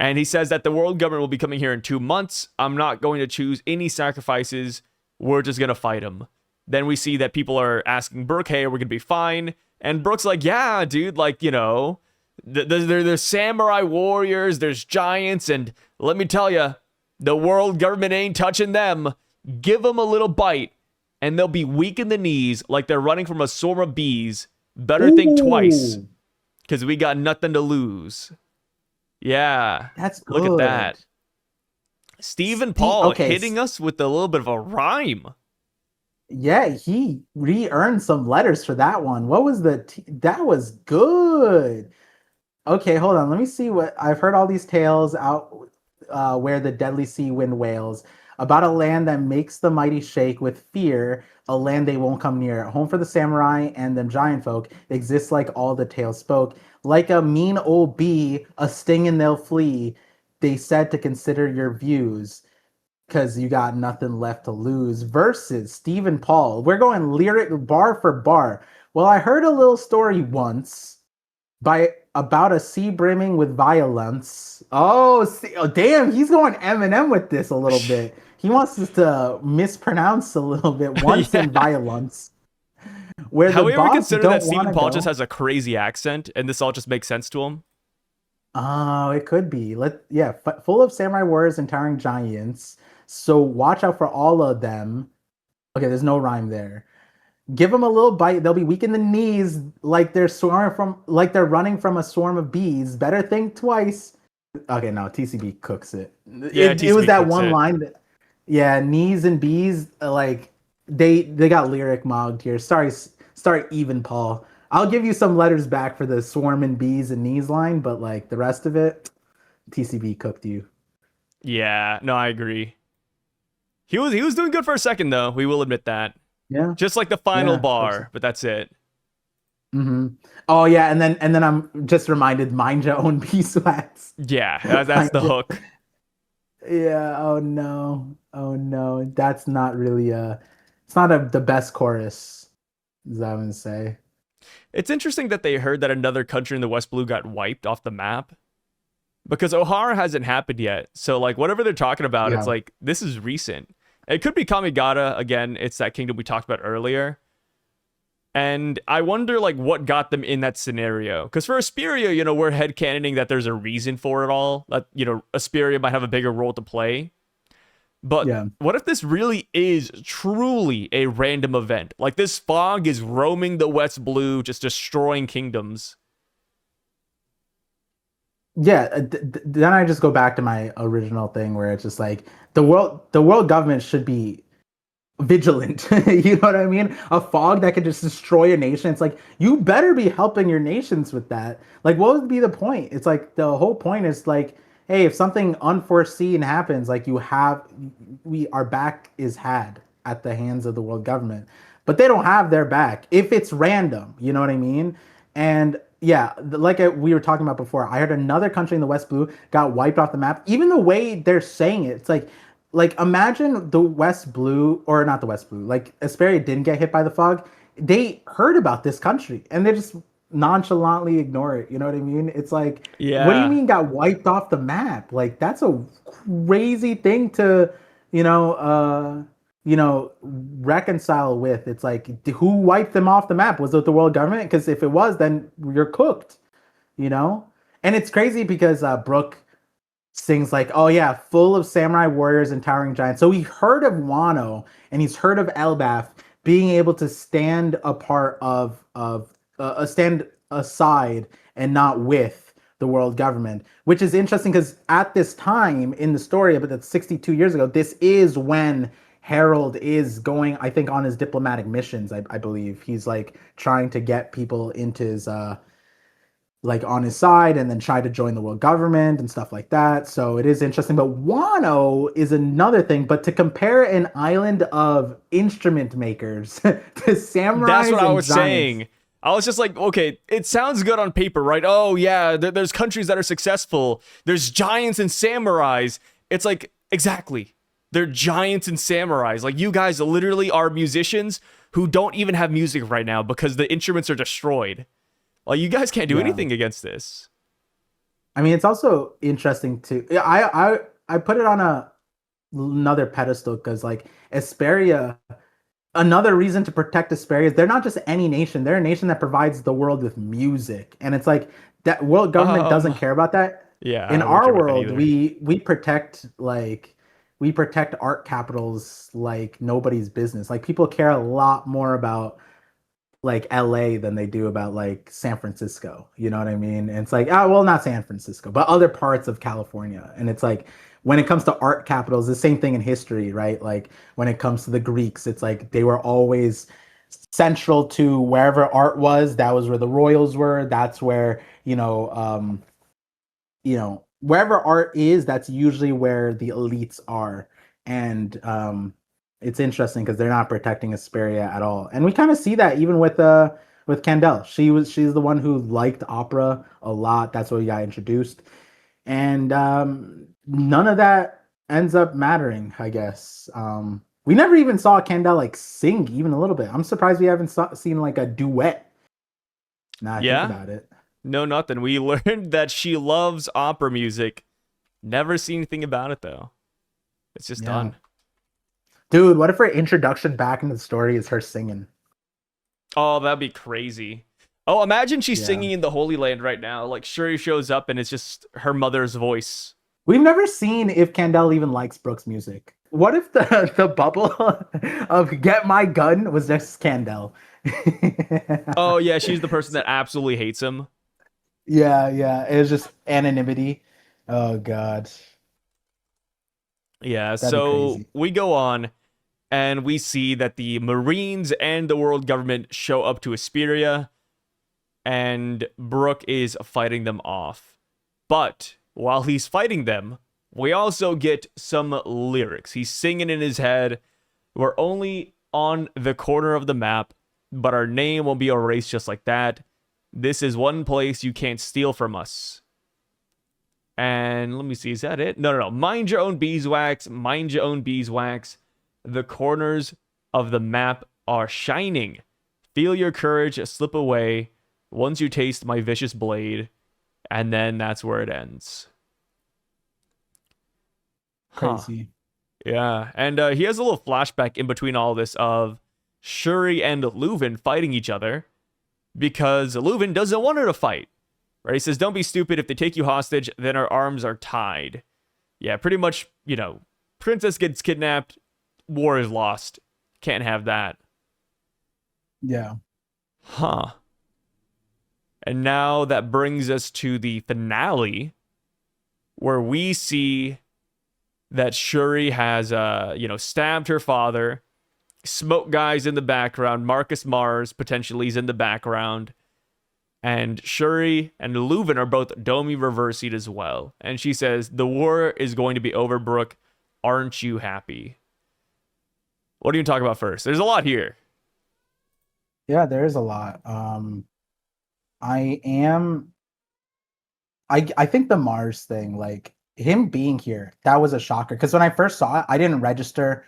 And he says that the world government will be coming here in 2 months. I'm not going to choose any sacrifices. We're just going to fight him. Then we see that people are asking Brook, hey, are we going to be fine? And Brook's like, yeah, dude, like, there's samurai warriors, there's giants, and let me tell you, the world government ain't touching them. Give them a little bite, and they'll be weak in the knees like they're running from a swarm of bees. Better think twice, because we got nothing to lose. Yeah, That's good. Look at that. Stephen Paul hitting us with a little bit of a rhyme. Yeah, he re-earned some letters for that one. What was that was good. Okay, hold on. Let me see what I've heard all these tales out where the deadly sea wind wails about a land that makes the mighty shake with fear, a land they won't come near. Home for the samurai and them giant folk exists like all the tales spoke. Like a mean old bee, a sting and they'll flee. They said to consider your views because you got nothing left to lose. Versus Stephen Paul. We're going lyric bar for bar. Well, I heard a little story once about a sea brimming with violence. Oh, damn, he's going Eminem with this a little bit. He wants us to mispronounce a little bit once in violence. Where have the we ever considered that Stephen Paul just has a crazy accent and this all just makes sense to him? Oh, it could be. Full of samurai warriors and towering giants. So watch out for all of them. Okay, there's no rhyme there. Give them a little bite. They'll be weak in the knees, like they're running from a swarm of bees. Better think twice. Okay, no, TCB cooks it. Yeah, it was that one line that, yeah, knees and bees, like they got lyric mogged here. Sorry, even Paul. I'll give you some letters back for the swarm and bees and knees line, but like the rest of it, TCB cooked you. Yeah, no, I agree. He was doing good for a second though. We will admit that. Yeah. Just like the final bar, but that's it. Mm-hmm. Oh yeah, and then I'm just reminded, mind your own beeswax. Yeah, that's the hook. Yeah. Oh no. That's not really it's not the best chorus, as I would say. It's interesting that they heard that another country in the West Blue got wiped off the map. Because Ohara hasn't happened yet. So like whatever they're talking about, it's like this is recent. It could be Kamigata again. It's that kingdom we talked about earlier. And I wonder like what got them in that scenario. Because for Esperia, we're headcanoning that there's a reason for it all. That, Esperia might have a bigger role to play. But what if this really is truly a random event? Like this fog is roaming the West Blue, just destroying kingdoms. Yeah, then I just go back to my original thing where it's just like the world government should be vigilant. You know what I mean? A fog that could just destroy a nation. It's like you better be helping your nations with that. Like, what would be the point? It's like the whole point is like, hey, if something unforeseen happens, like we our back is had at the hands of the world government, but they don't have their back if it's random. You know what I mean? And yeah, we were talking about before, I heard another country in the West Blue got wiped off the map. Even the way they're saying it, it's like imagine the West Blue, or not the West Blue, like Esperia didn't get hit by the fog. They heard about this country and they just nonchalantly ignore it. You know what I mean? It's like, what do you Yeah. mean got wiped off the map? Like that's a crazy thing to, you know, uh, reconcile with. It's like who wiped them off the map? Was it the world government? Because if it was, then you're cooked. You know, and it's crazy because Brook sings like, "Oh yeah, full of samurai warriors and towering giants." So he heard of Wano and he's heard of Elbaph being able to stand apart stand aside and not with the world government, which is interesting because at this time in the story, but that's 62 years ago, this is when Harold is going, I think, on his diplomatic missions. I believe he's like trying to get people into his like on his side and then try to join the world government and stuff like that. So it is interesting. But Wano is another thing. But to compare an island of instrument makers to That's what samurais I and was giants. saying. I was just like, okay, it sounds good on paper, right? Oh, yeah, there's countries that are successful. There's giants and samurais. It's like, exactly. They're giants and samurais. Like, you guys literally are musicians who don't even have music right now because the instruments are destroyed. Like, you guys can't do Yeah. anything against this. I mean, it's also interesting to I put it on another pedestal because like Esperia, another reason to protect Esperia is they're not just any nation. They're a nation that provides the world with music. And it's like that world government doesn't Um, care about that. yeah, In I wouldn't our care about that world, either. we protect art capitals like nobody's business. Like people care a lot more about like LA than they do about like San Francisco. You know what I mean? And it's like, oh, well, not San Francisco, but other parts of California. And it's like, when it comes to art capitals, the same thing in history, right? Like when it comes to the Greeks, it's like they were always central to wherever art was. That was where the royals were. That's where, wherever art is, that's usually where the elites are. And it's interesting because they're not protecting Asperia at all. And we kind of see that even with Candel. She's the one who liked opera a lot. That's what we got introduced. And none of that ends up mattering, I guess. We never even saw Candel like sing even a little bit. I'm surprised we haven't seen like a duet. Now I think Yeah? about it. No, nothing. We learned that she loves opera music. Never seen anything about it, though. It's just Yeah. done. Dude, what if her introduction back into the story is her singing? Oh, that'd be crazy. Oh, imagine she's Yeah. singing in the Holy Land right now. Like, Shuri shows up and it's just her mother's voice. We've never seen if Candel even likes Brooks' music. What if the bubble of Get My Gun was just Candel? Oh, yeah, she's the person that absolutely hates him. Yeah, yeah. It was just anonymity. Oh god. Yeah, That'd be so crazy. we go on and we see that the Marines and the world government show up to Esperia and Brook is fighting them off. But while he's fighting them, we also get some lyrics. He's singing in his head. We're only on the corner of the map, but our name won't be erased just like that. This is one place you can't steal from us. And let me see, is that it? No, no, no. Mind your own beeswax. Mind your own beeswax. The corners of the map are shining. Feel your courage slip away once you taste my vicious blade. And then that's where it ends. Huh. Crazy. Yeah. And he has a little flashback in between all this of Shuri and Leuven fighting each other because Leuven doesn't want her to fight. Right? He says, don't be stupid. If they take you hostage, then our arms are tied. Yeah, pretty much, princess gets kidnapped, war is lost. Can't have that. Yeah. Huh. And now that brings us to the finale where we see that Shuri has, stabbed her father smoke guys in the background. Marcus Mars potentially is in the background. And Shuri and Leuven are both Domi reversied as well. And she says, the war is going to be over, Brook. Aren't you happy? What do you talk about first? There's a lot here. Yeah, there is a lot. I am. I think the Mars thing, like him being here, that was a shocker. Because when I first saw it, I didn't register.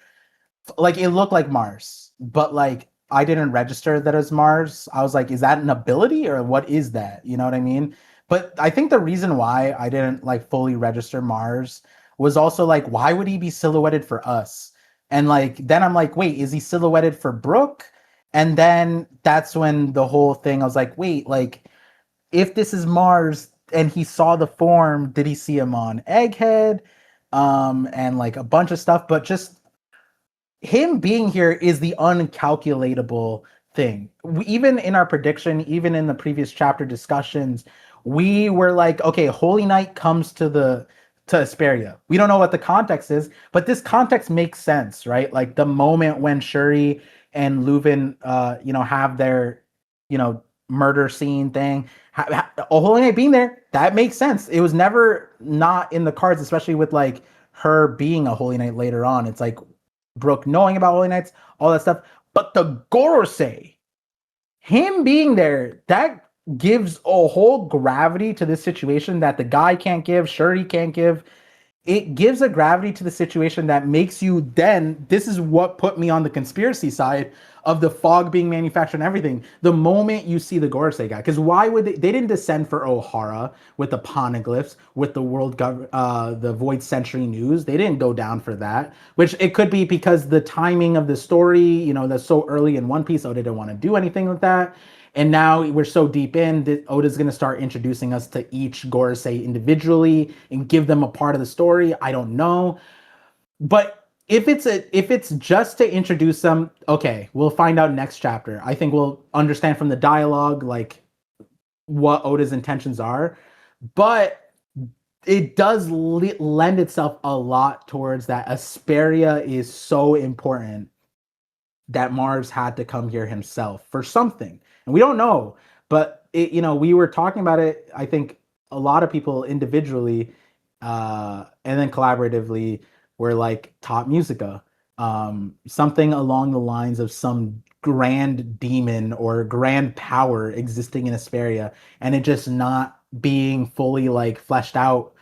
Like it looked like Mars, but like I didn't register that as Mars. I was like, is that an ability or what is that? You know what I mean? But I think the reason why I didn't like fully register Mars was also like, why would he be silhouetted for us? And like then I'm like, wait, is he silhouetted for Brook? And then that's when the whole thing, I was like, wait, like if this is Mars and he saw the form, did he see him on Egghead? And like a bunch of stuff, but just him being here is the uncalculatable thing. Even in our prediction, even in the previous chapter discussions, we were like, okay, Holy Knight comes to Esperia. We don't know what the context is, but this context makes sense, right? Like the moment when Shuri and Leuven, have their, murder scene thing, Holy Knight being there, that makes sense. It was never not in the cards, especially with like her being a Holy Knight later on. It's like Brook knowing about Holy Knights, all that stuff. But the Gorosei, him being there, that gives a whole gravity to this situation that the guy can't give, Shuri can't give. It gives a gravity to the situation that makes you then, this is what put me on the conspiracy side of the fog being manufactured and everything. The moment you see the Gorosei guy, because why would they didn't descend for O'Hara with the poneglyphs, with the Void Century News. They didn't go down for that, which it could be because the timing of the story, that's so early in One Piece, Oda didn't want to do anything with that. And now we're so deep in that Oda's going to start introducing us to each Gorosei individually and give them a part of the story. I don't know. But if it's just to introduce them, okay, we'll find out next chapter. I think we'll understand from the dialogue, like, what Oda's intentions are. But it does lend itself a lot towards that Esperia is so important that Mars had to come here himself for something. And we don't know, but we were talking about it, I think a lot of people individually and then collaboratively were like top musica, something along the lines of some grand demon or grand power existing in Esperia, and it just not being fully like fleshed out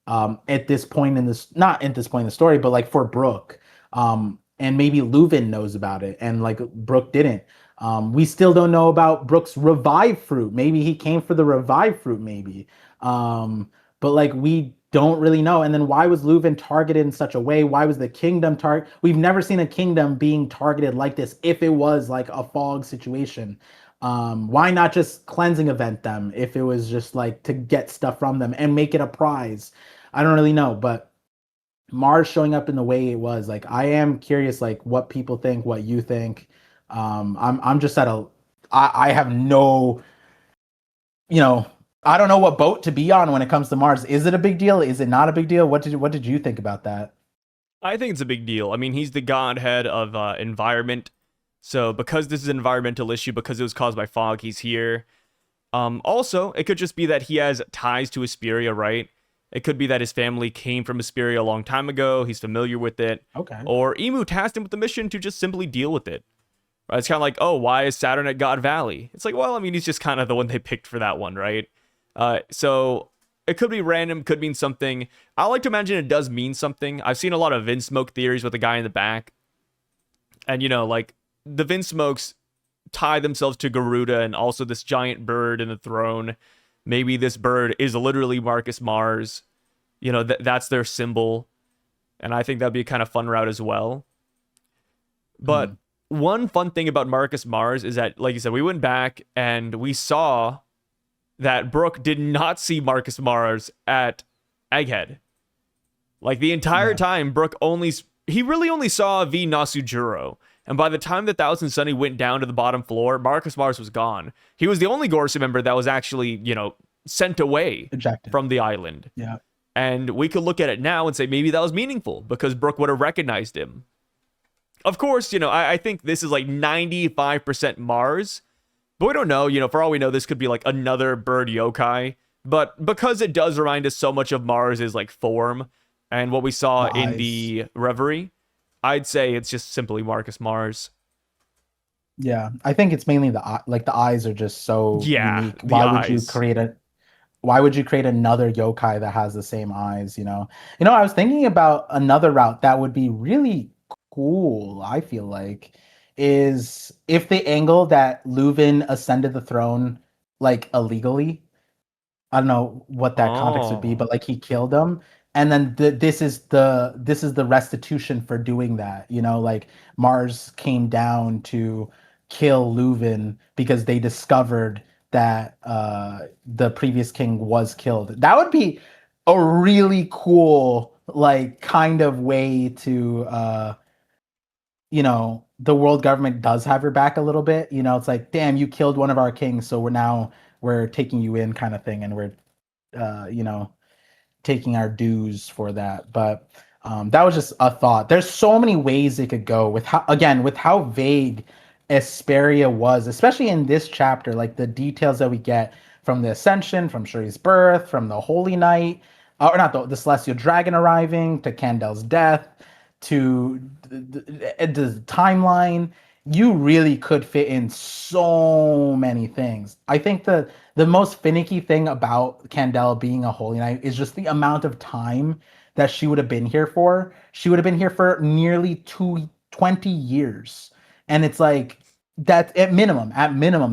at this point in this, not at this point in the story, but like for Brook. And maybe Leuven knows about it and like Brook didn't. We still don't know about Brook's revive fruit. Maybe he came for the revive fruit, maybe. But like we don't really know. And then why was Leuven targeted in such a way? Why was the kingdom target? We've never seen a kingdom being targeted like this if it was like a fog situation. Why not just cleansing event them if it was just like to get stuff from them and make it a prize? I don't really know, but Mars showing up in the way it was, like I am curious, like what people think, what you think. I'm just I have no, I don't know what boat to be on when it comes to Mars. Is it a big deal? Is it not a big deal? What did you think about that? I think it's a big deal. I mean, he's the godhead of environment. So because this is an environmental issue, because it was caused by fog, he's here. Also, it could just be that he has ties to Esperia, right? It could be that his family came from Esperia a long time ago. He's familiar with it. Okay. Or Imu tasked him with the mission to just simply deal with it. Right? It's kind of like, oh, why is Saturn at God Valley? It's like, well, I mean, he's just kind of the one they picked for that one, right? So it could be random, could mean something. I like to imagine it does mean something. I've seen a lot of Vinsmoke theories with the guy in the back. And, like, the Vinsmokes tie themselves to Garuda and also this giant bird in the throne. Maybe this bird is literally Marcus Mars. That's their symbol. And I think that'd be a kind of fun route as well. But one fun thing about Marcus Mars is that, like you said, we went back and we saw that Brook did not see Marcus Mars at Egghead. Like the entire time, Brook really only saw V Nasujuro. And by the time the Thousand Sunny went down to the bottom floor, Marcus Mars was gone. He was the only Gorosei member that was actually, sent away Ejected from the island. Yeah. And we could look at it now and say maybe that was meaningful because Brook would have recognized him. Of course, I think this is like 95% Mars, but we don't know. For all we know, this could be like another bird yokai. But because it does remind us so much of Mars' like form and what we saw The in eyes. the Reverie, I'd say it's just simply Marcus Mars. Yeah, I think it's mainly the eyes are just so Yeah, unique. the eyes. Why would you create another yokai that has the same eyes, you know? I was thinking about another route that would be really cool, I feel like, is if they angle that Leuven ascended the throne like illegally. I don't know what that context would be, Oh. but like he killed him, and then this is the restitution for doing that. Like Mars came down to kill Leuven because they discovered that the previous king was killed. That would be a really cool like kind of way to the world government does have your back a little bit. It's like, damn, you killed one of our kings, so we're taking you in kind of thing, and we're uh, you know, taking our dues for that. But that was just a thought. There's so many ways it could go with how vague Esperia was, especially in this chapter, like the details that we get from the Ascension, from Shuri's birth, from the Holy Night, or not the Celestial Dragon arriving, to Candel's death, to the timeline. You really could fit in so many things. I think the most finicky thing about Candela being a Holy Knight is just the amount of time that she would have been here for. She would have been here for nearly 20 years. And it's like that at minimum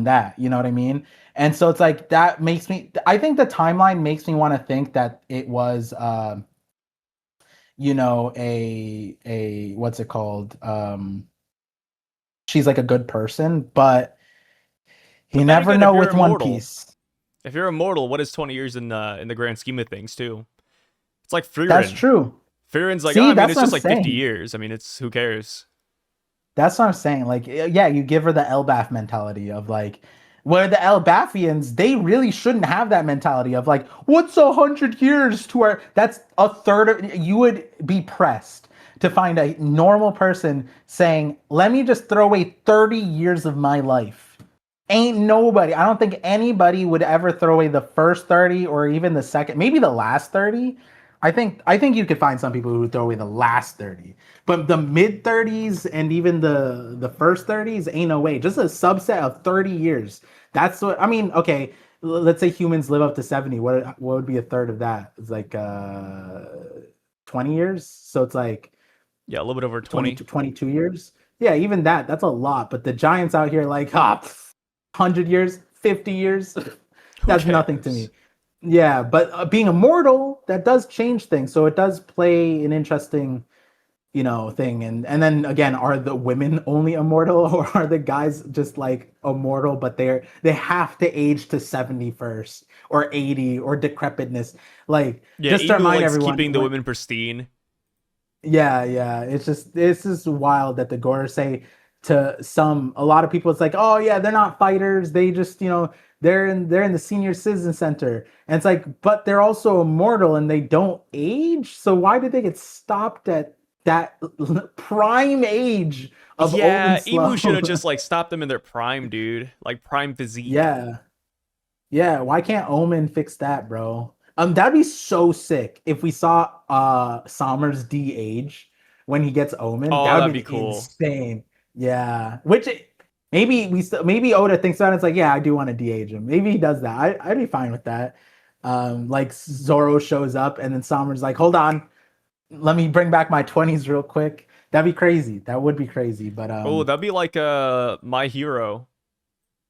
that, you know what I mean? And so it's like that makes me I think the timeline makes me want to think that it was a what's it called? She's like a good person, but you But then never again, if know you're with One immortal, Piece. if you're immortal, what is 20 years in the grand scheme of things too? It's like That's Frieren. true. Frieren's like, oh, See, I mean, that's it's what I'm just like 50 saying. years. I mean, it's who cares? That's what I'm saying. Like, yeah, you give her the Elbaph mentality of like, where the Elbathians, they really shouldn't have that mentality of like, what's 100 years to our? That's a third of. You would be pressed to find a normal person saying, "Let me just throw away 30 years of my life." Ain't nobody. I don't think anybody would ever throw away the first 30 or even the second, maybe the last 30. I think you could find some people who would throw away the last 30. But the mid 30s and even the first 30s ain't no way. Just a subset of 30 years. That's what I mean, okay, let's say humans live up to 70. What would be a third of that? It's like 20 years. So it's like Yeah, a little bit over 20 20. to 22 years. Yeah, even that's a lot. But the Giants out here like, 100 years, 50 years, Who that's nothing to cares? me. Yeah, but being immortal, that does change things. So it does play an interesting, thing. And then again, are the women only immortal or are the guys just like immortal, but they have to age to 70 first or 80 or decrepitness? Like, Yeah, just to Imu remind likes everyone, keeping the women pristine. yeah. It's just wild that the Gorosei to a lot of people it's like, oh yeah, they're not fighters. They just, they're in the senior citizen center. And it's like, but they're also immortal and they don't age. So why did they get stopped at that prime age of Omen Yeah, Imu should have Slow? just like stopped them in their prime, dude. Like prime physique. Yeah. Yeah, why can't Omen fix that, bro? That'd be so sick if we saw Somers de-age when he gets Omen. Oh, That that'd would be be cool. insane. Yeah. Maybe Oda thinks about it. It's like, yeah, I do want to de-age him. Maybe he does that. I'd be fine with that. Like Zoro shows up and then Somers like, hold on, let me bring back my 20s real quick. That'd be crazy. That would be crazy. But Oh, that'd be like My Hero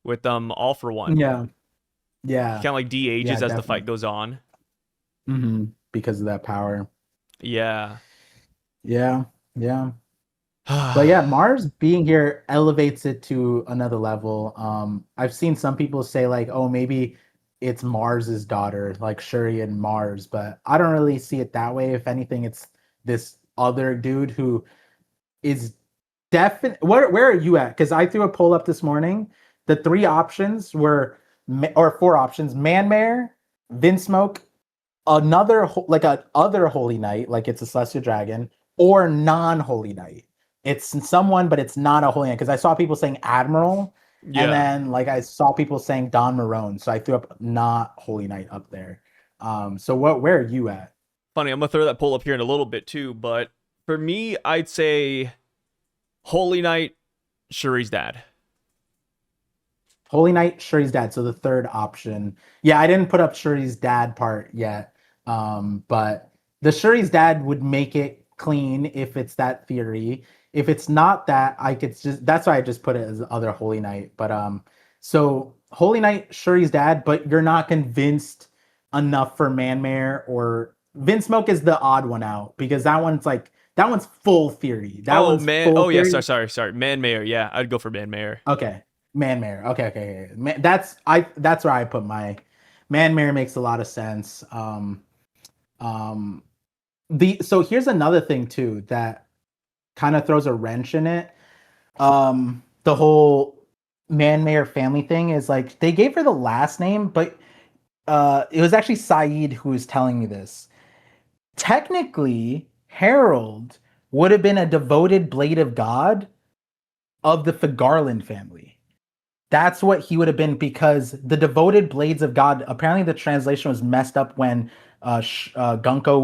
with All for One. yeah, He yeah, kind of like yeah, de-ages as the fight definitely. goes on. Because of that power. Yeah. Yeah, yeah. But yeah, Mars being here elevates it to another level. I've seen some people say like, oh, maybe it's Mars's daughter, like Shuri and Mars, but I don't really see it that way. If anything, it's this other dude who is definite. Where are you at? Because I threw a poll up this morning. The three options were, or four options: Manmare, Vinsmoke, like a other Holy Knight, like it's a Celestial Dragon, or non-Holy Knight. it's someone, but it's not a holy knight. Because I saw people saying admiral, and then like I saw people saying Don Marone, so I threw up not holy knight up there. So where are you at? Funny, I'm gonna throw that poll up here in a little bit too, but for me, I'd say Holy Knight, Shuri's dad. Holy Knight, Shuri's dad. So the third option. Yeah, I didn't put up Shuri's dad part yet. But the Shuri's dad would make it clean if it's that theory. If it's not that, I could just that's why I just put it as other Holy Knight. But so Holy Knight, Shuri's dad, but you're not convinced enough for Manmare, or Vince Smoke is the odd one out because that one's full theory. That one's full yeah, theory. sorry. Man Mayor. Yeah, I'd go for Man Mayor. Okay. Man-Mare. Okay. That's where I put my Man-Mare. Makes a lot of sense. So here's another thing too that kind of throws a wrench in it. The whole Man-Mare family thing is like they gave her the last name, but it was actually Saeed who was telling me this. Technically, Harold would have been a devoted blade of God of the Fagarland family. That's what he would have been, because the devoted blades of God, apparently the translation was messed up when Gunko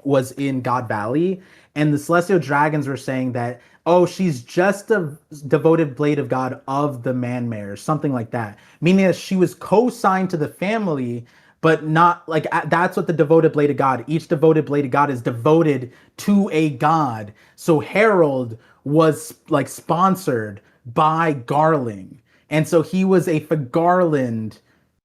was in God Valley, and the Celestial Dragons were saying that, oh, she's just a devoted blade of God of the Manmare, something like that, meaning that she was co-signed to the family, but not like that's what the devoted blade of God. Each devoted blade of God is devoted to a god. So Harold was like sponsored by Garling, and so he was a Fagarland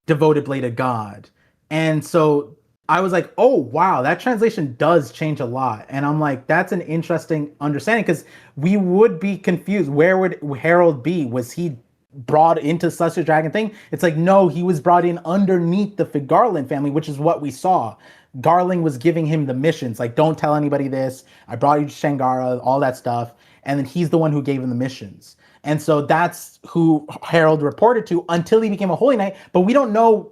devoted blade of God. And so I was like, oh wow, that translation does change a lot. And I'm like, that's an interesting understanding, because we would be confused. Where would Harold be? Was he brought into Celestial Dragon thing? It's like, no, he was brought in underneath the Fagarland family, which is what we saw. Garling was giving him the missions, like, don't tell anybody this. I brought you to Shangara, all that stuff. And then he's the one who gave him the missions. And so that's who Harold reported to until he became a Holy Knight. But we don't know,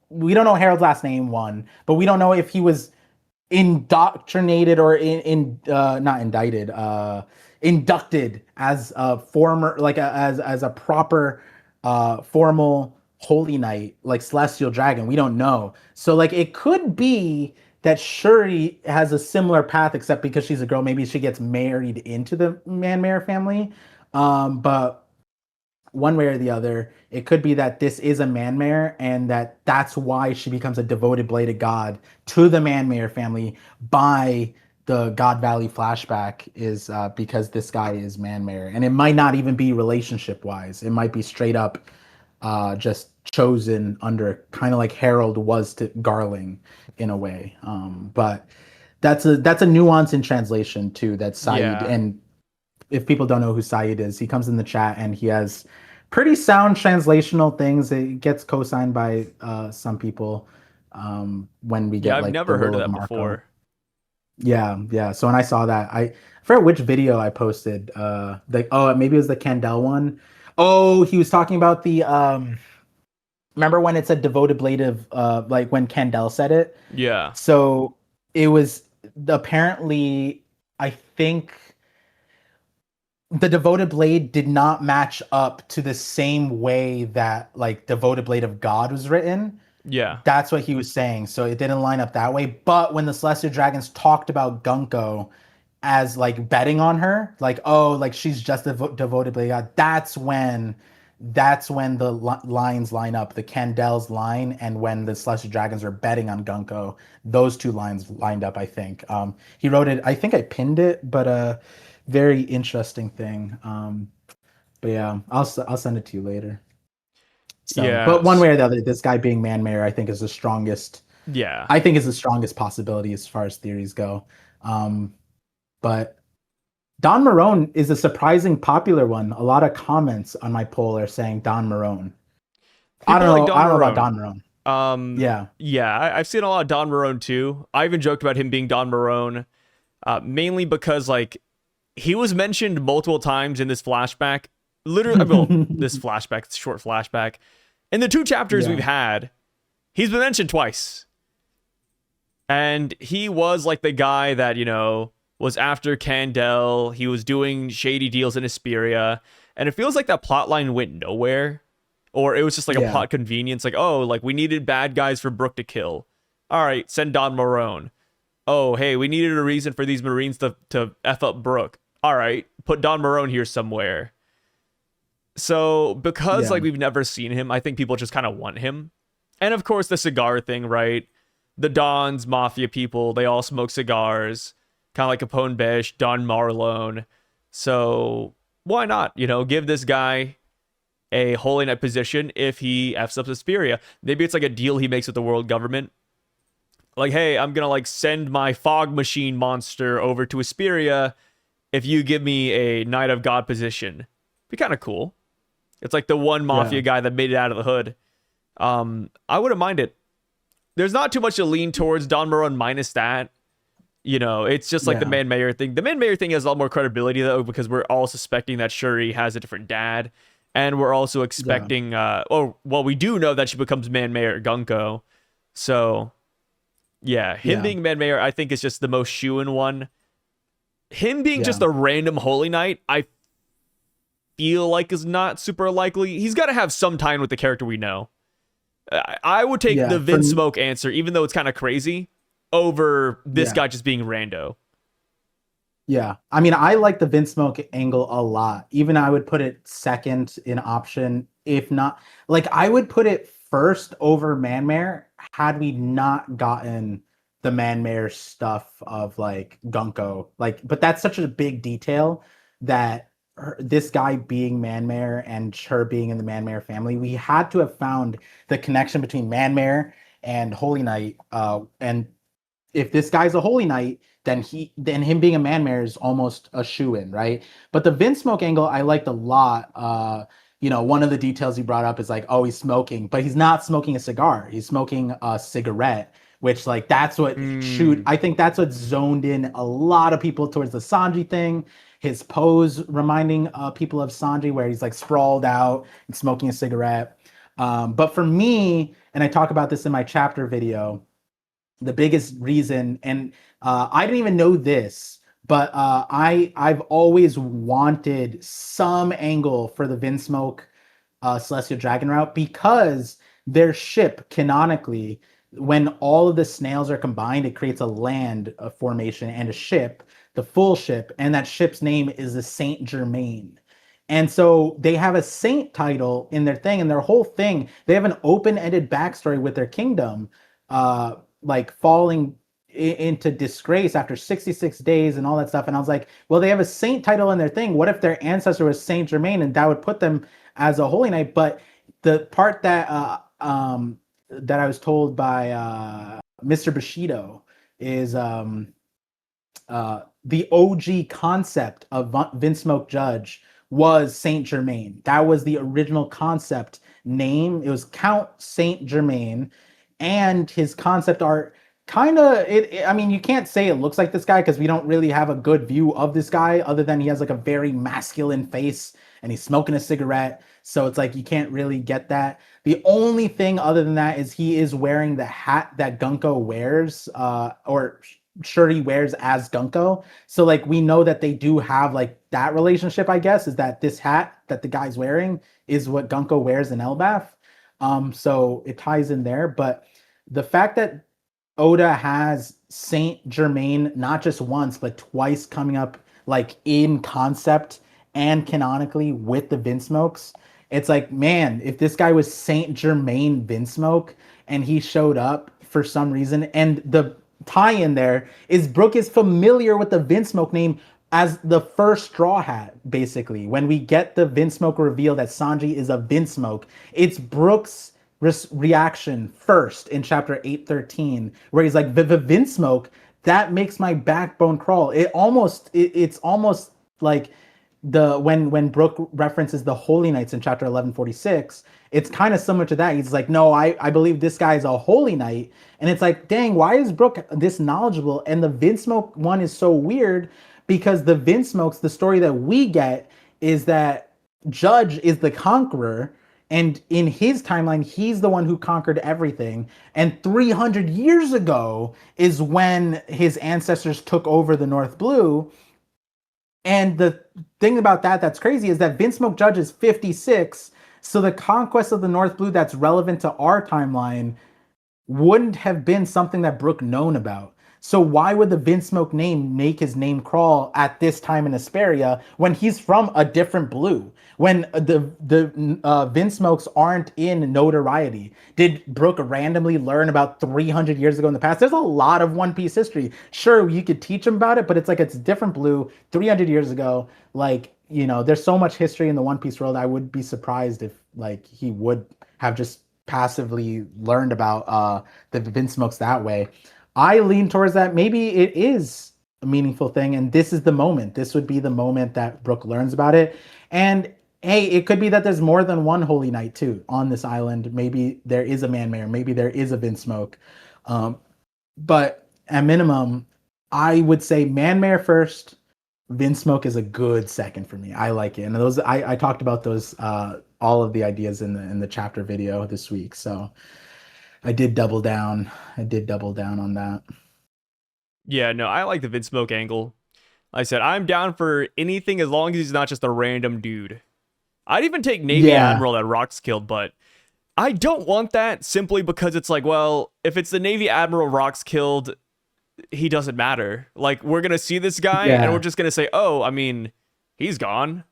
we don't know Harold's last name, one, but we don't know if he was indoctrinated or not indicted, inducted as a former, as a proper formal Holy Knight, like Celestial Dragon. We don't know. So like it could be that Shuri has a similar path, except because she's a girl, maybe she gets married into the Manmare family. But one way or the other, it could be that this is a Manmare, and that's why she becomes a devoted blade of God to the Manmare family by the God Valley flashback, is because this guy is Manmare. And it might not even be relationship wise. It might be straight up just chosen under, kind of like Harold was to Garling in a way. But that's a nuance in translation too, that Saeed, and if people don't know who Saeed is, he comes in the chat and he has pretty sound translational things. It gets co-signed by some people when we get I've like never heard of that Marco. before. Yeah. So when I saw that, I forget which video I posted. Maybe it was the Candel one. Oh, he was talking about the remember when it said devoted blade of like when Candel said it? Yeah. So it was apparently, I think the devoted blade did not match up to the same way that like devoted blade of God was written. Yeah. That's what he was saying. So it didn't line up that way. But when the Celestial Dragons talked about Gunko as like betting on her, like, oh, like she's just a devoted blade of God, that's when the lines line up, the Candel's line, and when the Celestial Dragons are betting on Gunko, those two lines lined up, I think. He wrote it, I think I pinned it, but very interesting thing. But yeah, I'll send it to you later. So, yeah. But one way or the other, this guy being Manmare, I think is the strongest. Yeah. I think is the strongest possibility as far as theories go. But Don Marone is a surprising popular one. A lot of comments on my poll are saying Don Marone. I don't know about Don Marone. Yeah, I've seen a lot of Don Marone too. I even joked about him being Don Marone, mainly because like he was mentioned multiple times in this flashback. Literally, this short flashback. In the 2 chapters we've had, he's been mentioned twice. And he was like the guy that, was after Candel. He was doing shady deals in Esperia, and it feels like that plot line went nowhere, or it was just like a Yeah. plot convenience. Like, oh, like we needed bad guys for Brook to kill. All right, send Don Marone. Oh, hey, we needed a reason for these Marines to F up Brook. All right, put Don Marone here somewhere. So, because Yeah. like we've never seen him, I think people just kind of want him. And of course, the cigar thing, right? The Dons, mafia people, they all smoke cigars, kind of like Capone Bish, Don Marlone. So, why not? You know, give this guy a Holy Knight position if he F's up Esperia. Maybe it's like a deal he makes with the world government. Like, hey, I'm gonna like send my fog machine monster over to Esperia if you give me a Knight of God position. Be kind of cool. It's like the one mafia guy that made it out of the hood. I wouldn't mind it. There's not too much to lean towards Don Marone minus that. You know, it's just like the Man Mayor thing. The Man Mayor thing has a lot more credibility, though, because we're all suspecting that Shuri has a different dad. And we're also expecting, we do know that she becomes Man Mayor at Gunko. So, yeah, him being Man Mayor, I think is just the most shoo-in one. Him being just a random Holy Knight, I feel like is not super likely. He's got to have some tie with the character we know. I would take the Vince Smoke answer, even though it's kind of crazy, over this guy just being rando. Yeah. I mean, I like the Vince Smoke angle a lot. Even I would put it second in option, if not, like I would put it first over Manmare had we not gotten the Manmare stuff of like Gunko. Like, but that's such a big detail that this guy being Manmare and her being in the Manmare family, we had to have found the connection between Manmare and Holy Knight. And if this guy's a Holy Knight, then him being a Manmare is almost a shoo-in, right? But the Vince Smoke angle I liked a lot. You know, one of the details he brought up is like, oh, he's smoking, but he's not smoking a cigar. He's smoking a cigarette, which like that's what I think that's what zoned in a lot of people towards the Sanji thing. His pose reminding people of Sanji, where he's like sprawled out and smoking a cigarette. But for me, and I talk about this in my chapter video, the biggest reason, and I didn't even know this, but I've always wanted some angle for the Vinsmoke Celestial Dragon route, because their ship canonically, when all of the snails are combined, it creates a land formation and a ship, the full ship, and that ship's name is the Saint Germain. And so they have a saint title in their thing, and their whole thing, they have an open-ended backstory with their kingdom, like falling into disgrace after 66 days and all that stuff. And I was like, well, they have a saint title in their thing. What if their ancestor was Saint Germain, and that would put them as a Holy Knight? But the part that that I was told by Mr. Bushido is the OG concept of Vince Smoke Judge was Saint Germain. That was the original concept name. It was Count Saint Germain, and his concept art kind of I mean, you can't say it looks like this guy because we don't really have a good view of this guy, other than he has like a very masculine face and he's smoking a cigarette. So it's like you can't really get that. The only thing other than that is he is wearing the hat that Gunko wears, or Shuri wears as Gunko. So like we know that they do have like that relationship, I guess, is that this hat that the guy's wearing is what Gunko wears in Elbaph. So it ties in there. But the fact that Oda has Saint Germain not just once but twice coming up, like in concept and canonically with the Vinsmokes, it's like, man, if this guy was Saint Germain Vinsmoke and he showed up for some reason, and the tie-in there is Brook is familiar with the Vinsmoke name as the first Straw Hat, basically. When we get the Vinsmoke reveal that Sanji is a Vinsmoke, it's Brook's reaction first in chapter 813, where he's like, the Vinsmoke, that makes my backbone crawl. It's almost like the when Brook references the Holy Knights in chapter 1146, it's kind of similar to that. He's like, no, I believe this guy is a Holy Knight. And it's like, dang, why is Brook this knowledgeable? And the Vinsmoke one is so weird, because the Vinsmokes, the story that we get is that Judge is the conqueror, And in his timeline, he's the one who conquered everything. And 300 years ago is when his ancestors took over the North Blue. And the thing about that that's crazy is that Vince Smoke Judge is 56. So the conquest of the North Blue that's relevant to our timeline wouldn't have been something that Brook known about. So why would the Vince Smoke name make his name crawl at this time in Esperia when he's from a different blue? When the Vince Smokes aren't in notoriety? Did Brook randomly learn about 300 years ago in the past? There's a lot of One Piece history. Sure, you could teach him about it, but it's like it's different blue 300 years ago. Like, you know, there's so much history in the One Piece world. I would be surprised if like he would have just passively learned about the Vince Smokes that way. I lean towards that. Maybe it is a meaningful thing, and this is the moment. This would be the moment that Brook learns about it. And hey, it could be that there's more than one Holy Knight too on this island. Maybe there is a Man Mayor. Maybe there is a Vince Smoke. But at minimum, I would say Man Mayor first. Vince Smoke is a good second for me. I like it, and those I talked about those all of the ideas in the chapter video this week. So I did double down. I did double down on that. Yeah, no, I like the Vince Smoke angle. Like I said, I'm down for anything as long as he's not just a random dude. I'd even take Navy Admiral that Rock's killed, but I don't want that simply because it's like, well, if it's the Navy Admiral Rock's killed, he doesn't matter. Like, we're going to see this guy and we're just going to say, oh, I mean, he's gone.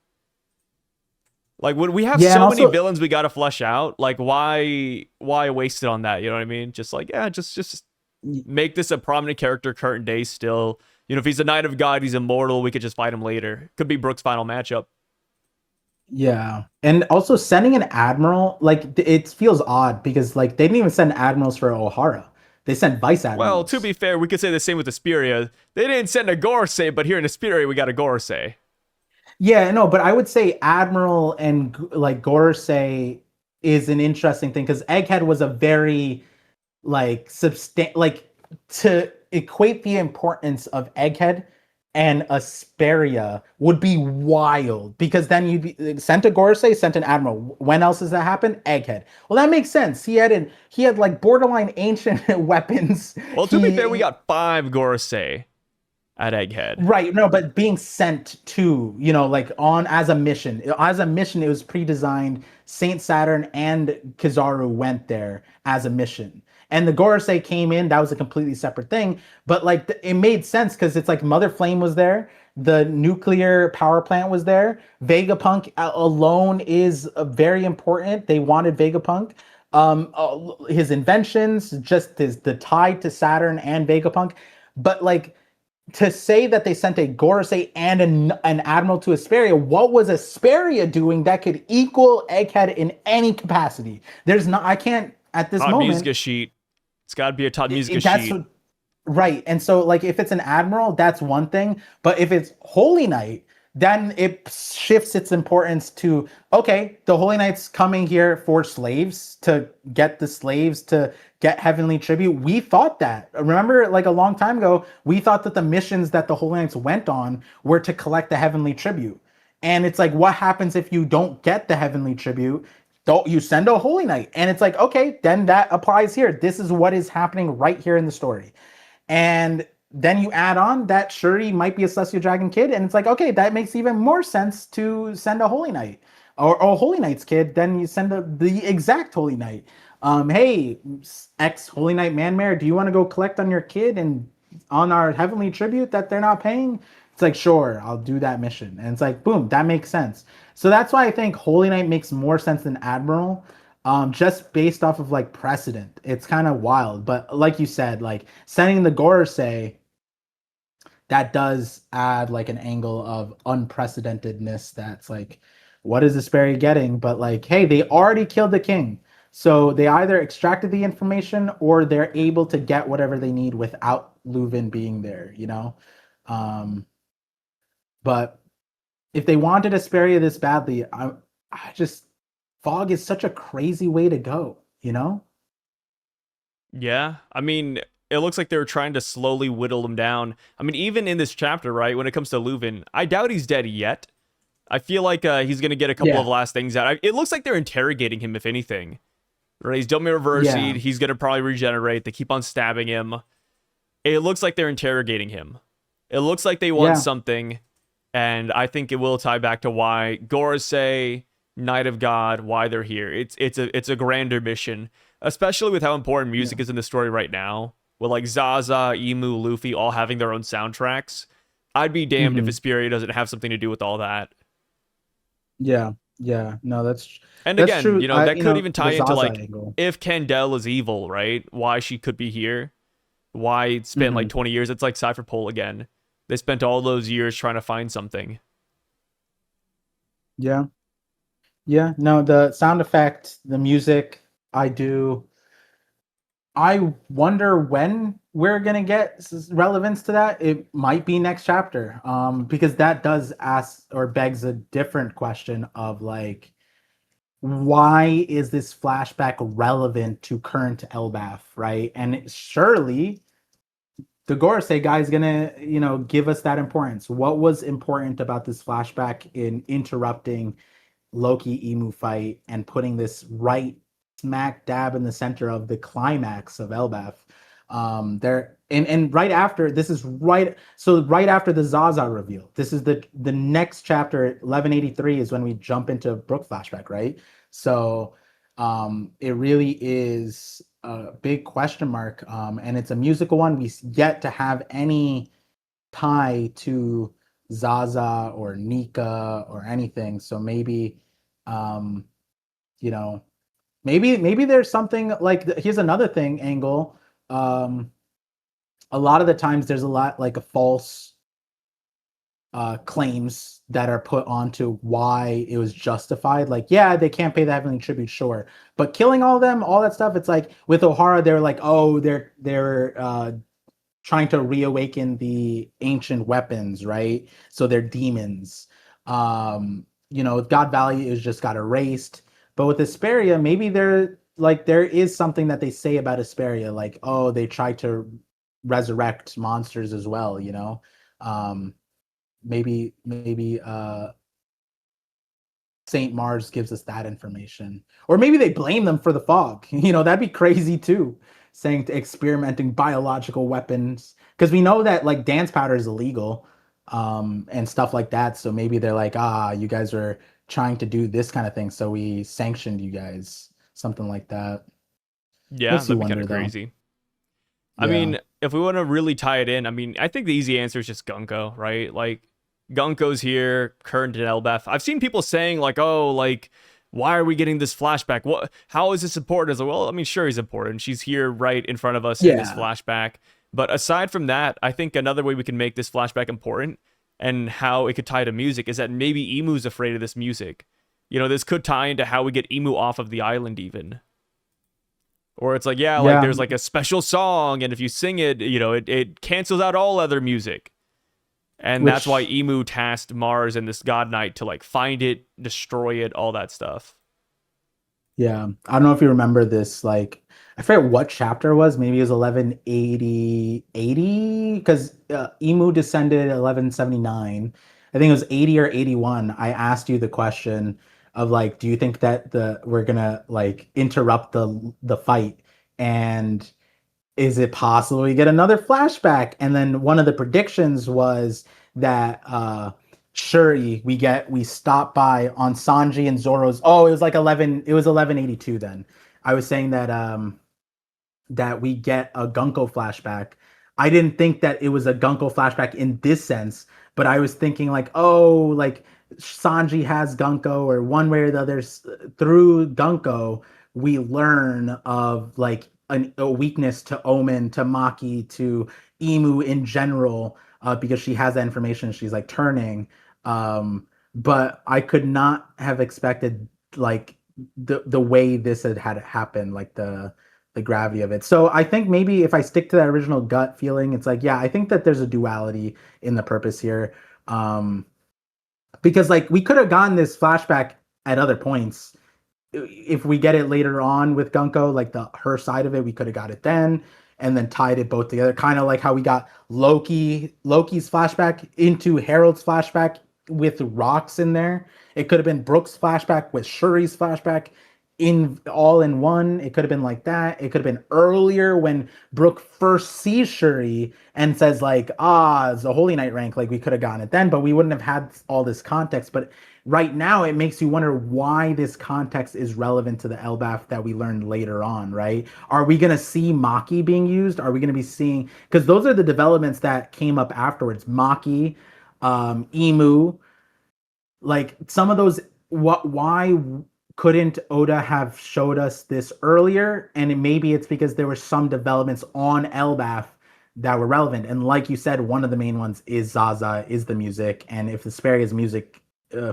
Like, when we have so many villains we got to flesh out, like, why waste it on that? You know what I mean? Just like, yeah, just make this a prominent character current day still. You know, if he's a Knight of God, he's immortal, we could just fight him later. Could be Brook's final matchup. Yeah. And also sending an admiral, like, it feels odd because, like, they didn't even send admirals for O'Hara. They sent vice admirals. Well, to be fair, we could say the same with Esperia. They didn't send a Gorosei, but here in Esperia, we got a Gorosei. Yeah, no, but I would say admiral and, like, Gorosei is an interesting thing because Egghead was a very, like, to equate the importance of Egghead and Esperia would be wild because then you'd be sent a Gorosei, sent an admiral. When else does that happen? Egghead. Well, that makes sense. He had like borderline ancient weapons. Well, to be fair, we got 5 Gorosei at Egghead. Right, no, but being sent to, you know, like on as a mission. As a mission, it was pre-designed. Saint Saturn and Kizaru went there as a mission. And the Gorosei came in, that was a completely separate thing. But like it made sense because it's like Mother Flame was there, the nuclear power plant was there. Vegapunk alone is very important. They wanted Vegapunk. His inventions, just the tie to Saturn and Vegapunk. But like to say that they sent a Gorosei and an admiral to Esperia, what was Esperia doing that could equal Egghead in any capacity? There's not. I can't at this moment. Musica sheet. It's got to be a Todd Musica sheet. Right. And so, like, if it's an admiral, that's one thing. But if it's Holy Knight, then it shifts its importance to, okay, the Holy Knight's coming here for slaves, to get the slaves to get heavenly tribute. We thought that. Remember, like a long time ago, we thought that the missions that the Holy Knights went on were to collect the heavenly tribute. And it's like, what happens if you don't get the heavenly tribute? Don't you send a Holy Knight? And it's like, okay, then that applies here. This is what is happening right here in the story. And then you add on that Shuri might be a Celestial Dragon kid, and it's like, okay, that makes even more sense to send a Holy Knight or a Holy Knight's kid. Then you send the exact Holy Knight. Hey, ex Holy Knight Man Mare, do you want to go collect on your kid and on our heavenly tribute that they're not paying? It's like, sure, I'll do that mission. And it's like, boom, that makes sense. So that's why I think Holy Knight makes more sense than Admiral. Just based off of like precedent. It's kind of wild. But like you said, like sending the Gorosei, that does add like an angle of unprecedentedness. That's like, what is Esperia getting? But like, hey, they already killed the king. So they either extracted the information or they're able to get whatever they need without Leuven being there, you know? But if they wanted Esperia this badly, I just, Fog is such a crazy way to go, you know? Yeah, I mean, it looks like they were trying to slowly whittle him down. I mean, even in this chapter, right, when it comes to Leuven, I doubt he's dead yet. I feel like he's gonna get a couple of Yeah. last things out. It looks like they're interrogating him, if anything. Right? He's done reverse Yeah. seed. He's gonna probably regenerate. They keep on stabbing him. It looks like they're interrogating him. It looks like they want Yeah. something, and I think it will tie back to why Gorosei, Knight of God, why they're here. It's a grander mission, especially with how important music is in the story right now. With like Zaza, Emu, Luffy all having their own soundtracks. I'd be damned if Mhm. Esperia doesn't have something to do with all that. Yeah. Yeah. No, And that's again, true. that could even The tie into Zaza like angle. if Candel is evil, right? Why she could be here. Why it spent like Mhm. 20 years. It's like Cypher Pole again. They spent all those years trying to find something. Yeah. Yeah. No, the sound effect, the music, I do. I wonder when we're gonna get relevance to that. It might be next chapter, because that does ask or begs a different question of like, why is this flashback relevant to current Elbaph, right? And surely the Gorosei guy is gonna, give us that importance. What was important about this flashback in interrupting Loki Emu fight and putting this right smack dab in the center of the climax of Elbaph? There and right after this is right. So right after the Zaza reveal, this is the next chapter. 1183 is when we jump into Brook flashback, right? So it really is a big question mark, and it's a musical one. We yet to have any tie to Zaza or Nika or anything. So maybe, um, you know, maybe there's something like here's another thing angle. Um, a lot of the times there's a lot like a false claims that are put onto why it was justified. Like, yeah, they can't pay the heavenly tribute, sure, but killing all of them, all that stuff. It's like with O'Hara, they're like, oh, they're trying to reawaken the ancient weapons, right? So they're demons. God Valley is just got erased. But with Esperia, maybe there is something that they say about Esperia, like, oh, they try to resurrect monsters as well, Um, maybe Saint Mars gives us that information. Or maybe they blame them for the fog. That'd be crazy too. Saying to experimenting biological weapons. Because we know that like dance powder is illegal, and stuff like that. So maybe they're like, you guys are trying to do this kind of thing. So we sanctioned you guys. Something like that. Yeah, Makes you that'd be kind of wonder though. crazy. I Yeah. mean, if we want to really tie it in, I mean, I think the easy answer is just Gunko, right? Like, Gunko's here, current in Elbaph. I've seen people saying, like, oh, like, why are we getting this flashback? How is this important? It's like, well, I mean, sure, he's important. She's here right in front of us in this Yeah. flashback. But aside from that, I think another way we can make this flashback important and how it could tie to music is that maybe Emu's afraid of this music. This could tie into how we get Emu off of the island, even. Or it's like, yeah, like Yeah. there's like a special song, and if you sing it, it cancels out all other music. And that's why Which Emu tasked Mars and this God Knight to like find it, destroy it, all that stuff. Yeah, I don't know if you remember this. Like, I forget what chapter it was. Maybe it was 1180, because Emu descended 1179. I think it was 80 or 81. I asked you the question of like, do you think that we're gonna like interrupt the fight, and is it possible we get another flashback? And then one of the predictions was that Shuri, we stop by on Sanji and Zoro's. Oh, it was 1182 then. I was saying that we get a Gunko flashback. I didn't think that it was a Gunko flashback in this sense, but I was thinking like, oh, like Sanji has Gunko, or one way or the other through Gunko we learn of like a weakness to Omen, to Maki, to Emu in general, because she has that information. She's like turning, but I could not have expected like the way this had happened, like the gravity of it. So I think maybe if I stick to that original gut feeling, it's like, yeah, I think that there's a duality in the purpose here. Because like we could have gotten this flashback at other points. If we get it later on with Gunko, like her side of it, we could have got it then and then tied it both together. Kind of like how we got Loki's flashback into Harold's flashback with rocks in there. It could have been Brook's flashback with Shuri's flashback in all in one. It could have been like that. It could have been earlier when Brook first sees Shuri and says like, ah, it's a Holy Knight rank. Like we could have gotten it then, but we wouldn't have had all this context. But right now it makes you wonder why this context is relevant to the Elbaph that we learned later on, right? Are we going to see Maki being used? Are we going to be seeing, because those are the developments that came up afterwards. Maki, Imu, like some of those, why couldn't Oda have showed us this earlier? And maybe it's because there were some developments on Elbaph that were relevant. And like you said, one of the main ones is Zaza, is the music. And if Esperia's music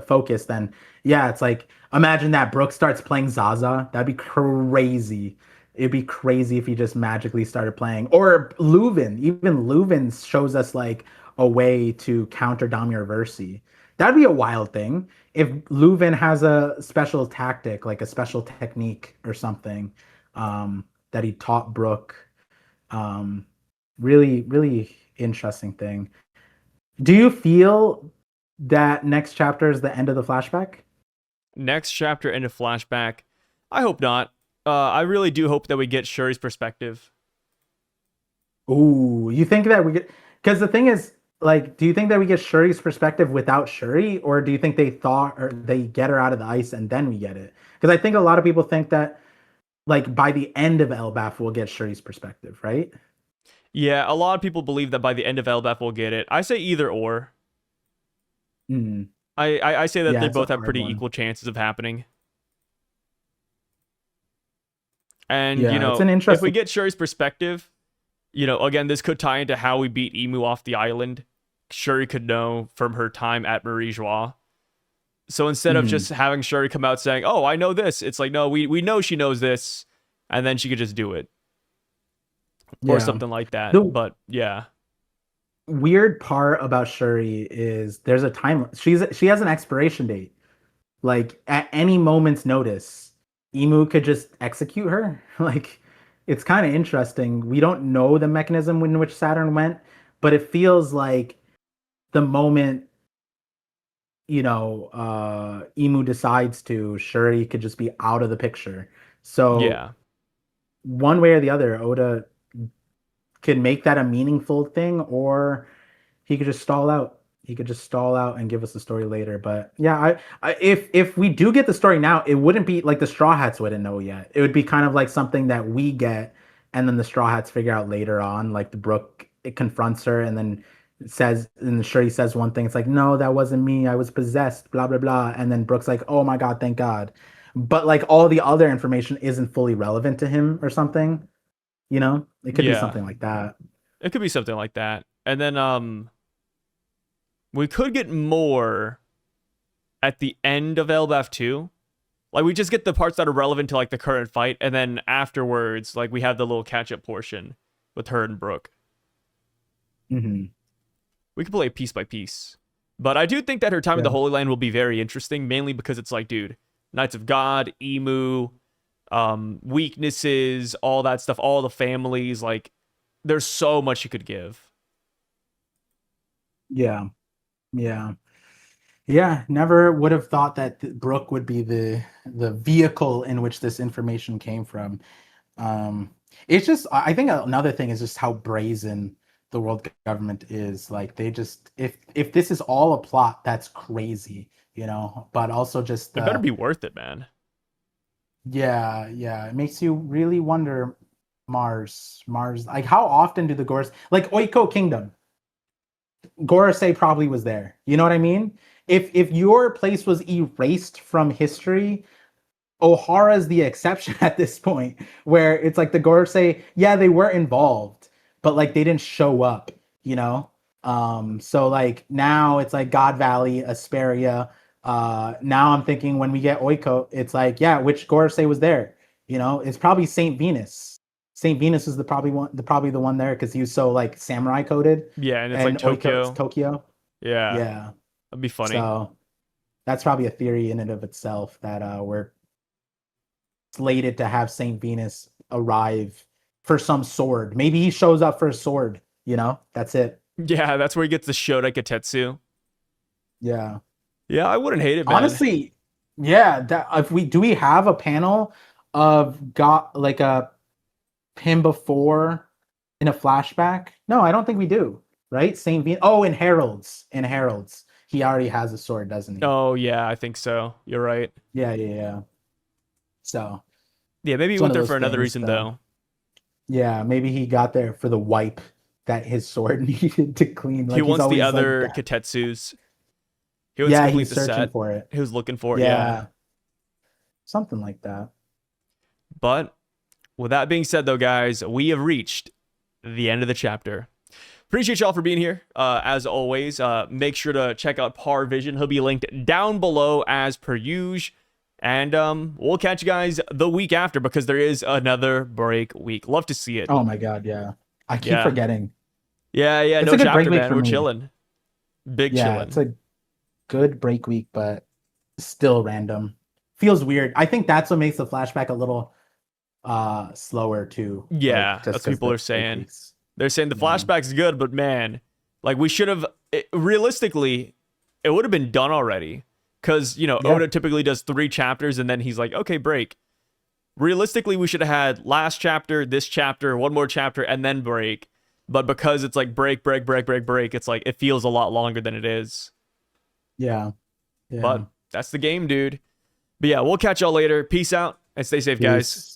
focus, then yeah, it's like imagine that Brook starts playing Zaza. That'd be crazy. It'd be crazy if he just magically started playing. Or Leuven, even Leuven shows us like a way to counter Damir Versi. That'd be a wild thing if Leuven has a special tactic, like a special technique or something, that he taught Brook. Really, really interesting thing. Do you feel that next chapter is the end of the flashback? Next chapter, end of flashback. I hope not. I really do hope that we get Shuri's perspective. Ooh, you think that we get? Because the thing is, like, do you think that we get Shuri's perspective without Shuri, or do you think they thought or they get her out of the ice and then we get it? Because I think a lot of people think that, like, by the end of Elbaph we'll get Shuri's perspective, right? Yeah, a lot of people believe that by the end of Elbaph we'll get it. I say either or. Mm. I say that Yeah, they it's a both have hard pretty one. equal chances of happening. And, Yeah, you know, it's an if we interesting. get Shuri's perspective, you know, again, this could tie into how we beat Imu off the island. Shuri could know from her time at Marie Joie. So instead of just having Shuri come out saying, oh, I know this, it's like, no, we know she knows this, and then she could just do it. Or Yeah. something like that. The But yeah. weird part about Shuri is there's a time. She has an expiration date. Like at any moment's notice, Imu could just execute her. Like it's kind of interesting. We don't know the mechanism in which Saturn went, but it feels like the moment, Imu decides to, Shuri could just be out of the picture. So Yeah. one way or the other, Oda can make that a meaningful thing, or he could just stall out. He could just stall out and give us the story later. But yeah, if we do get the story now, it wouldn't be like the Straw Hats wouldn't know yet. It would be kind of like something that we get, and then the Straw Hats figure out later on. Like the Brook, it confronts her, and then it says, and Shuri says one thing. It's like, no, that wasn't me. I was possessed. Blah blah blah. And then Brook's like, oh my god, thank God. But like all the other information isn't fully relevant to him or something. It could be Yeah. something like that. It could be something like that. And then we could get more at the end of Elbaph 2. Like we just get the parts that are relevant to like the current fight, and then afterwards, like we have the little catch-up portion with her and Brook. Hmm. We could play piece by piece. But I do think that her time in the Yeah. Holy Land will be very interesting, mainly because it's like, dude, Knights of God, Imu, weaknesses, all that stuff, all the families, like there's so much you could give. Yeah. Yeah. Yeah, never would have thought that Brook would be the vehicle in which this information came from. It's just, I think another thing is just how brazen the world government is. Like they just, if this is all a plot, that's crazy, But also just It better be worth it, man. yeah, yeah, it makes you really wonder. Mars, like how often do the Gors, like Oiko Kingdom? Gorosei probably was there. You know what I mean? If your place was erased from history, O'Hara's the exception at this point, where it's like the Gorosei, yeah, they were involved, but like they didn't show up. So like now it's like God Valley, Esperia. Now I'm thinking when we get Oiko, it's like, yeah, which Gorosei was there? It's probably Saint Venus. Saint Venus is probably the one there because he was so like samurai coded, Yeah, and it's like and Oiko is Tokyo. Tokyo. Yeah, Yeah. that'd be funny. So that's probably a theory in and of itself that we're slated to have Saint Venus arrive for some sword. Maybe he shows up for a sword. That's it. Yeah, that's where he gets the Shoda Getetsu. Yeah. Yeah, I wouldn't hate it, man. Honestly, yeah, that if we have a panel of got like a him before in a flashback? No, I don't think we do. Right? Saint Venus. Oh, in Heralds. In Heralds. He already has a sword, doesn't he? Oh yeah, I think so. You're right. Yeah. So Yeah, maybe he it's one went of there those for another things, reason though. yeah, maybe he got there for the wipe that his sword needed to clean. Like He he's wants the always like other that. Katetsus. He wants to Yeah, complete he's the searching set. for it. He was looking for it. Yeah. Yeah. Something like that. But with that being said, though, guys, we have reached the end of the chapter. Appreciate y'all for being here. As always, make sure to check out Par Vision. He'll be linked down below as per usual. And we'll catch you guys the week after because there is another break week. Love to see it. Oh my god, yeah. I keep Yeah. forgetting. Yeah. It's No a good chapter, break week man. for We're me. chilling. Big Yeah, chilling. it's a good break week, but still random. Feels weird. I think that's what makes the flashback a little slower too. Yeah, just that's what 'cause people the are saying. break weeks. They're saying the Yeah. flashback's good, but man, like we should have realistically, it would have been done already. Because, Yeah. Oda typically does 3 chapters and then he's like, okay, break. Realistically, we should have had last chapter, this chapter, one more chapter, and then break. But because it's like break, it's like it feels a lot longer than it is. Yeah. But that's the game, dude. But yeah, we'll catch y'all later. Peace out and stay safe, guys. Peace.